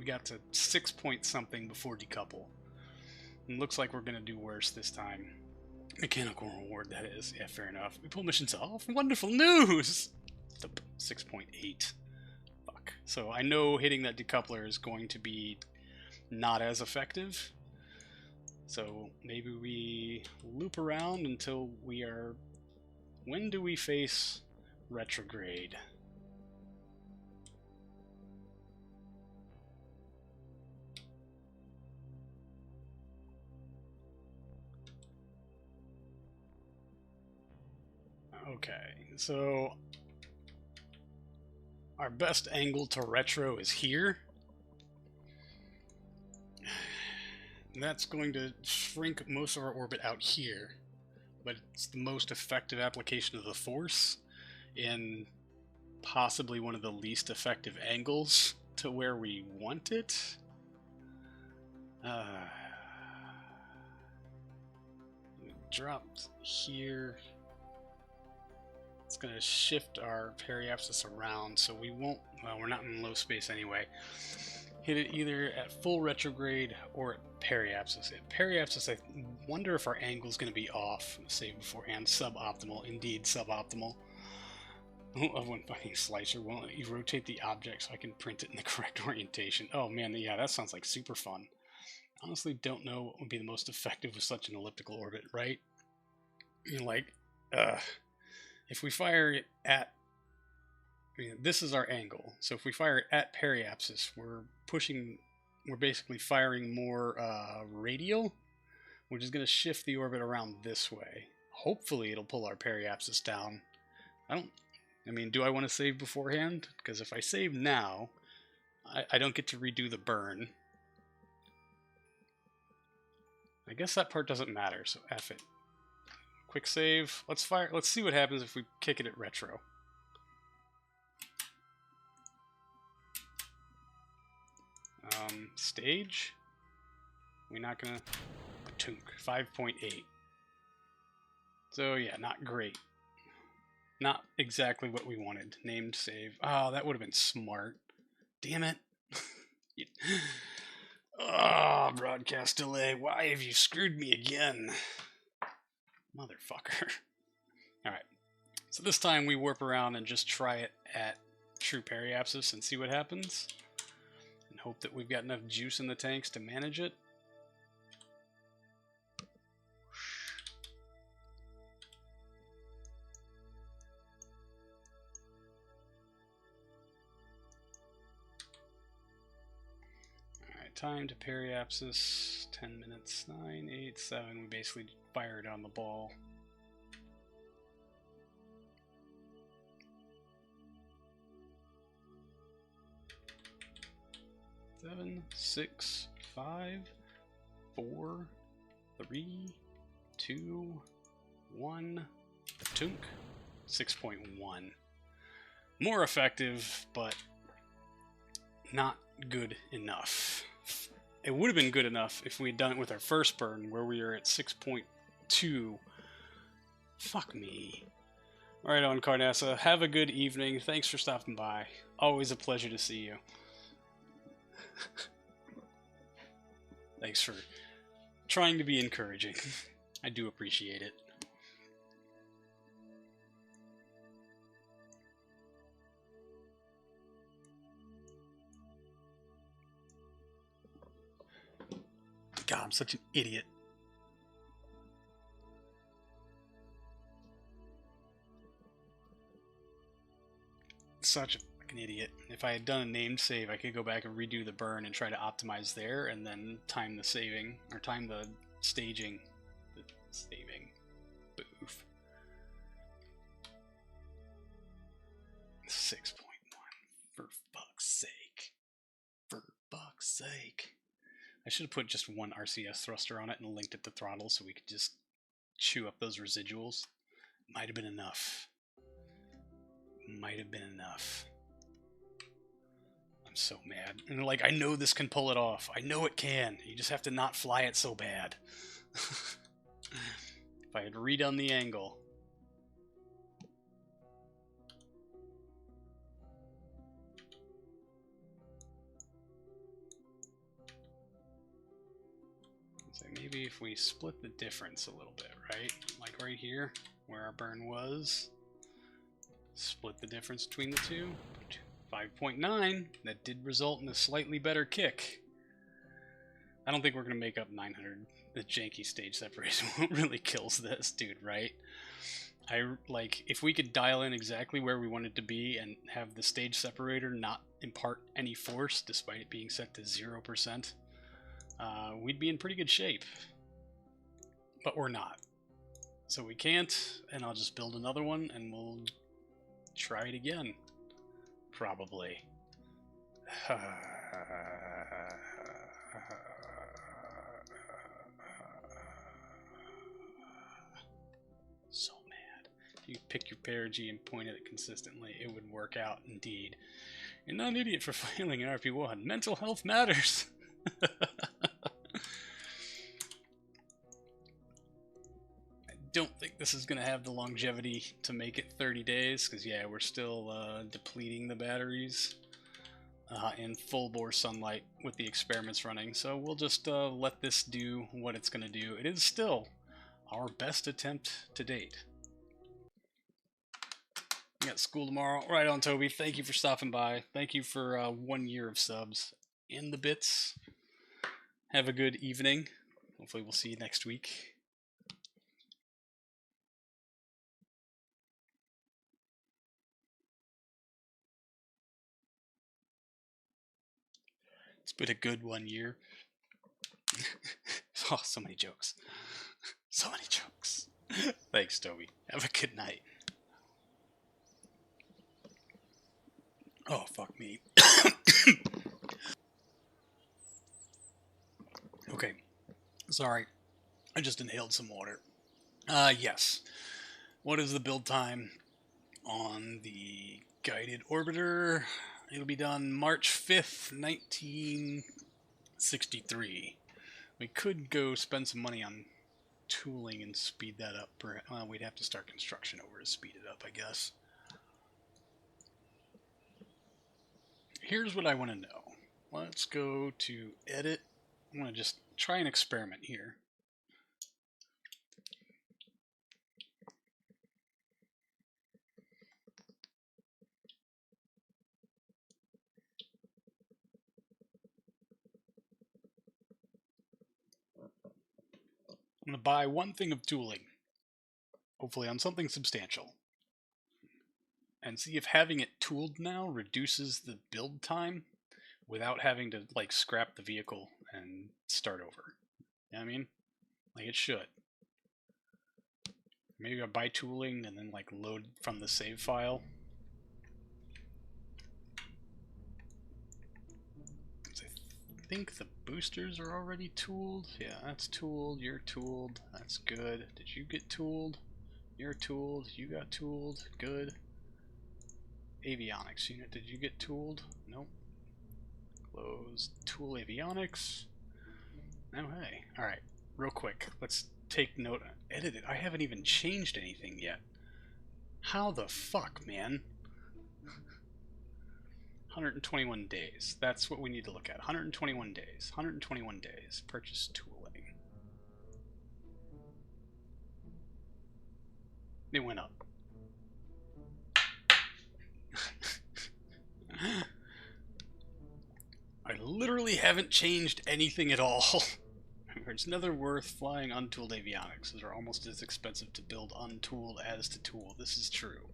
got to 6 point something before decouple. And looks like we're gonna do worse this time. Mechanical reward, that is. Yeah, fair enough. We pull missions off. Wonderful news! 6.8. Fuck. So I know hitting that decoupler is going to be not as effective. So maybe we loop around until we are... When do we face retrograde? Okay, so our best angle to retro is here. That's going to shrink most of our orbit out here, but it's the most effective application of the force in possibly one of the least effective angles to where we want it. Dropped here. It's going to shift our periapsis around, so we won't... Well, we're not in low space anyway. hit it either at full retrograde or at periapsis. At periapsis, I wonder if our angle is going to be off. Save beforehand. Suboptimal. Indeed, suboptimal. I love when fucking Slicer won't let you rotate the object so I can print it in the correct orientation. Oh man, yeah, that sounds like super fun. Honestly, don't know what would be the most effective with such an elliptical orbit, right? You know, like, if we fire it at, this is our angle. So if we fire it at periapsis, we're basically firing more radial, which is going to shift the orbit around this way. Hopefully, it'll pull our periapsis down. I mean, do I want to save beforehand? Because if I save now, I don't get to redo the burn. I guess that part doesn't matter, so F it. Quick save. Let's fire. Let's see what happens if we kick it at retro. Stage. We're not gonna. Patunk. 5.8. So yeah, not great. Not exactly what we wanted. Named save. Oh, that would have been smart. Damn it. Oh, broadcast delay. Why have you screwed me again? Motherfucker. Alright. So this time we warp around and just try it at true periapsis and see what happens. And hope that we've got enough juice in the tanks to manage it. Alright, time to periapsis. 10 minutes. 9, 8, 7. We basically fired on the ball. 7, 6, 5, 4, 3, 2, 1. Patunk. 6.1. More effective, but not good enough. It would have been good enough if we had done it with our first burn, where we were at 6.2. Fuck me. Alright, on Carnassa, have a good evening. Thanks for stopping by. Always a pleasure to see you. Thanks for trying to be encouraging. I do appreciate it. God, I'm such an idiot. Such a fucking idiot. If I had done a named save, I could go back and redo the burn and try to optimize there, and then time the saving, or time the staging. The saving. Boof. 6.1. For fuck's sake. For fuck's sake. I should have put just one RCS thruster on it and linked it to throttle so we could just chew up those residuals. Might have been enough. Might have been enough. I'm so mad. And like, I know this can pull it off. I know it can. You just have to not fly it so bad. If I had redone the angle. So maybe if we split the difference a little bit, right? Like right here, where our burn was. Split the difference between the two. 5.9. That did result in a slightly better kick. I don't think we're going to make up 900. The janky stage separation really kills this dude, right? If we could dial in exactly where we want it to be and have the stage separator not impart any force despite it being set to 0%, we'd be in pretty good shape. But we're not. So we can't, and I'll just build another one and we'll try it again. Probably. So mad. If you pick your perigee and point at it consistently, it would work out indeed. You're not an idiot for failing in RP1. Mental health matters. Don't think this is going to have the longevity to make it 30 days, because yeah, we're still depleting the batteries. in full bore sunlight with the experiments running. So we'll just let this do what it's going to do. It is still our best attempt to date. We got school tomorrow. Right on, Toby. Thank you for stopping by. Thank you for 1 year of subs in the bits. Have a good evening. Hopefully we'll see you next week. It's been a good 1 year. Oh, so many jokes. So many jokes. Thanks, Toby. Have a good night. Oh, fuck me. Okay. Sorry. I just inhaled some water. Yes. What is the build time on the guided orbiter? It'll be done March 5th, 1963. We could go spend some money on tooling and speed that up. Well, we'd have to start construction over to speed it up, I guess. Here's what I want to know. Let's go to edit. I'm going to just try an experiment here. I'm going to buy one thing of tooling, hopefully on something substantial, and see if having it tooled now reduces the build time without having to like scrap the vehicle and start over. You know what I mean? Like it should. Maybe I'll buy tooling and then like load from the save file. I think the boosters are already tooled. Yeah, that's tooled. You're tooled. That's good. Did you get tooled? You're tooled. You got tooled. Good. Avionics unit. Did you get tooled? Nope. Close. Tool avionics. Oh, hey. Alright. Real quick. Let's take note. Edit it. I haven't even changed anything yet. How the fuck, man? 121 days. That's what we need to look at. 121 days. 121 days. Purchase tooling. It went up. I literally haven't changed anything at all. It's never worth flying untooled avionics. Those are almost as expensive to build untooled as to tool. This is true.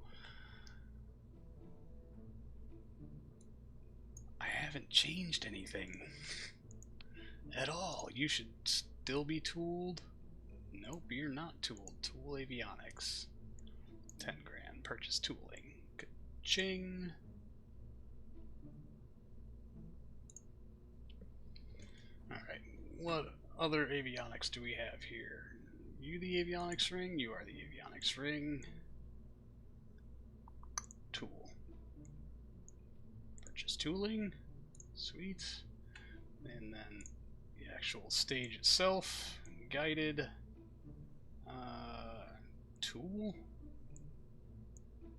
I haven't changed anything at all. You should still be tooled. Nope, you're not tooled. Tool avionics. 10 grand. Purchase tooling. Ka-ching. Alright, what other avionics do we have here? You the avionics ring? You are the avionics ring. Tool. Purchase tooling. Sweet. And then the actual stage itself. Guided. Tool.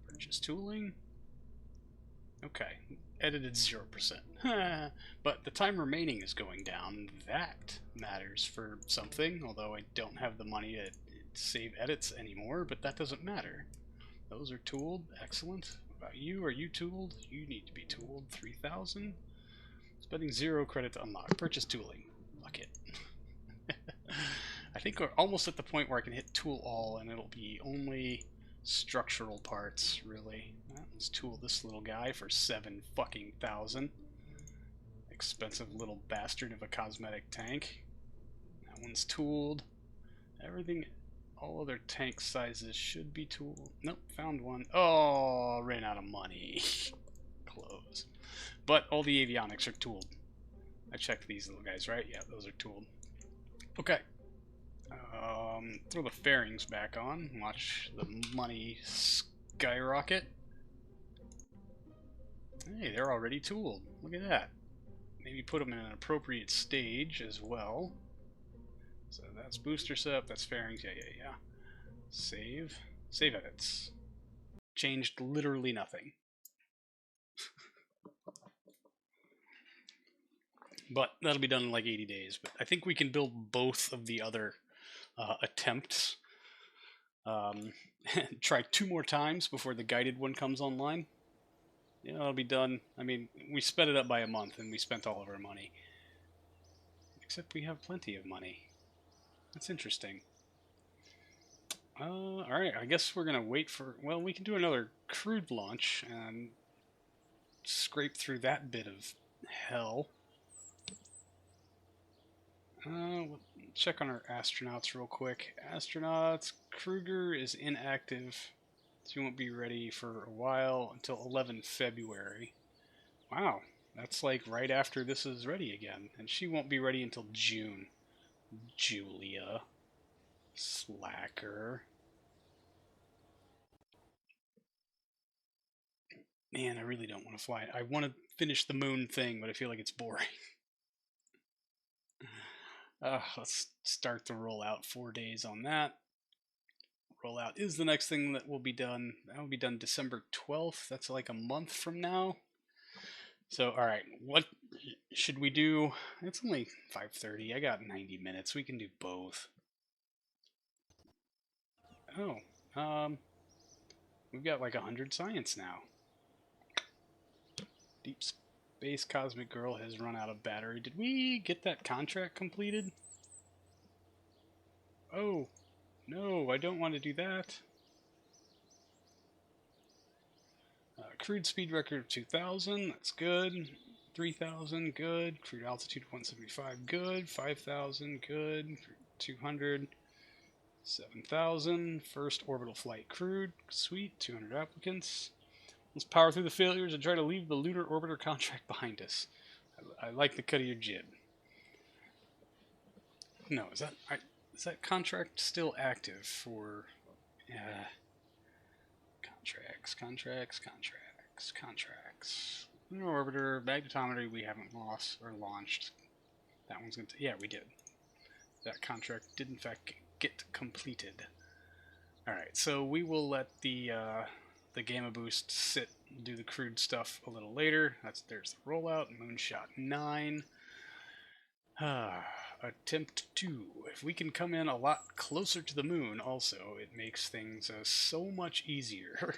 Purchase tooling. Okay. Edited 0%. But the time remaining is going down. That matters for something, although I don't have the money to save edits anymore, but that doesn't matter. Those are tooled. Excellent. What about you? Are you tooled? You need to be tooled. 3,000. Spending 0 credit to unlock. Purchase tooling. Fuck it. I think we're almost at the point where I can hit tool all and it'll be only structural parts, really. Let's tool this little guy for 7 fucking thousand. Expensive little bastard of a cosmetic tank. That one's tooled. Everything, all other tank sizes should be tooled. Nope, found one. Oh, ran out of money. Close. But all the avionics are tooled. I checked these little guys, right? Yeah, those are tooled. Okay. Throw the fairings back on. Watch the money skyrocket. Hey, they're already tooled. Look at that. Maybe put them in an appropriate stage as well. So that's booster setup, that's fairings, yeah. Save. Save edits. Changed literally nothing. But that'll be done in like 80 days. But I think we can build both of the other attempts. Try 2 more times before the guided one comes online. Yeah, it'll be done. I mean, we sped it up by a month, and we spent all of our money. Except we have plenty of money. That's interesting. Alright, I guess we're gonna wait for... Well, we can do another crude launch and scrape through that bit of hell. We'll check on our astronauts real quick. Astronauts, Kruger is inactive. She won't be ready for a while until 11 February. Wow, that's like right after this is ready again. And she won't be ready until June. Julia. Slacker. Man, I really don't want to fly. I want to finish the moon thing, but I feel like it's boring. Let's start the rollout. 4 days on that. Rollout is the next thing that will be done. That will be done December 12th. That's like a month from now. So, all right, what should we do? It's only 5:30. I got 90 minutes. We can do both. Oh, we've got like 100 science now. Deep Space Cosmic Girl has run out of battery. Did we get that contract completed? Oh, no, I don't want to do that. Crude speed record of 2,000, that's good. 3,000, good. Crude altitude 175, good. 5,000, good. 200, 7,000. First orbital flight crewed, sweet. 200 applicants. Let's power through the failures and try to leave the lunar orbiter contract behind us. I like the cut of your jib. No, is that contract still active for... Contracts. Lunar orbiter, magnetometry we haven't lost or launched. That one's going to... Yeah, we did. That contract did in fact get completed. Alright, so we will let the Gamma Boost sit and do the crude stuff a little later. There's the rollout, Moonshot 9. Attempt 2. If we can come in a lot closer to the moon also, it makes things so much easier.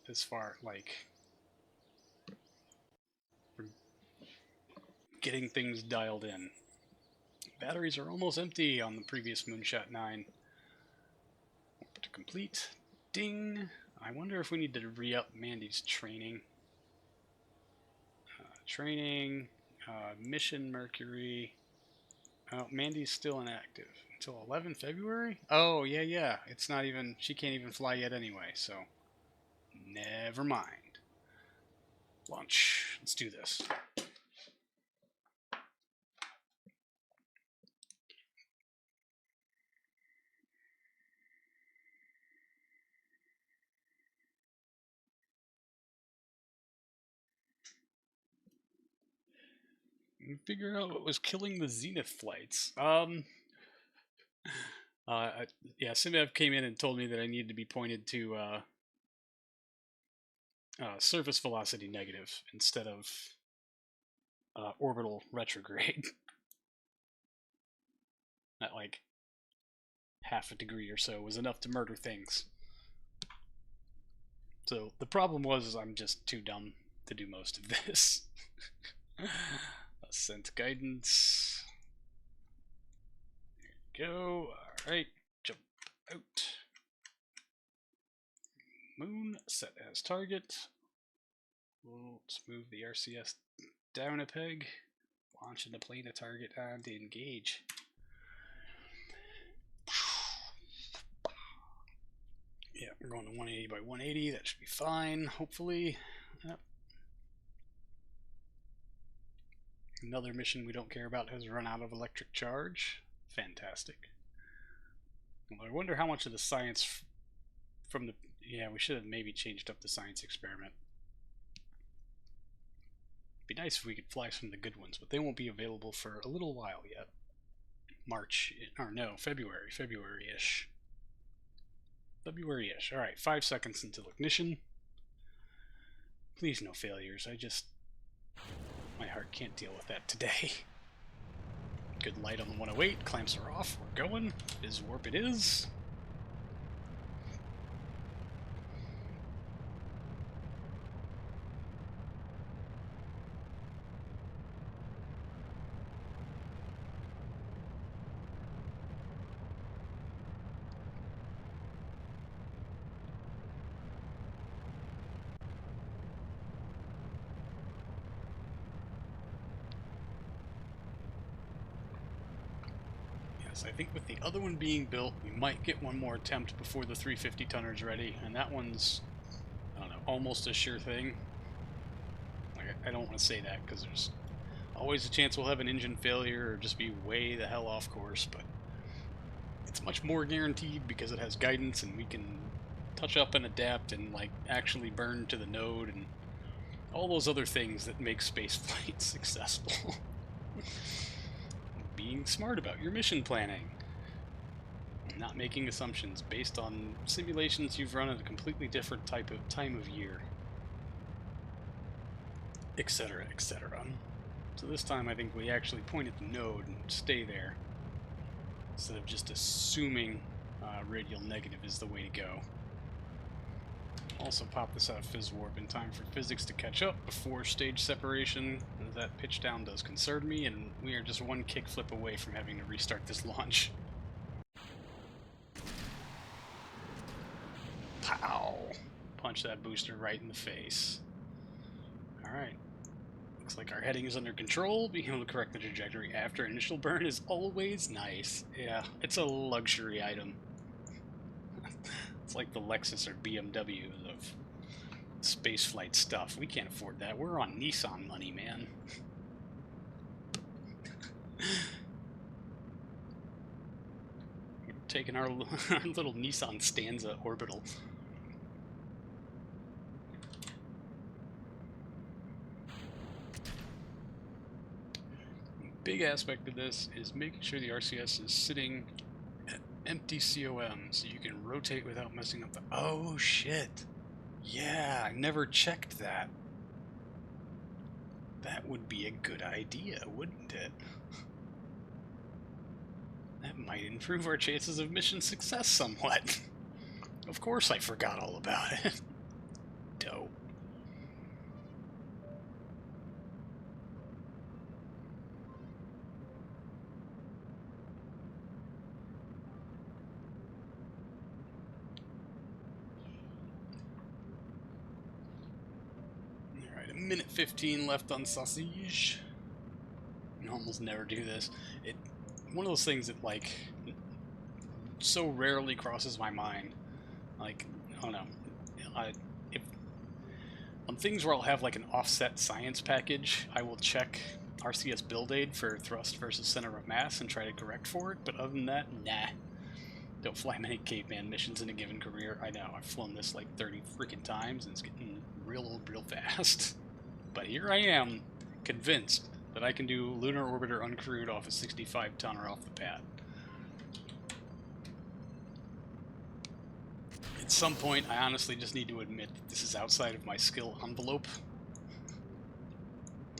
As far, like, getting things dialed in. Batteries are almost empty on the previous Moonshot 9. To complete. Ding! I wonder if we need to re-up Mandy's training. Mission Mercury. Oh, Mandy's still inactive. Until 11 February? Oh, yeah. It's not even... She can't even fly yet anyway, so... Never mind. Launch. Let's do this. Figure out what was killing the Zenith flights. Yeah, Simev came in and told me that I needed to be pointed to surface velocity negative instead of orbital retrograde. At like half a degree or so was enough to murder things. So the problem was I'm just too dumb to do most of this. Ascent guidance. There you go. Alright, jump out. Moon set as target. Let's move the RCS down a peg. Launch into plane a target and engage. Yeah, we're going to 180 by 180. That should be fine, hopefully. Yep. Another mission we don't care about has run out of electric charge. Fantastic. I wonder how much of the science from the... Yeah, we should have maybe changed up the science experiment. It'd be nice if we could fly some of the good ones, but they won't be available for a little while yet. March, or no, February-ish. February-ish. Alright, 5 seconds until ignition. Please no failures. I just My heart can't deal with that today. Good light on the 108. Clamps are off. We're going. Biz warp it is. I think with the other one being built, we might get one more attempt before the 350 tonner is ready, and that one's, I don't know, almost a sure thing. Like, I don't want to say that because there's always a chance we'll have an engine failure or just be way the hell off course, but it's much more guaranteed because it has guidance and we can touch up and adapt and like actually burn to the node and all those other things that make spaceflight successful. Being smart about your mission planning. Not making assumptions based on simulations you've run at a completely different type of time of year, etc., etc. So this time I think we actually point at the node and stay there instead of just assuming radial negative is the way to go. Also pop this out of Fizz Warp in time for physics to catch up before stage separation, as that pitch down does concern me, and we are just one kickflip away from having to restart this launch. Pow! Punch that booster right in the face. Alright. Looks like our heading is under control. Being able to correct the trajectory after initial burn is always nice. Yeah, it's a luxury item. It's like the Lexus or BMW of spaceflight stuff. We can't afford that. We're on Nissan money, man. We're taking our little Nissan Stanza orbital. Big aspect of this is making sure the RCS is sitting at empty COM so you can rotate without messing up the... Oh, shit. Yeah, I never checked that. That would be a good idea, wouldn't it? That might improve our chances of mission success somewhat. Of course I forgot all about it. Dope. Alright, a minute 15 left on Sausage. I almost never do this. One of those things that, like, so rarely crosses my mind. Like, I don't know. If on things where I'll have like an offset science package, I will check RCS build aid for thrust versus center of mass and try to correct for it. But other than that, nah. Don't fly many caveman missions in a given career. I know, I've flown this like 30 freaking times and it's getting real old real fast. But here I am, convinced that I can do Lunar Orbiter uncrewed off a 65 tonner off the pad. At some point, I honestly just need to admit that this is outside of my skill envelope.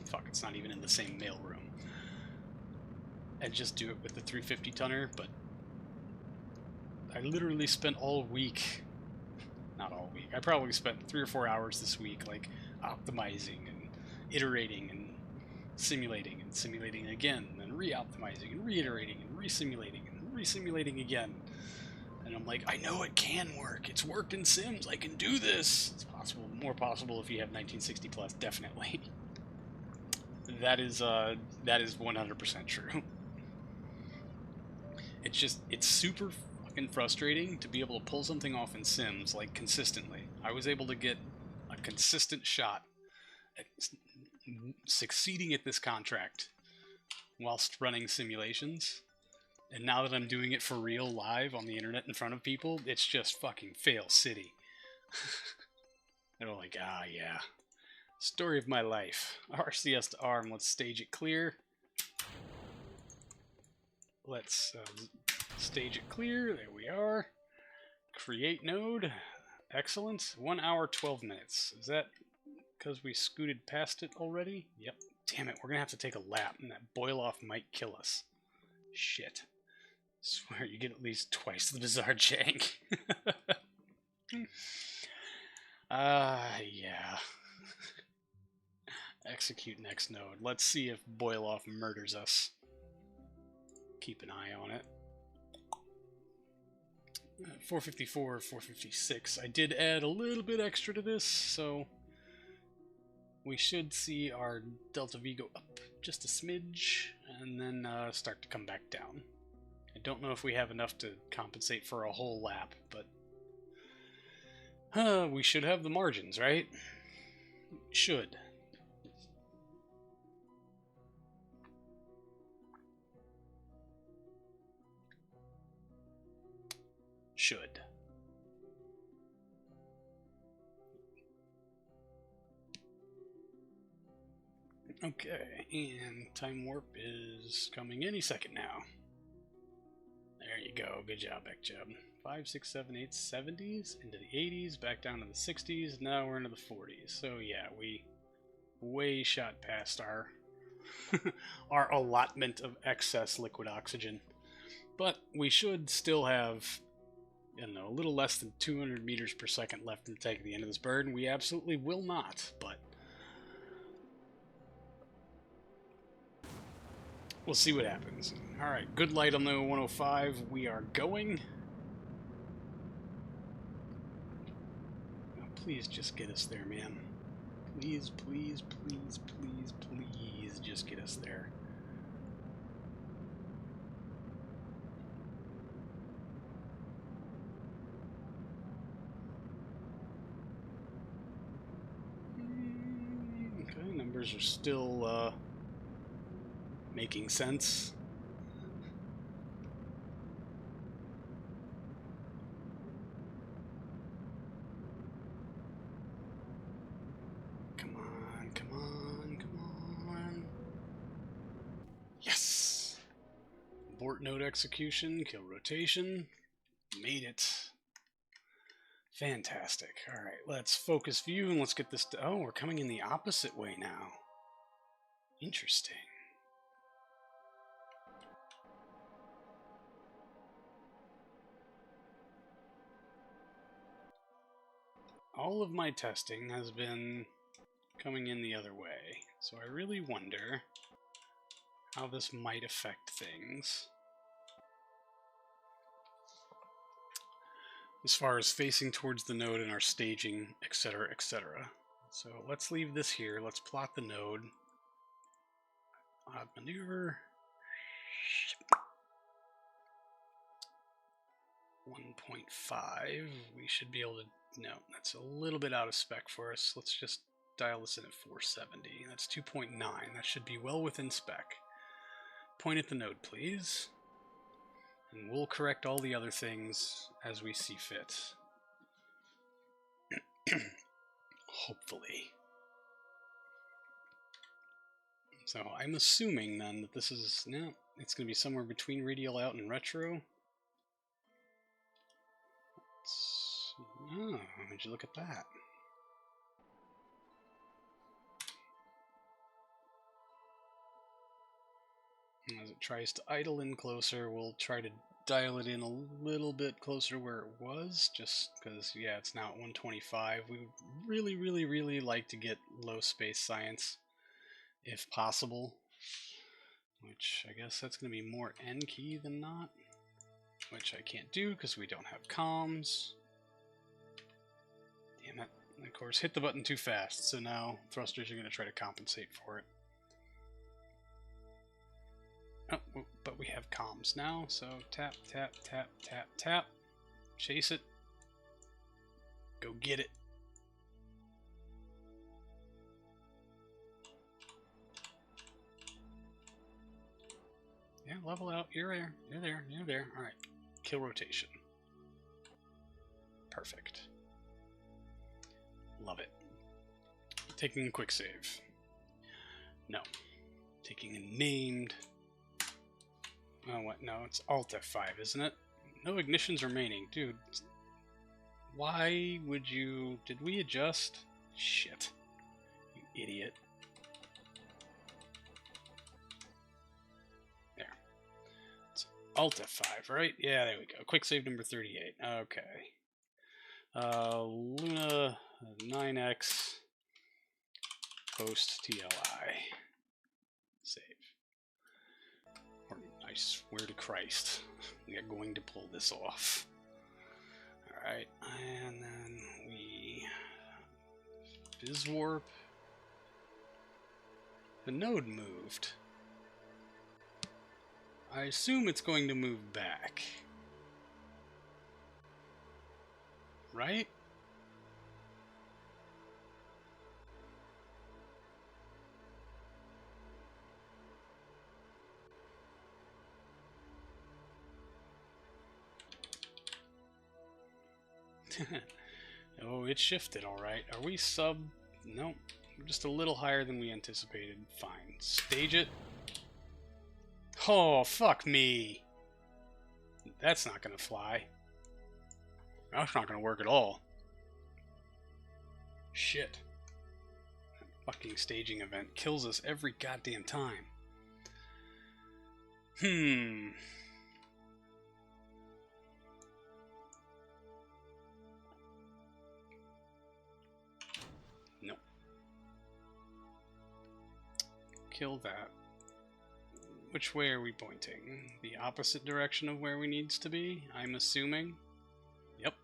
Fuck, it's not even in the same mailroom. And just do it with the 350 tonner, but I literally spent all week, not all week, I probably spent 3 or 4 hours this week, like, optimizing and iterating and simulating again, and then re-optimizing and reiterating and re-simulating and re-simulating again. And I'm like, I know it can work. It's worked in Sims. I can do this. It's possible, more possible if you have 1960 plus, definitely. That is 100% true. It's super fucking frustrating to be able to pull something off in Sims like consistently. I was able to get a consistent shot at succeeding at this contract whilst running simulations. And now that I'm doing it for real live on the internet in front of people, it's just fucking fail city. And I'm like, ah, yeah. Story of my life. RCS to ARM, let's stage it clear. Let's stage it clear. There we are. Create node. Excellent. 1 hour, 12 minutes. Is that because we scooted past it already? Yep. Damn it, we're gonna have to take a lap, and that boil-off might kill us. Shit. Swear you get at least twice the bizarre jank. Yeah. Execute next node. Let's see if boil-off murders us. Keep an eye on it. 454, 456. I did add a little bit extra to this, so we should see our delta V go up just a smidge, and then start to come back down. I don't know if we have enough to compensate for a whole lap, but we should have the margins, right? Should. Should. Okay, and time warp is coming any second now. There you go. Good job, Ekjeb. 5, 6, 7, 8, 70s into the 80s, back down to the 60s. Now we're into the 40s. So yeah, we way shot past our our allotment of excess liquid oxygen. But we should still have, I don't know, a little less than 200 meters per second left in the tank at the end of this burn. We absolutely will not, but we'll see what happens. Alright, good light on the 105. We are going. Oh, please just get us there, man. Please, please, please, please, please just get us there. Okay, numbers are still making sense. Come on, come on, come on. Yes! Abort node execution, kill rotation. Made it. Fantastic. Alright, let's focus view and let's get this. Oh, we're coming in the opposite way now. Interesting. All of my testing has been coming in the other way, so I really wonder how this might affect things. As far as facing towards the node and our staging, etc., etc. So let's leave this here. Let's plot the node. Odd maneuver. 1.5. We should be able to. No, that's a little bit out of spec for us. Let's just dial this in at 470. That's 2.9. That should be well within spec. Point at the node, please. And we'll correct all the other things as we see fit. Hopefully. So I'm assuming then that this is, no, it's going to be somewhere between radial out and retro. Oh, would you look at that? As it tries to idle in closer, we'll try to dial it in a little bit closer where it was, just because, yeah, it's now at 125. We would really, really, really like to get low space science, if possible. Which, I guess that's going to be more N key than not. Which I can't do, because we don't have comms. Damn it. And of course, hit the button too fast, so now thrusters are going to try to compensate for it. Oh, but we have comms now, so tap, tap, tap, tap, tap. Chase it. Go get it. Yeah, level out. You're there. You're there. You're there. Alright. Kill rotation. Perfect. Love it. Taking a quick save. No. Taking a named. Oh, what? No, it's Alt F5, isn't it? No ignitions remaining. Dude. Why would you... Did we adjust? Shit. You idiot. Alt F5, right? Yeah, there we go. Quick save number 38. Okay. Luna 9x post TLI. Save. Or, I swear to Christ, we are going to pull this off. Alright, and then we Biz warp. The node moved. I assume it's going to move back. Right? Oh, it shifted alright. Are we sub? Nope. Just a little higher than we anticipated. Fine. Stage it. Oh, fuck me. That's not gonna fly. That's not gonna work at all. Shit. That fucking staging event kills us every goddamn time. Nope. Kill that. Which way are we pointing? The opposite direction of where we needs to be, I'm assuming. Yep.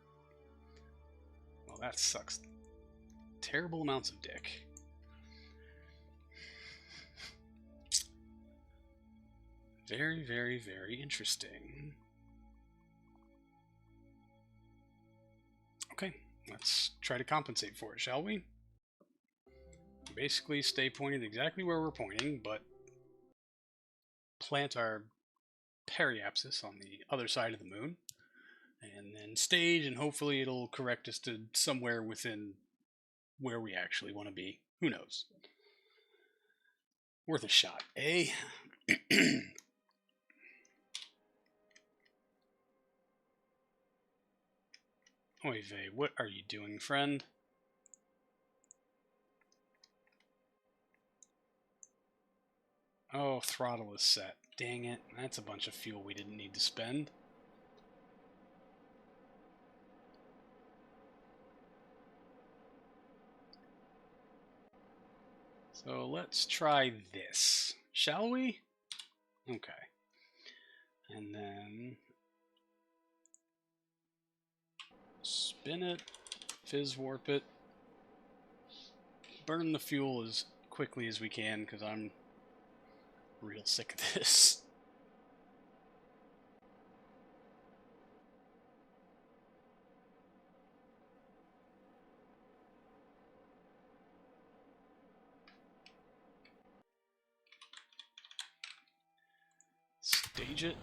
Well, that sucks. Terrible amounts of dick. Very, very, very interesting. Okay, let's try to compensate for it, shall we? Basically stay pointed exactly where we're pointing, but plant our periapsis on the other side of the moon, and then stage, and hopefully it'll correct us to somewhere within where we actually want to be. Who knows? Worth a shot, eh? Oy vey, what are you doing, friend? Oh, throttle is set. Dang it, that's a bunch of fuel we didn't need to spend. So let's try this, shall we? Okay. And then spin it, fizz warp it, burn the fuel as quickly as we can because I'm real sick of this. Stage it.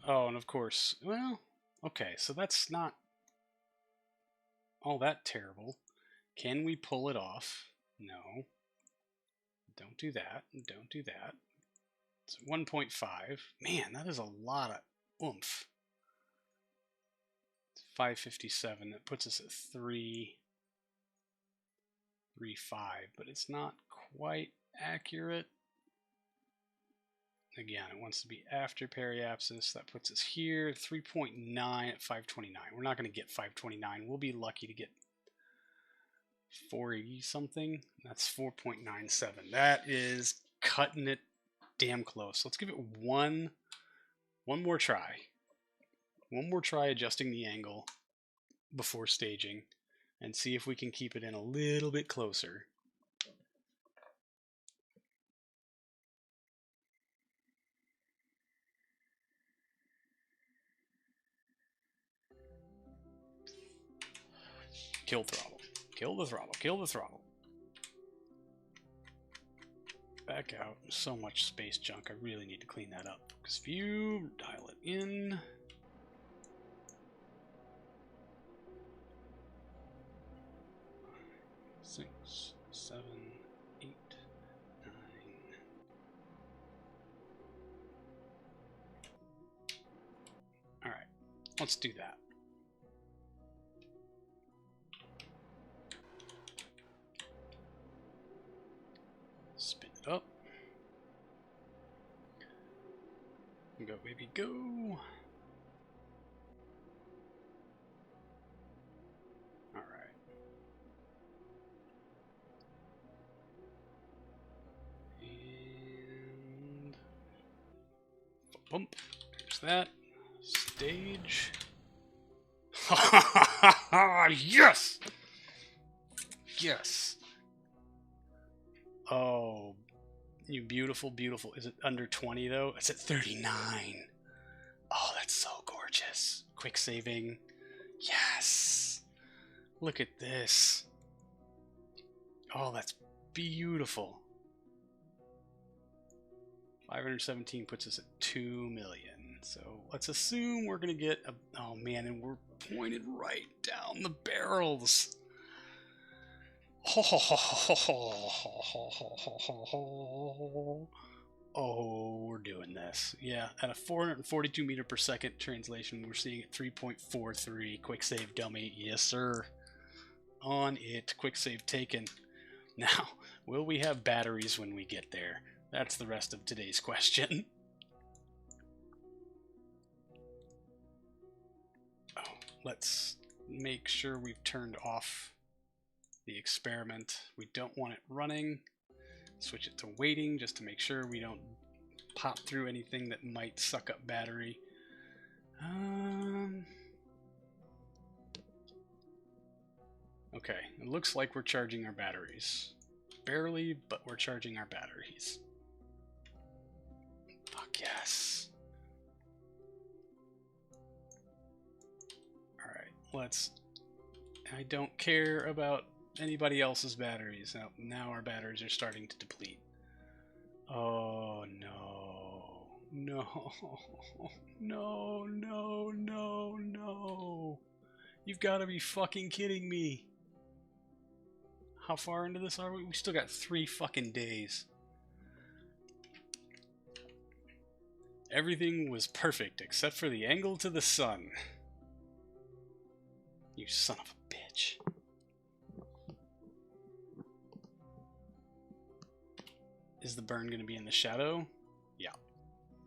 Oh, and of course, well, okay, so that's not all that terrible. Can we pull it off? No. Don't do that. Don't do that. It's 1.5. Man, that is a lot of oomph. 557. That puts us at 335, but it's not quite accurate. Again, it wants to be after periapsis. That puts us here, 3.9 at 529. We're not going to get 529. We'll be lucky to get 480 something. That's 4.97. That is cutting it damn close. Let's give it one more try. One more try adjusting the angle before staging and see if we can keep it in a little bit closer. Kill throttle. Kill the throttle. Kill the throttle. Back out. So much space junk. I really need to clean that up. Focus view. Dial it in. Six, 7, 8, 9. All right. Let's do that. Spin it up. Go, baby, go. Bump. There's that. Stage. Yes! Yes! Oh, you beautiful, beautiful. Is it under 20 though? It's at 39. Oh, that's so gorgeous. Quick saving. Yes! Look at this. Oh, that's beautiful. 517 puts us at 2 million. So let's assume we're going to get a... Oh, man, and we're pointed right down the barrels. Oh, we're doing this. Yeah, at a 442 meter per second translation, we're seeing it 3.43. Quick save dummy. Yes, sir. On it. Quick save taken. Now, will we have batteries when we get there? That's the rest of today's question. Oh, let's make sure we've turned off the experiment. We don't want it running. Switch it to waiting just to make sure we don't pop through anything that might suck up battery. Okay, it looks like we're charging our batteries. Barely, but we're charging our batteries. Fuck yes. Alright, let's... I don't care about anybody else's batteries. Now our batteries are starting to deplete. Oh no. No. No, no, no, no. You've got to be fucking kidding me. How far into this are we? We still got 3 fucking days. Everything was perfect except for the angle to the sun. You son of a bitch. Is the burn going to be in the shadow? Yeah.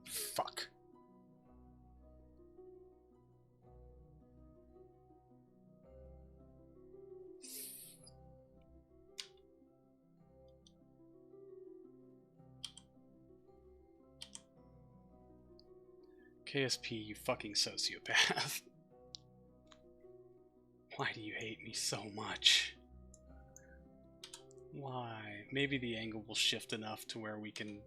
Fuck. KSP, you fucking sociopath. Why do you hate me so much? Why? Maybe the angle will shift enough to where we can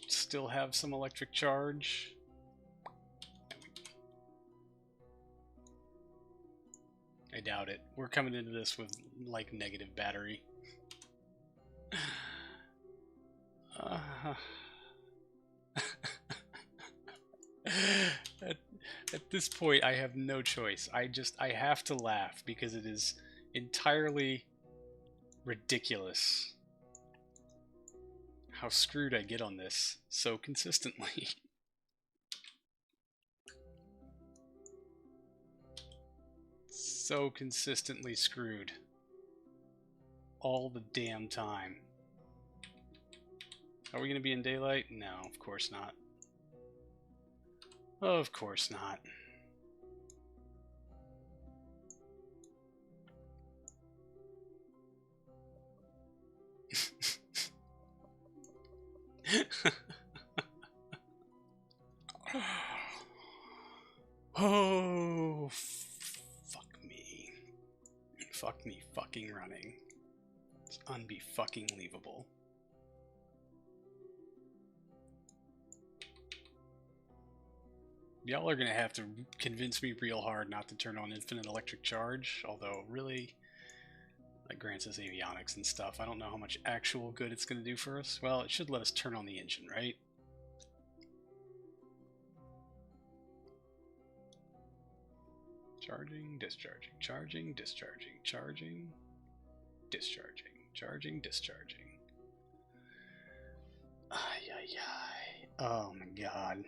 still have some electric charge. I doubt it. We're coming into this with, like, negative battery. At this point, I have no choice. I have to laugh because it is entirely ridiculous how screwed I get on this so consistently. So consistently screwed. All the damn time. Are we going to be in daylight? No, of course not. Of course not. Oh, fuck me. Fuck me fucking running. It's unbe-fucking-leavable. Y'all are gonna have to convince me real hard not to turn on infinite electric charge, although really, that grants us avionics and stuff. I don't know how much actual good it's gonna do for us. Well, it should let us turn on the engine, right? Charging, discharging, charging, discharging, charging, discharging, charging, discharging. Ay, ay, ay. Oh my god.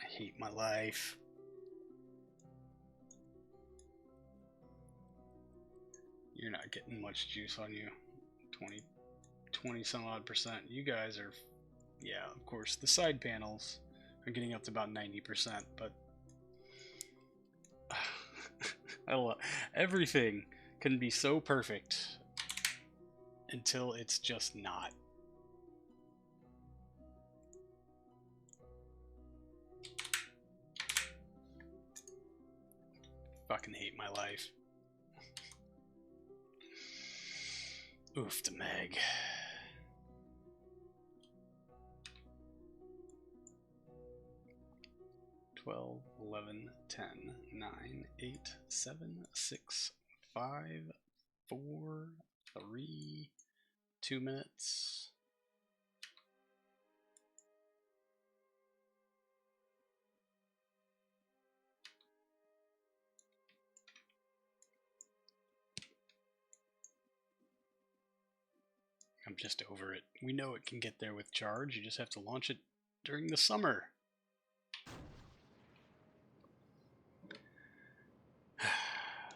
I hate my life. You're not getting much juice on you. 20 some odd percent. You guys are, yeah, of course, the side panels are getting up to about 90%, but I love everything can be so perfect until it's just not. Fucking hate my life. Oof, the Meg. $12, $11, $10, $9, $8, $7, $6, $5, $4, $3, 2 minutes. I'm just over it. We know it can get there with charge. You just have to launch it during the summer.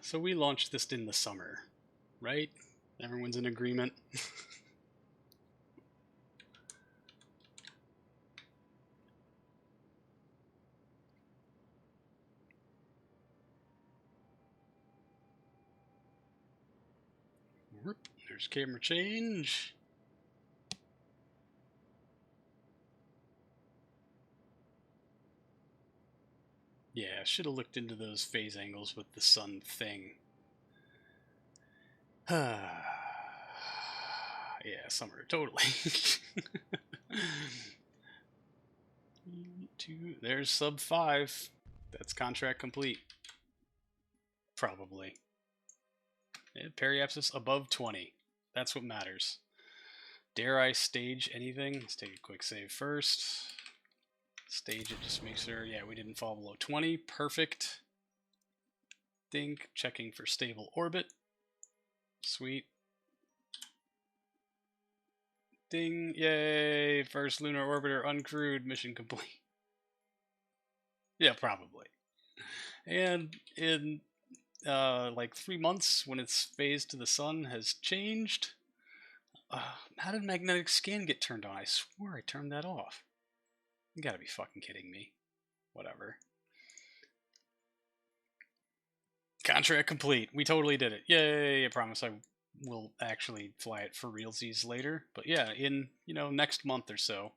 So we launched this in the summer, right? Everyone's in agreement. There's camera change. Yeah, should have looked into those phase angles with the sun thing. Yeah, summer, totally. There's sub 5. That's contract complete. Probably. Yeah, periapsis above 20. That's what matters. Dare I stage anything? Let's take a quick save first. Stage it, just make sure. Yeah, we didn't fall below 20. Perfect. Think. Checking for stable orbit. Sweet. Ding. Yay. First lunar orbiter uncrewed. Mission complete. Yeah, probably. And in like 3 months, when its phase to the sun has changed, how did magnetic scan get turned on? I swore I turned that off. You gotta be fucking kidding me. Whatever. Contract complete. We totally did it. Yay! I promise I will actually fly it for realsies later. But yeah, in, next month or so.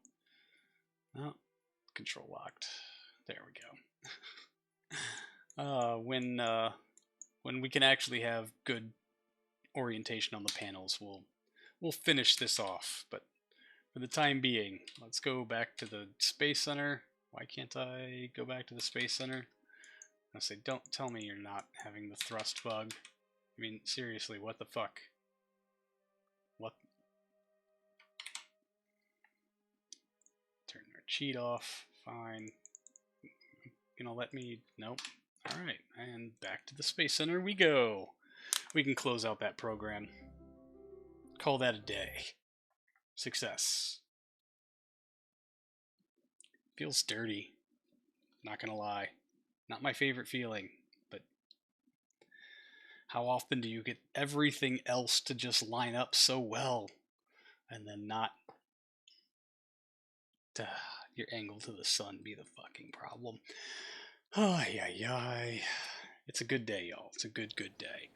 Oh, control locked. There we go. When we can actually have good orientation on the panels, we'll finish this off. But for the time being, let's go back to the Space Center. Why can't I go back to the Space Center? I say, don't tell me you're not having the thrust bug. I mean, seriously, what the fuck? What? Turn our cheat off. Fine. Let me... Nope. Alright, and back to the Space Center we go. We can close out that program. Call that a day. Success. Feels dirty. Not gonna lie. Not my favorite feeling, but how often do you get everything else to just line up so well and then not your angle to the sun be the fucking problem? Ay, ay, ay. It's a good day, y'all. It's a good day.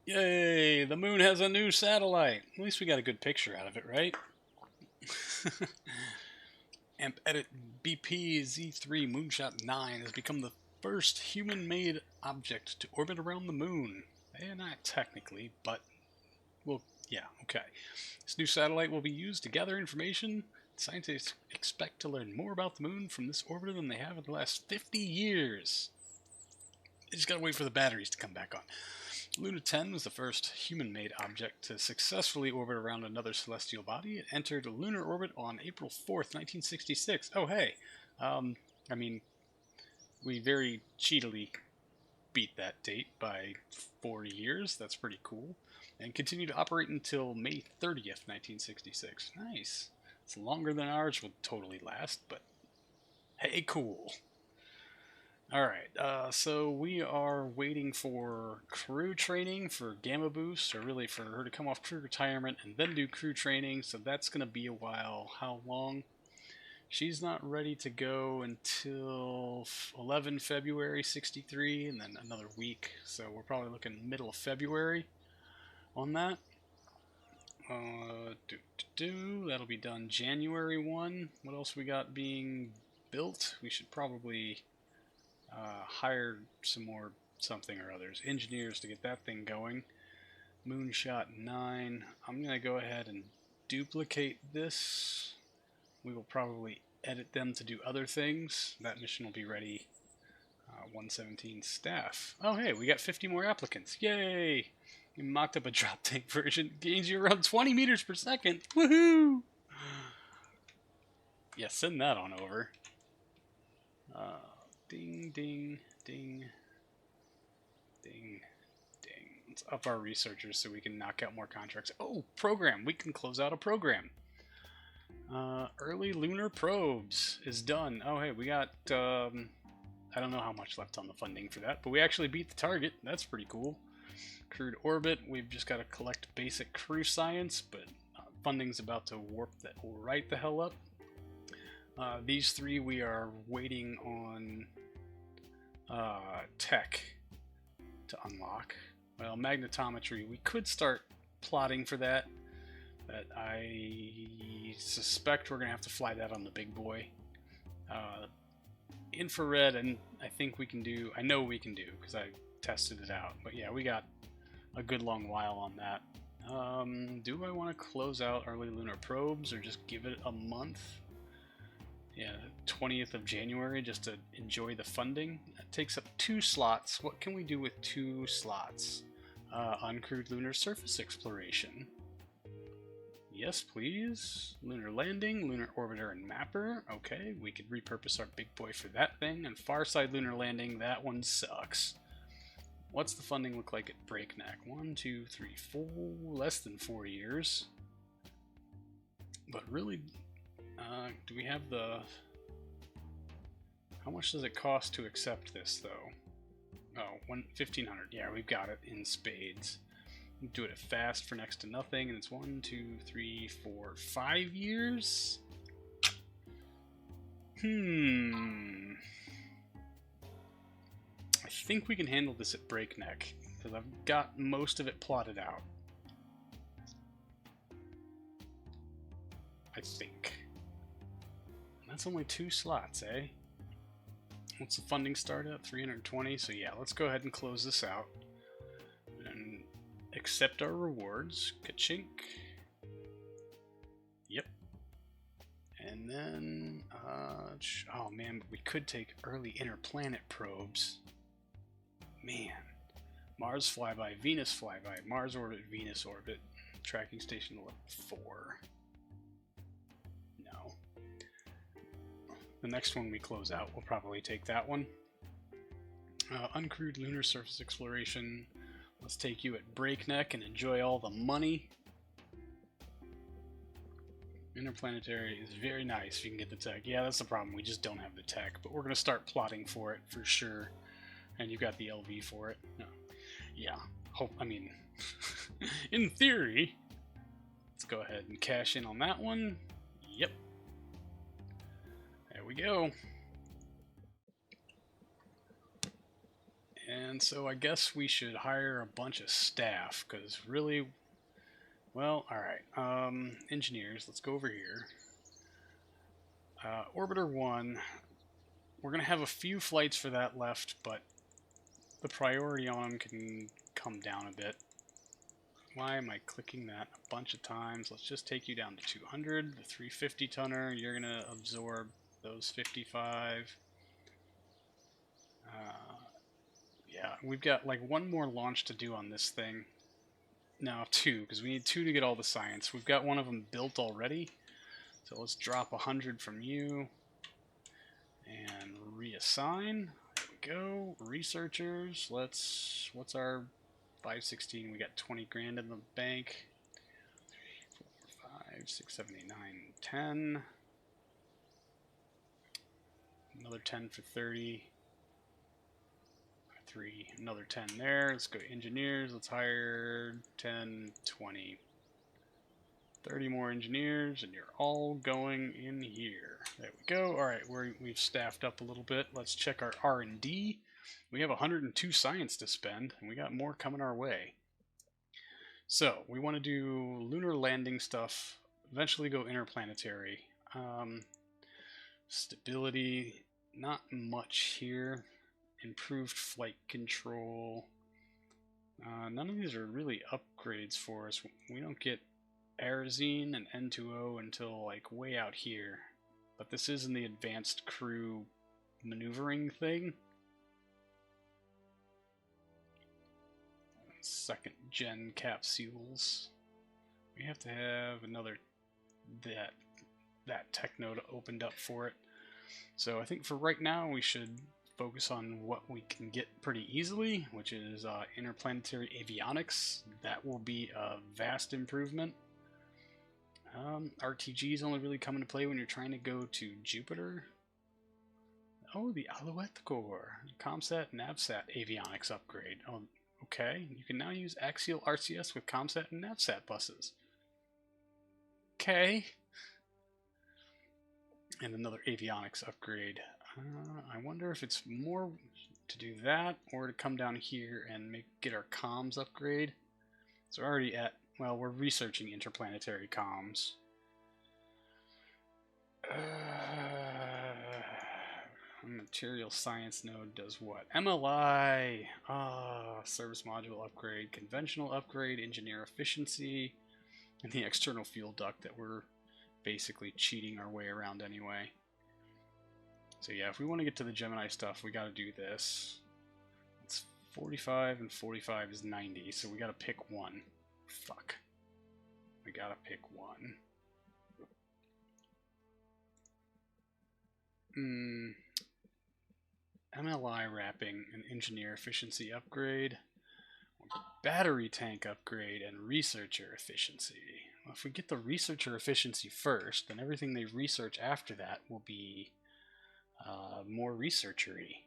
Yay! The moon has a new satellite. At least we got a good picture out of it, right? AMP Edit BP Z3 Moonshot 9 has become the first human-made object to orbit around the moon. Not technically, but... well, yeah, okay. This new satellite will be used to gather information. Scientists expect to learn more about the moon from this orbiter than they have in the last 50 years. They just gotta wait for the batteries to come back on. Luna 10 was the first human-made object to successfully orbit around another celestial body. It entered lunar orbit on April 4th, 1966. Oh, hey. I mean, we very cheatily beat that date by 4 years. That's pretty cool. And continued to operate until May 30th, 1966. Nice. It's longer than ours would totally last, but hey, cool. Alright, so we are waiting for crew training for Gamma Boost, or really for her to come off crew retirement and then do crew training, so that's going to be a while. How long? She's not ready to go until 11 February 63, and then another week, so we're probably looking middle of February on that. That'll be done January 1. What else we got being built? We should probably hire some more something or others. Engineers to get that thing going. Moonshot 9. I'm going to go ahead and duplicate this. We will probably edit them to do other things. That mission will be ready. 117 staff. Oh, hey, we got 50 more applicants. Yay! We mocked up a drop tank version. Gains you around 20 meters per second. Woohoo! Yeah, send that on over. Ding, ding, ding, ding, ding. Let's up our researchers so we can knock out more contracts. Oh, program. We can close out a program. Early lunar probes is done. Oh, hey, we got, I don't know how much left on the funding for that, but we actually beat the target. That's pretty cool. Crewed orbit, we've just got to collect basic crew science, but funding's about to warp that right the hell up. These three we are waiting on tech to unlock. Well, magnetometry, we could start plotting for that, but I suspect we're going to have to fly that on the big boy. Infrared, and I think we can do, I know we can do, because I tested it out. But yeah, we got a good long while on that. Do I want to close out early lunar probes, or just give it a month? Yeah, 20th of January, just to enjoy the funding. That takes up 2 slots. What can we do with 2 slots? Uncrewed lunar surface exploration. Yes, please. Lunar landing, lunar orbiter, and mapper. Okay, we could repurpose our big boy for that thing. And far side lunar landing, that one sucks. What's the funding look like at Breakneck? 1, 2, 3, 4, less than 4 years. But really, do we have the... How much does it cost to accept this, though? Oh, 1,500. Yeah, we've got it in spades. Do it fast for next to nothing, and it's 1, 2, 3, 4, 5 years? I think we can handle this at Breakneck, because I've got most of it plotted out. I think. And that's only 2 slots, eh? What's the funding start at? 320, so yeah, let's go ahead and close this out. And accept our rewards. Ka-chink. Yep. And then, oh man, we could take early interplanet probes. Man. Mars flyby, Venus flyby, Mars orbit, Venus orbit. Tracking station level 4. No. The next one we close out, we'll probably take that one. Uncrewed lunar surface exploration. Let's take you at Breakneck and enjoy all the money. Interplanetary is very nice if you can get the tech. Yeah, that's the problem. We just don't have the tech, but we're going to start plotting for it for sure. And you got the LV for it. No. Yeah. Hope. I mean, in theory. Let's go ahead and cash in on that one. Yep. There we go. And so I guess we should hire a bunch of staff, because really, well, alright. Engineers, let's go over here. Orbiter 1, we're going to have a few flights for that left, but the priority on them can come down a bit. Why am I clicking that a bunch of times? Let's just take you down to 200. The 350 tonner, you're going to absorb those 55. Yeah, we've got like 1 more launch to do on this thing. No, 2, because we need 2 to get all the science. We've got one of them built already. So let's drop 100 from you. And reassign. There we go. Researchers. Let's... What's our 516? We got 20 grand in the bank. 3, 4, 5, 6, 7, 8, 9, 10. Another 10 for 30. 3, another 10 there. Let's go engineers. Let's hire 10, 20, 30 more engineers, and you're all going in here. There we go. All right, we've staffed up a little bit. Let's check our R&D. We have 102 science to spend, and we got more coming our way. So we want to do lunar landing stuff, eventually go interplanetary. Stability, not much here. Improved flight control. None of these are really upgrades for us. We don't get Aerozine and N2O until like way out here. But this is in the advanced crew maneuvering thing. Second gen capsules. We have to have another that tech node opened up for it. So I think for right now we should focus on what we can get pretty easily, which is interplanetary avionics. That will be a vast improvement. RTGs only really come into play when you're trying to go to Jupiter. Oh, the Alouette core, Comsat Navsat avionics upgrade. Oh, okay. You can now use axial RCS with Comsat and Navsat buses. Okay. And another avionics upgrade. I wonder if it's more to do that or to come down here and get our comms upgrade. So we're already at, well, we're researching interplanetary comms. Material science node does what? MLI, service module upgrade, conventional upgrade, engineer efficiency, and the external fuel duct that we're basically cheating our way around anyway. So yeah, if we want to get to the Gemini stuff, we got to do this. It's 45 and 45 is 90, so we got to pick one. Fuck. We got to pick one. MLI wrapping, an engineer efficiency upgrade, battery tank upgrade, and researcher efficiency. Well, if we get the researcher efficiency first, then everything they research after that will be more researchery.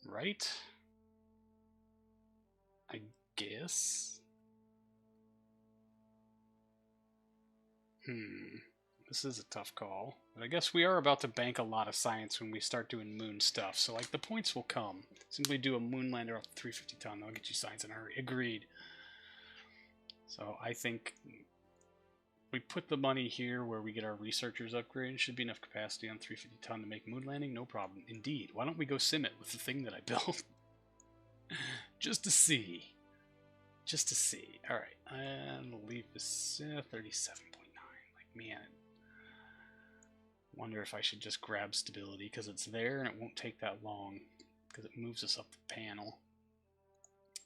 Right? I guess? This is a tough call. But I guess we are about to bank a lot of science when we start doing moon stuff. So, like, the points will come. Simply do a moon lander up to 350 ton. That'll get you science in a hurry. Agreed. So, I think we put the money here where we get our researchers upgrade. Should be enough capacity on 350 ton to make moon landing. No problem. Indeed. Why don't we go sim it with the thing that I built? Just to see. Just to see. Alright. And we'll leave this 37.9. Like, man. Wonder if I should just grab stability because it's there and it won't take that long because it moves us up the panel.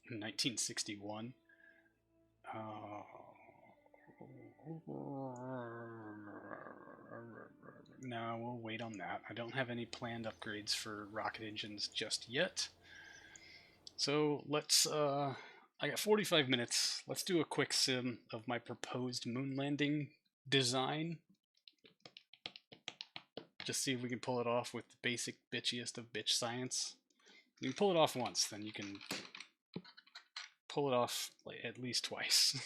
1961. No, we'll wait on that. I don't have any planned upgrades for rocket engines just yet. So let's, I got 45 minutes. Let's do a quick sim of my proposed moon landing design. Just see if we can pull it off with the basic bitchiest of bitch science. You can pull it off once, then you can pull it off like at least twice.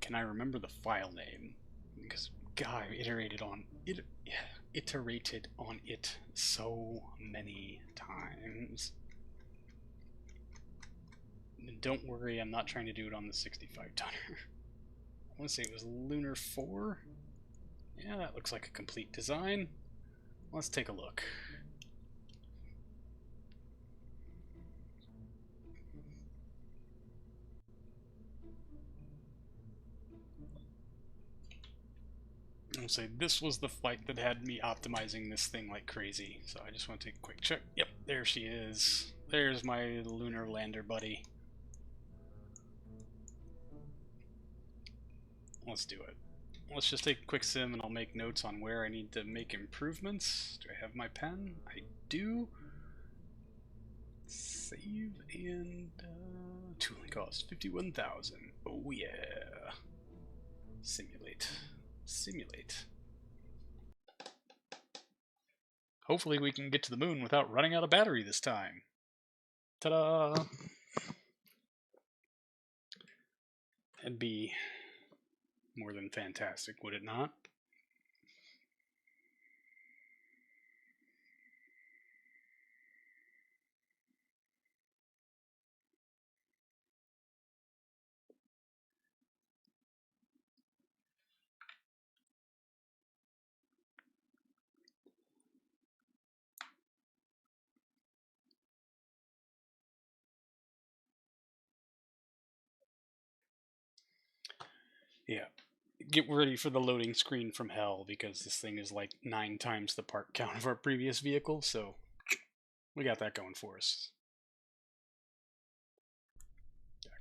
Can I remember the file name? Because God, I've iterated on it so many times. And don't worry, I'm not trying to do it on the 65 tonner. I want to say it was Lunar 4. Yeah, that looks like a complete design. Let's take a look. I'll say this was the flight that had me optimizing this thing like crazy. So I just want to take a quick check. Yep, there she is. There's my lunar lander buddy. Let's do it. Let's just take a quick sim and I'll make notes on where I need to make improvements. Do I have my pen? I do. Save and tooling cost 51,000. Oh yeah. Simulate. Simulate. Hopefully we can get to the moon without running out of battery this time. Ta-da! That'd be more than fantastic, would it not? Yeah. Get ready for the loading screen from hell, because this thing is like 9 times the part count of our previous vehicle, so we got that going for us.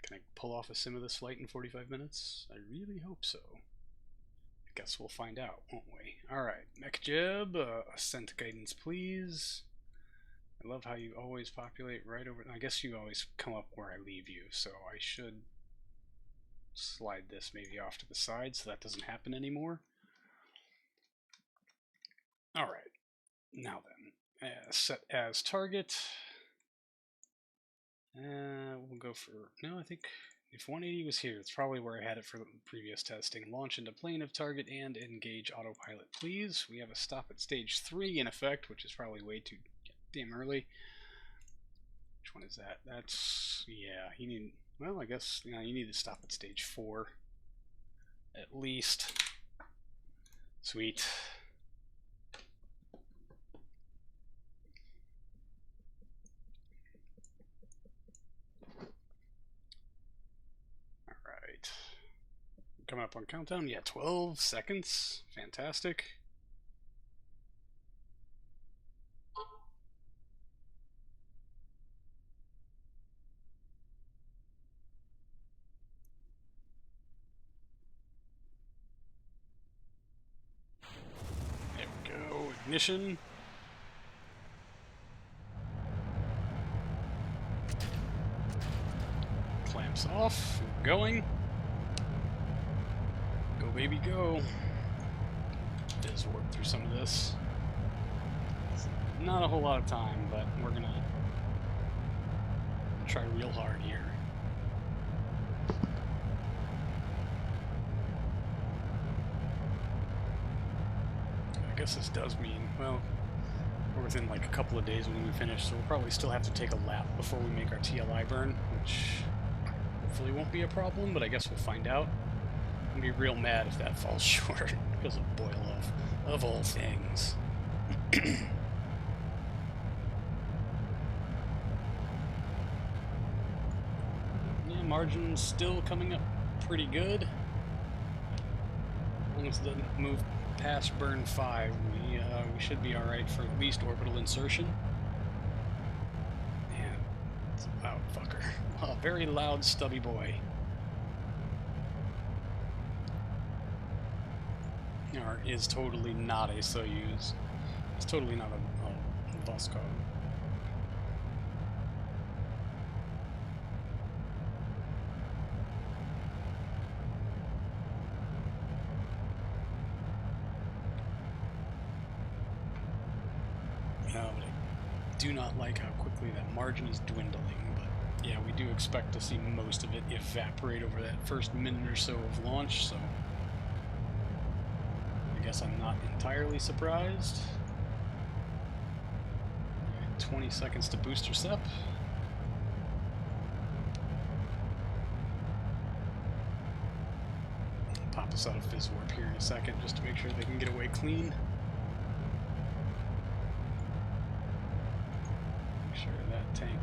Can I pull off a sim of this flight in 45 minutes? I really hope so. I guess we'll find out, won't we? Alright, mech jib, ascent guidance please. I love how you always populate right over... I guess you always come up where I leave you, so I should slide this maybe off to the side so that doesn't happen anymore. Alright, now then, set as target. We'll go for... No, I think if 180 was here, it's probably where I had it for the previous testing. Launch into plane of target and engage autopilot, please. We have a stop at stage 3 in effect, which is probably way too damn early. Which one is that? That's... yeah, you need... well, I guess you need to stop at stage 4. At least. Sweet. Alright. Coming up on countdown? Yeah, 12 seconds. Fantastic. There we go. Ignition. Clamps off. Going. Go, baby, go. Just work through some of this. Not a whole lot of time, but we're gonna try real hard here. I guess this does mean, well, we're within like a couple of days when we finish, so we'll probably still have to take a lap before we make our TLI burn, which hopefully won't be a problem, but I guess we'll find out. I'm gonna be real mad if that falls short because of boil off, of all things. Yeah, margin's still coming up pretty good. As long as it doesn't move past burn 5, we should be alright for at least orbital insertion. Man, it's a loud fucker. A very loud, stubby boy. Or is totally not a Soyuz. It's totally not a Voskov. But I do not like how quickly that margin is dwindling, but yeah, we do expect to see most of it evaporate over that first minute or so of launch, so I guess I'm not entirely surprised. 20 seconds to booster sep. Pop us out of Fizz Warp here in a second just to make sure they can get away clean. Make sure that tank...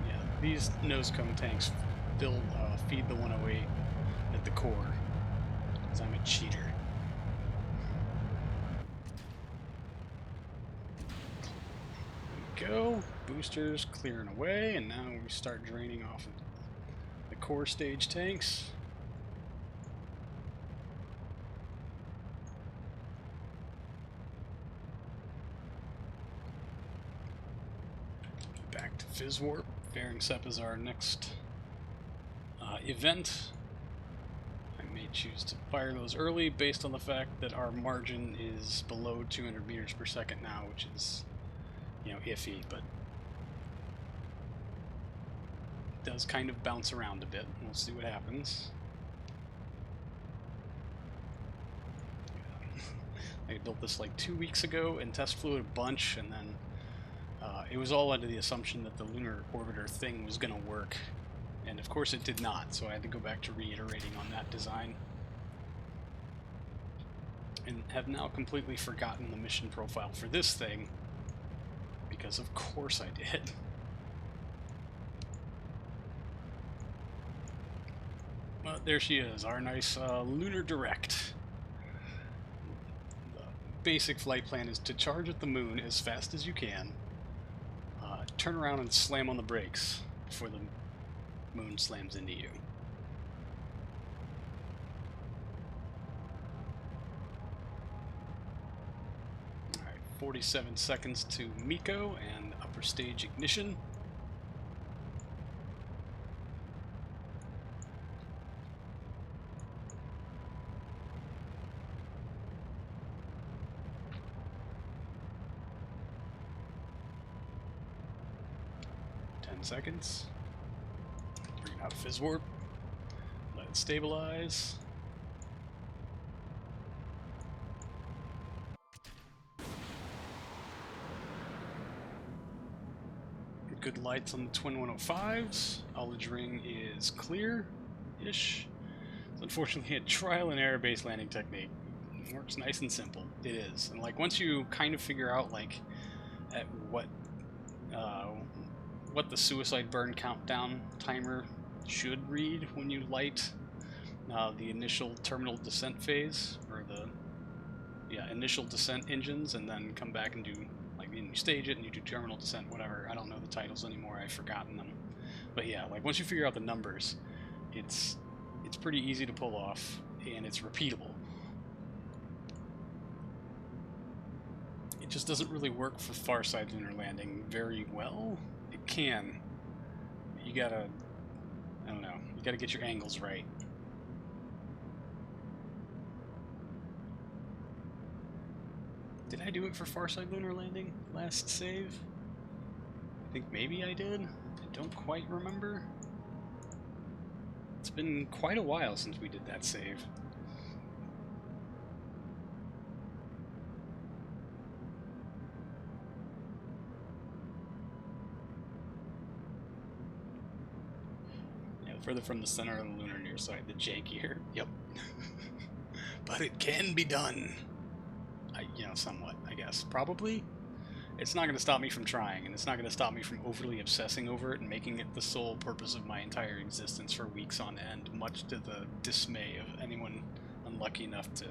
yeah, these nose cone tanks feed the 108 at the core, because I'm a cheater. There we go. Boosters clearing away, and now we start draining off of the core stage tanks. Back to Fizz Warp. Fairing Sep is our next event. I may choose to fire those early based on the fact that our margin is below 200 meters per second now, which is, iffy, but it does kind of bounce around a bit. We'll see what happens. I built this like 2 weeks ago and test flew it a bunch, and then it was all under the assumption that the lunar orbiter thing was going to work. And of course it did not, so I had to go back to reiterating on that design. And have now completely forgotten the mission profile for this thing, because of course I did. But there she is, our nice lunar direct. The basic flight plan is to charge at the moon as fast as you can, turn around and slam on the brakes before the moon slams into you. Alright, 47 seconds to MECO and upper stage ignition. Seconds. Bring out a fizz warp. Let it stabilize. Good lights on the twin 105s. Ullage ring is clear-ish. It's unfortunately a trial and error based landing technique. It works nice and simple. It is. And like once you kind of figure out like at what the suicide burn countdown timer should read when you light the initial terminal descent phase, or the initial descent engines, and then come back and do like you stage it and you do terminal descent, whatever. I don't know the titles anymore. I've forgotten them. But yeah, like once you figure out the numbers, it's pretty easy to pull off and it's repeatable. It just doesn't really work for farside lunar landing very well. It can. You gotta, I don't know, you gotta get your angles right. Did I do it for farside lunar landing last save? I think maybe I did. I don't quite remember. It's been quite a while since we did that save. Yeah, further from the center of the lunar near side, the J gear. Yep. But it can be done. Somewhat, I guess. Probably. It's not going to stop me from trying, and it's not going to stop me from overly obsessing over it and making it the sole purpose of my entire existence for weeks on end, much to the dismay of anyone unlucky enough to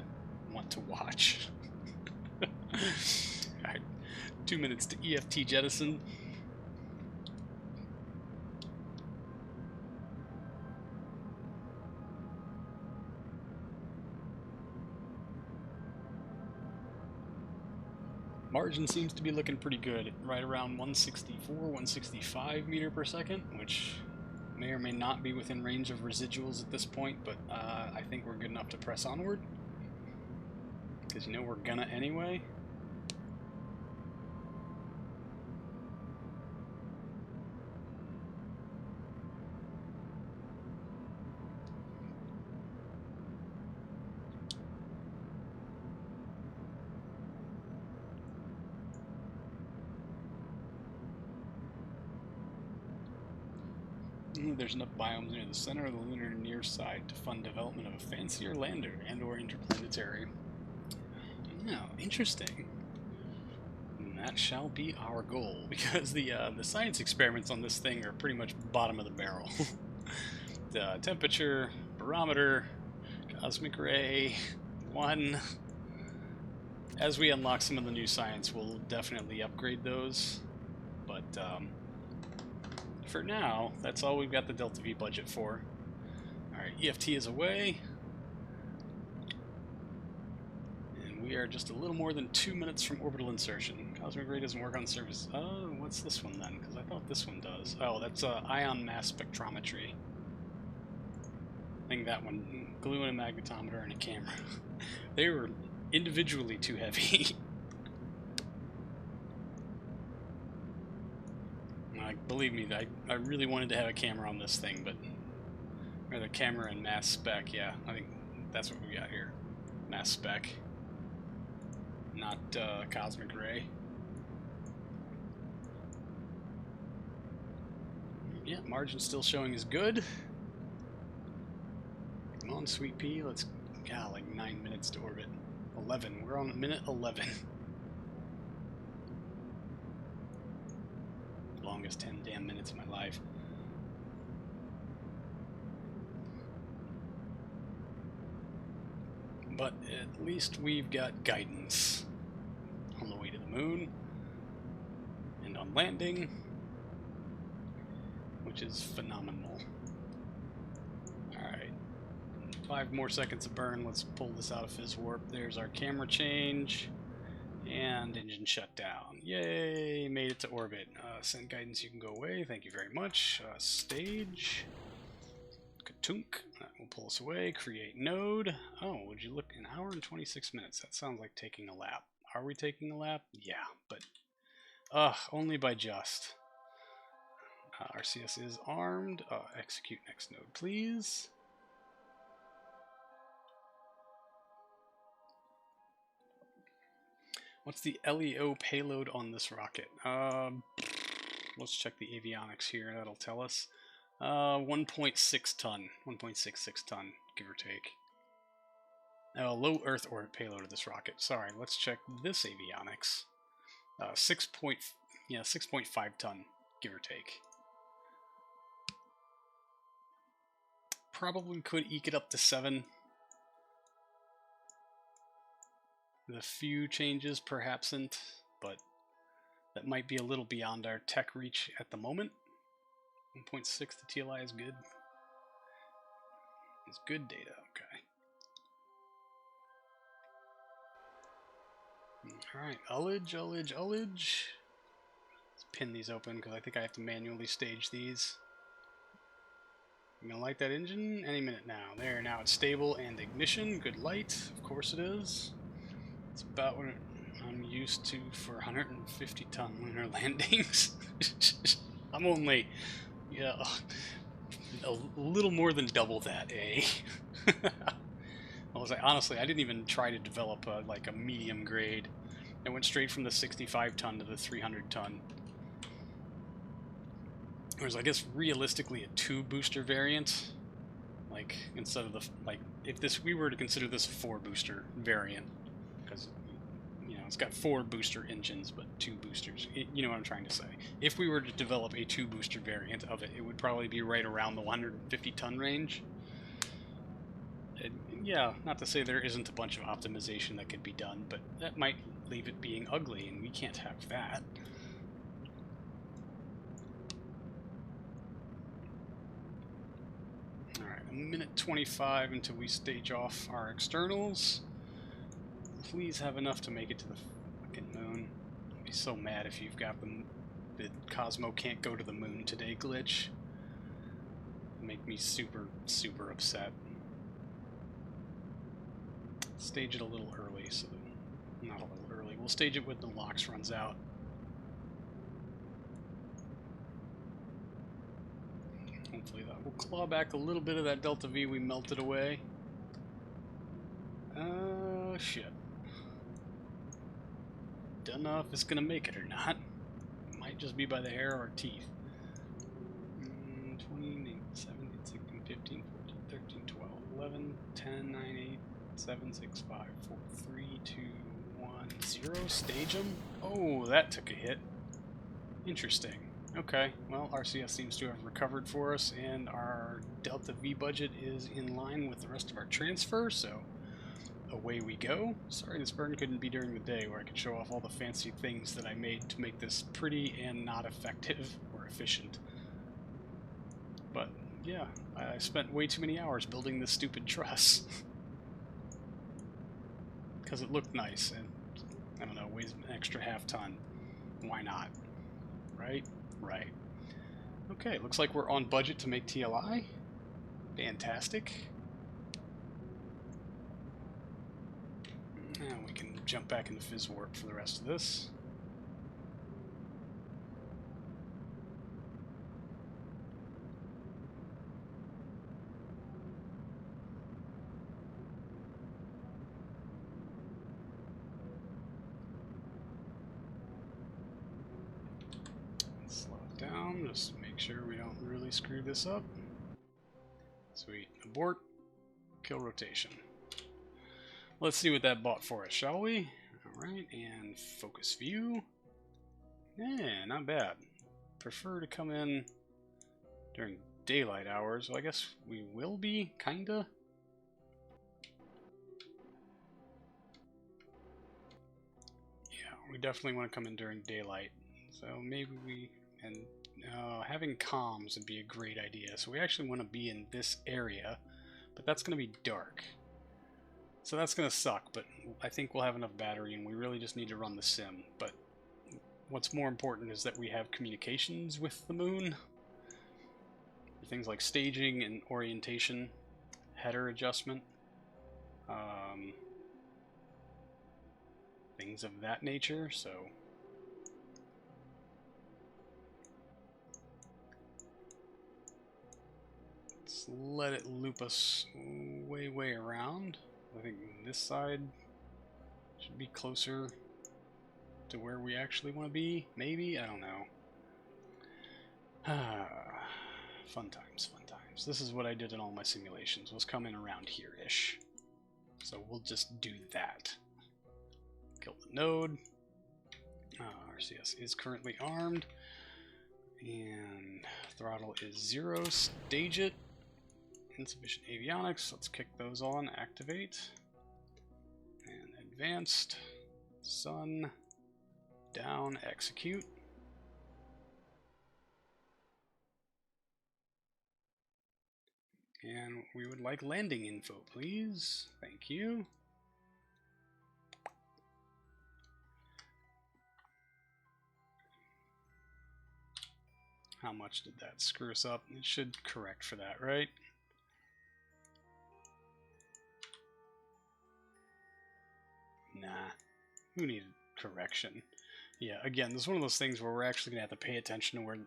want to watch. Alright, 2 minutes to EFT jettison. Margin seems to be looking pretty good, right around 164, 165 meter per second, which may or may not be within range of residuals at this point, but I think we're good enough to press onward. Because we're gonna anyway. There's enough biomes near the center of the lunar near side to fund development of a fancier lander and/or interplanetary. Oh, interesting. And that shall be our goal, because the science experiments on this thing are pretty much bottom of the barrel. The temperature, barometer, cosmic ray, 1. As we unlock some of the new science, we'll definitely upgrade those. But for now, that's all we've got the Delta V budget for. Alright, EFT is away. And we are just a little more than 2 minutes from orbital insertion. Cosmic ray doesn't work on the surface. Oh, what's this one then? Because I thought this one does. Oh, that's ion mass spectrometry. I think that one, glue and a magnetometer and a camera. They were individually too heavy. Believe me, I really wanted to have a camera on this thing, but... Or the camera and mass spec, yeah. I think that's what we got here. Mass spec. not cosmic ray. Yeah, margin's still showing as good. Come on, sweet pea. Let's... God, like 9 minutes to orbit. 11. We're on minute 11. Longest 10 damn minutes of my life. But at least we've got guidance on the way to the moon and on landing, which is phenomenal. Alright, 5 more seconds of burn. Let's pull this out of Fizz Warp. There's our camera change and engine shutdown. Yay, made it to orbit. Send guidance, you can go away. Thank you very much. Stage. Katunk. That will pull us away. Create node. Oh, would you look? An hour and 26 minutes. That sounds like taking a lap. Are we taking a lap? Yeah, but only by just. RCS is armed. Execute next node, please. What's the LEO payload on this rocket? Let's check the avionics here. That'll tell us. 1.6 ton. 1.66 ton, give or take. Low Earth orbit payload of this rocket. Sorry, let's check this avionics. 6.5 ton, give or take. Probably could eke it up to 7. The few changes perhapsn't, but that might be a little beyond our tech reach at the moment. 1.6 to TLI is good. It's good data, okay. Alright, ullage. Let's pin these open because I think I have to manually stage these. I'm gonna light that engine any minute now. There, now it's stable and ignition. Good light, of course it is. It's about what I'm used to for 150 ton lunar landings. I'm only, yeah, a little more than double that, eh? I was like, honestly, I didn't even try to develop like a medium grade. I went straight from the 65 ton to the 300 ton. Whereas I guess realistically a 2 booster variant, like instead of the if we were to consider this a 4 booster variant, because you know it's got 4 booster engines but 2 boosters. You know what I'm trying to say. If we were to develop a 2 booster variant of it, it would probably be right around the 150 ton range. And yeah, not to say there isn't a bunch of optimization that could be done, but that might leave it being ugly, and we can't have that. Alright, a minute 25 until we stage off our externals. Please have enough to make it to the fucking moon. I'd be so mad if you've got the Cosmo can't go to the moon today glitch. It'd make me super, super upset. Stage it a little early, so not a little early. We'll stage it when the LOX runs out. Hopefully that will claw back a little bit of that Delta V we melted away. Shit. Don't know if it's gonna make it or not. Might just be by the hair of our teeth. 20, 7, 8, 16, 15, 14, 13, 12, 11, 10, 9, 8, 7, 6, 5, 4, 3, 2, 1, 0. Stage them. Oh, that took a hit. Interesting. Okay, well, RCS seems to have recovered for us, and our Delta V budget is in line with the rest of our transfer, so away we go. Sorry this burn couldn't be during the day where I could show off all the fancy things that I made to make this pretty and not effective or efficient. But yeah, I spent way too many hours building this stupid truss. Because it looked nice, and I don't know, weighs an extra half ton. Why not? Right? Right. Okay, looks like we're on budget to make TLI. Fantastic. Now we can jump back into Fizz Warp for the rest of this. around, just make sure we don't really screw this up. Sweet. Abort. Kill rotation. Let's see what that bought for us, shall we? Alright, and focus view. Yeah, not bad. Prefer to come in during daylight hours. Well, I guess we will be, kinda. Yeah, we definitely want to come in during daylight. So maybe we... and having comms would be a great idea. So we actually want to be in this area, but that's going to be dark. So that's going to suck, but I think we'll have enough battery and we really just need to run the sim. But what's more important is that we have communications with the moon. For things like staging and orientation, header adjustment, things of that nature, so... let's let it loop us way around. I think this side should be closer to where we actually want to be. Maybe? I don't know. Fun times, fun times. This is what I did in all my simulations, was come in around here-ish. So we'll just do that. Kill the node. RCS is currently armed. And throttle is 0. Stage it. Insufficient avionics. Let's kick those on. Activate. And advanced. Sun. Down. Execute. And we would like landing info, please. Thank you. How much did that screw us up? It should correct for that, right? Nah. Who needed correction? Yeah, again, this is one of those things where we're actually going to have to pay attention to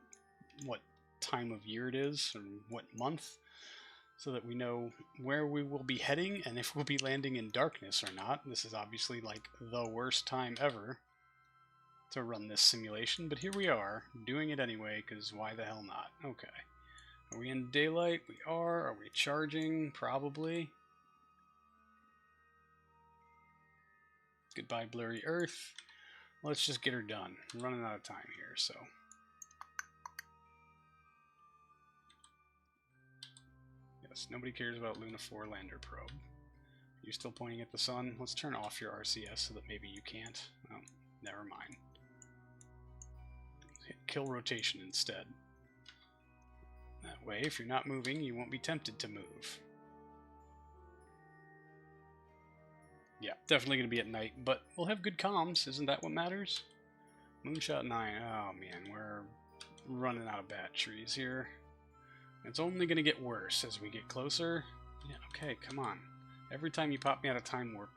what time of year it is and what month, so that we know where we will be heading and if we'll be landing in darkness or not. This is obviously like the worst time ever to run this simulation, but here we are, doing it anyway, because why the hell not? Okay. Are we in daylight? We are. Are we charging? Probably. Goodbye, blurry Earth. Let's just get her done. I'm running out of time here, so... yes, nobody cares about Luna 4 lander probe. Are you still pointing at the sun? Let's turn off your RCS so that maybe you can't. Oh, never mind. Hit kill rotation instead. That way, if you're not moving, you won't be tempted to move. Yeah, definitely going to be at night, but we'll have good comms. Isn't that what matters? Moonshot 9. Oh, man, we're running out of batteries here. It's only going to get worse as we get closer. Yeah, okay, come on. Every time you pop me out of time warp,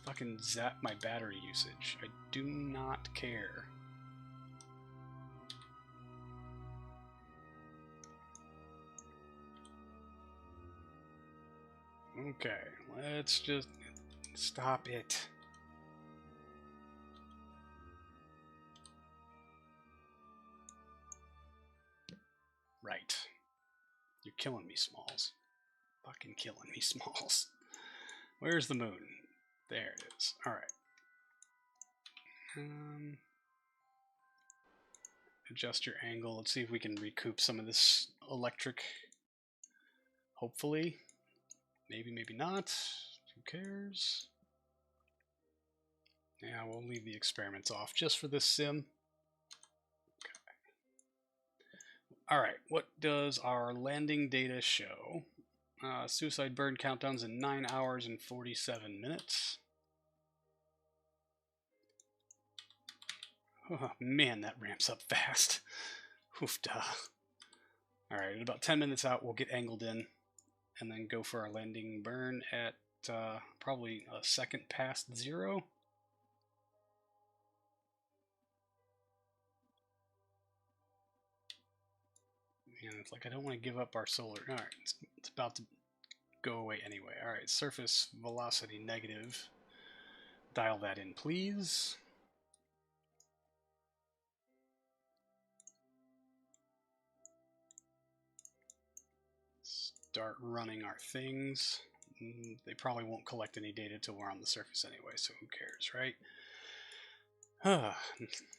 fucking zap my battery usage. I do not care. Okay, let's just stop it. Right. You're killing me, Smalls. Fucking killing me, Smalls. Where's the moon? There it is. Alright. Adjust your angle. Let's see if we can recoup some of this electric. Hopefully. Maybe, maybe not. Who cares? Yeah, we'll leave the experiments off just for this sim. Okay. Alright, what does our landing data show? Suicide burn countdowns in 9 hours and 47 minutes. Oh, man, that ramps up fast. Oofda. Alright, about 10 minutes out, we'll get angled in and then go for our landing burn at probably a second past 0. And it's like I don't want to give up our solar. Alright, it's about to go away anyway. Alright, surface velocity negative. Dial that in, please. start running our things. They probably won't collect any data till we're on the surface anyway, so who cares, right?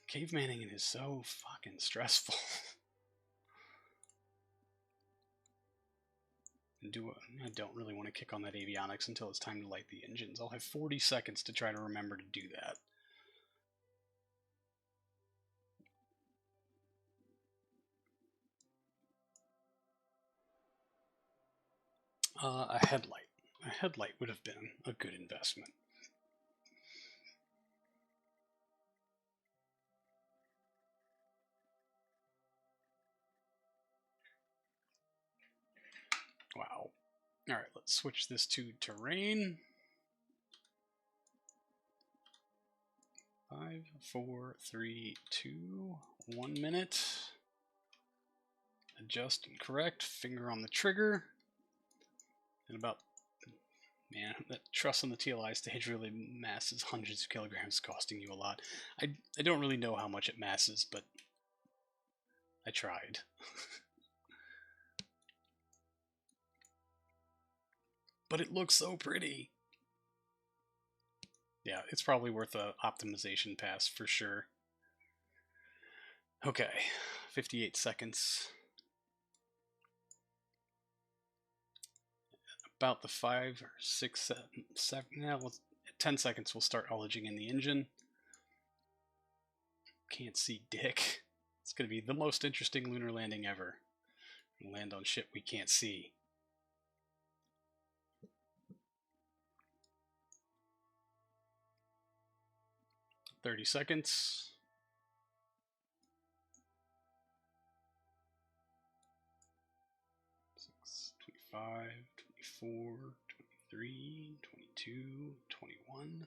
Cavemanning is so fucking stressful. I don't really want to kick on that avionics until it's time to light the engines. I'll have 40 seconds to try to remember to do that. A headlight. A headlight would have been a good investment. Wow. Alright, let's switch this to terrain. 5, 4, 3, 2, 1 minute. Adjust and correct. Finger on the trigger. And about... Man, that truss on the TLI stage really masses hundreds of kilograms, costing you a lot. I don't really know how much it masses, but I tried. But it looks so pretty. Yeah, it's probably worth a optimization pass for sure. Okay, 58 seconds. About the 5 or 6, 7, yeah, 10 seconds we'll start ullaging in the engine. Can't see dick. It's going to be the most interesting lunar landing ever. We'll land on shit we can't see. $30 seconds. 25, 24, 23, 22, 21.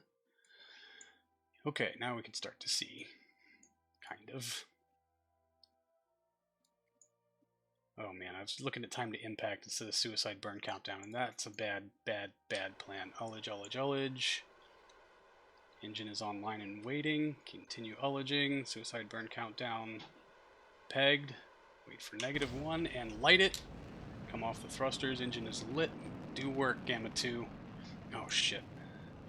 Okay, now we can start to see. Kind of. Oh man, I was looking at time to impact instead of suicide burn countdown, and that's a bad plan. Ullage. Engine is online and waiting. Continue ullaging. Suicide burn countdown. Pegged. Wait for -1 and light it. Come off the thrusters. Engine is lit. Do work, Gamma 2. Oh shit.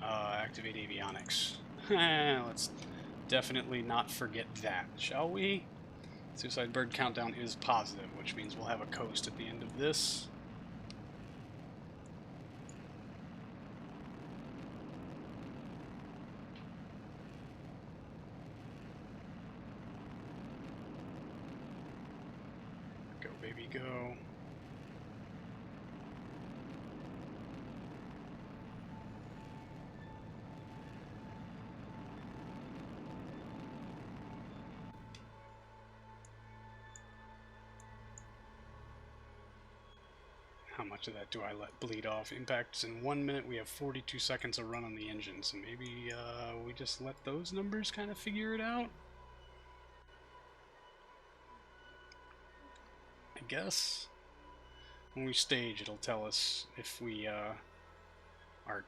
Activate avionics. Let's definitely not forget that, shall we? Suicide bird countdown is positive, which means we'll have a coast at the end of this. Go, baby, go. How much of that do I let bleed off? Impact's in 1 minute. We have 42 seconds of run on the engine, so maybe we just let those numbers kind of figure it out? I guess. When we stage, it'll tell us if we are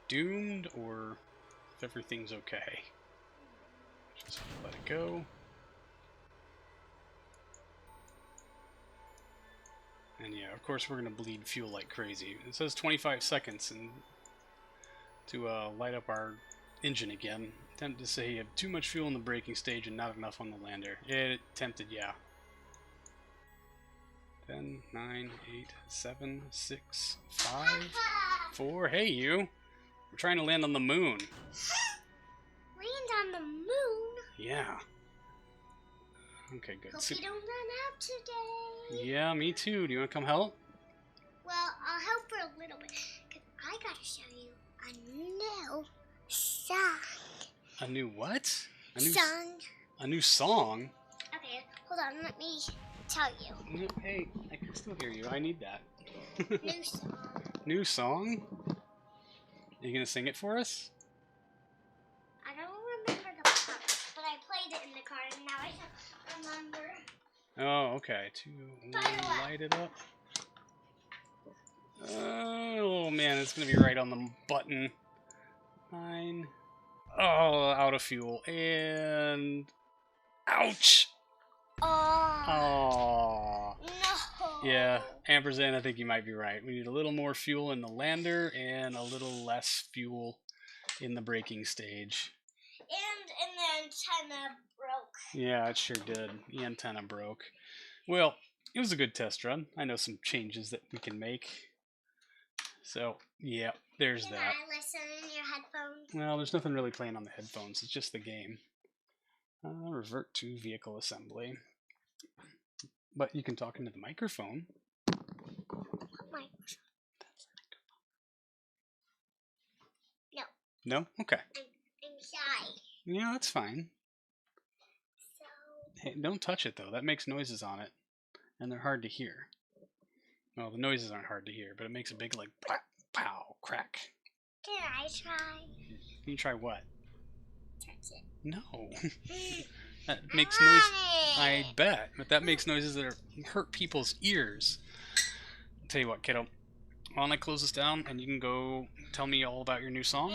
doomed or if everything's okay. Just let it go. And yeah, of course we're going to bleed fuel like crazy. It says 25 seconds and to light up our engine again. Tempted to say you have too much fuel in the braking stage and not enough on the lander. It tempted, yeah. 10, 9, 8, 7, 6, 5, 4. Hey, you. We're trying to land on the moon. Land on the moon? Yeah. Okay, good. Hope you don't run out today. Yeah, me too. Do you want to come help? Well, I'll help for a little bit, because I gotta show you a new song. A new what? Song. A new song? Okay, hold on, let me tell you. No, hey, I can still hear you. I need that. New song. New song? Are you going to sing it for us? I don't remember the part, but I played it in the car, and now I don't remember. Oh, okay. To light it up. Oh, man, it's going to be right on the button. 9. Oh, out of fuel. And... Ouch! Oh. Oh. No. Yeah, ampersand, I think you might be right. We need a little more fuel in the lander and a little less fuel in the braking stage. And the antenna broke. Yeah, it sure did. The antenna broke. Well, it was a good test run. I know some changes that we can make. So, yeah, there's Can that. I listen in your headphones? Well, there's nothing really playing on the headphones. It's just the game. Revert to vehicle assembly. But you can talk into the microphone. No. No? Okay. I'm shy. Yeah, that's fine. So. Hey, don't touch it, though. That makes noises on it. And they're hard to hear. Well, the noises aren't hard to hear, but it makes a big, like, plap, pow, crack. Can I try? Can you try what? Touch it. No. That makes noise. I bet. But that makes noises that hurt people's ears. I'll tell you what, kiddo. Why don't I close this down and you can go tell me all about your new song?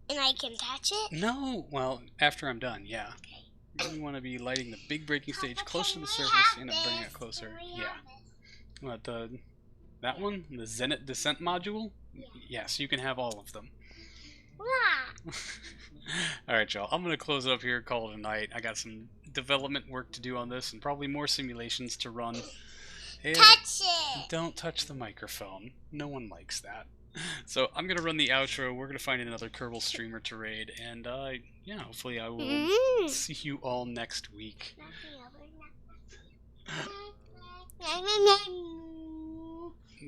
And I can touch it? No. Well, after I'm done, yeah. Okay. You want to be lighting the big braking stage Papa, close to can the we surface have and this? bring it closer. Can we Yeah. have this? What, that one? The Zenit Descent module? Yeah. Yes, you can have all of them. Wow. Alright, y'all. I'm going to close it up here, call it a night. I got some development work to do on this and probably more simulations to run. And Touch it. don't touch the microphone. No one likes that. So I'm going to run the outro. We're going to find another Kerbal streamer to raid. And yeah, hopefully I will see you all next week.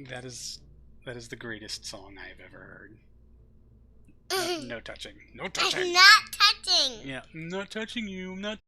That is the greatest song I've ever heard. No touching. No touching. I'm not touching. Yeah, I'm not touching you. I'm not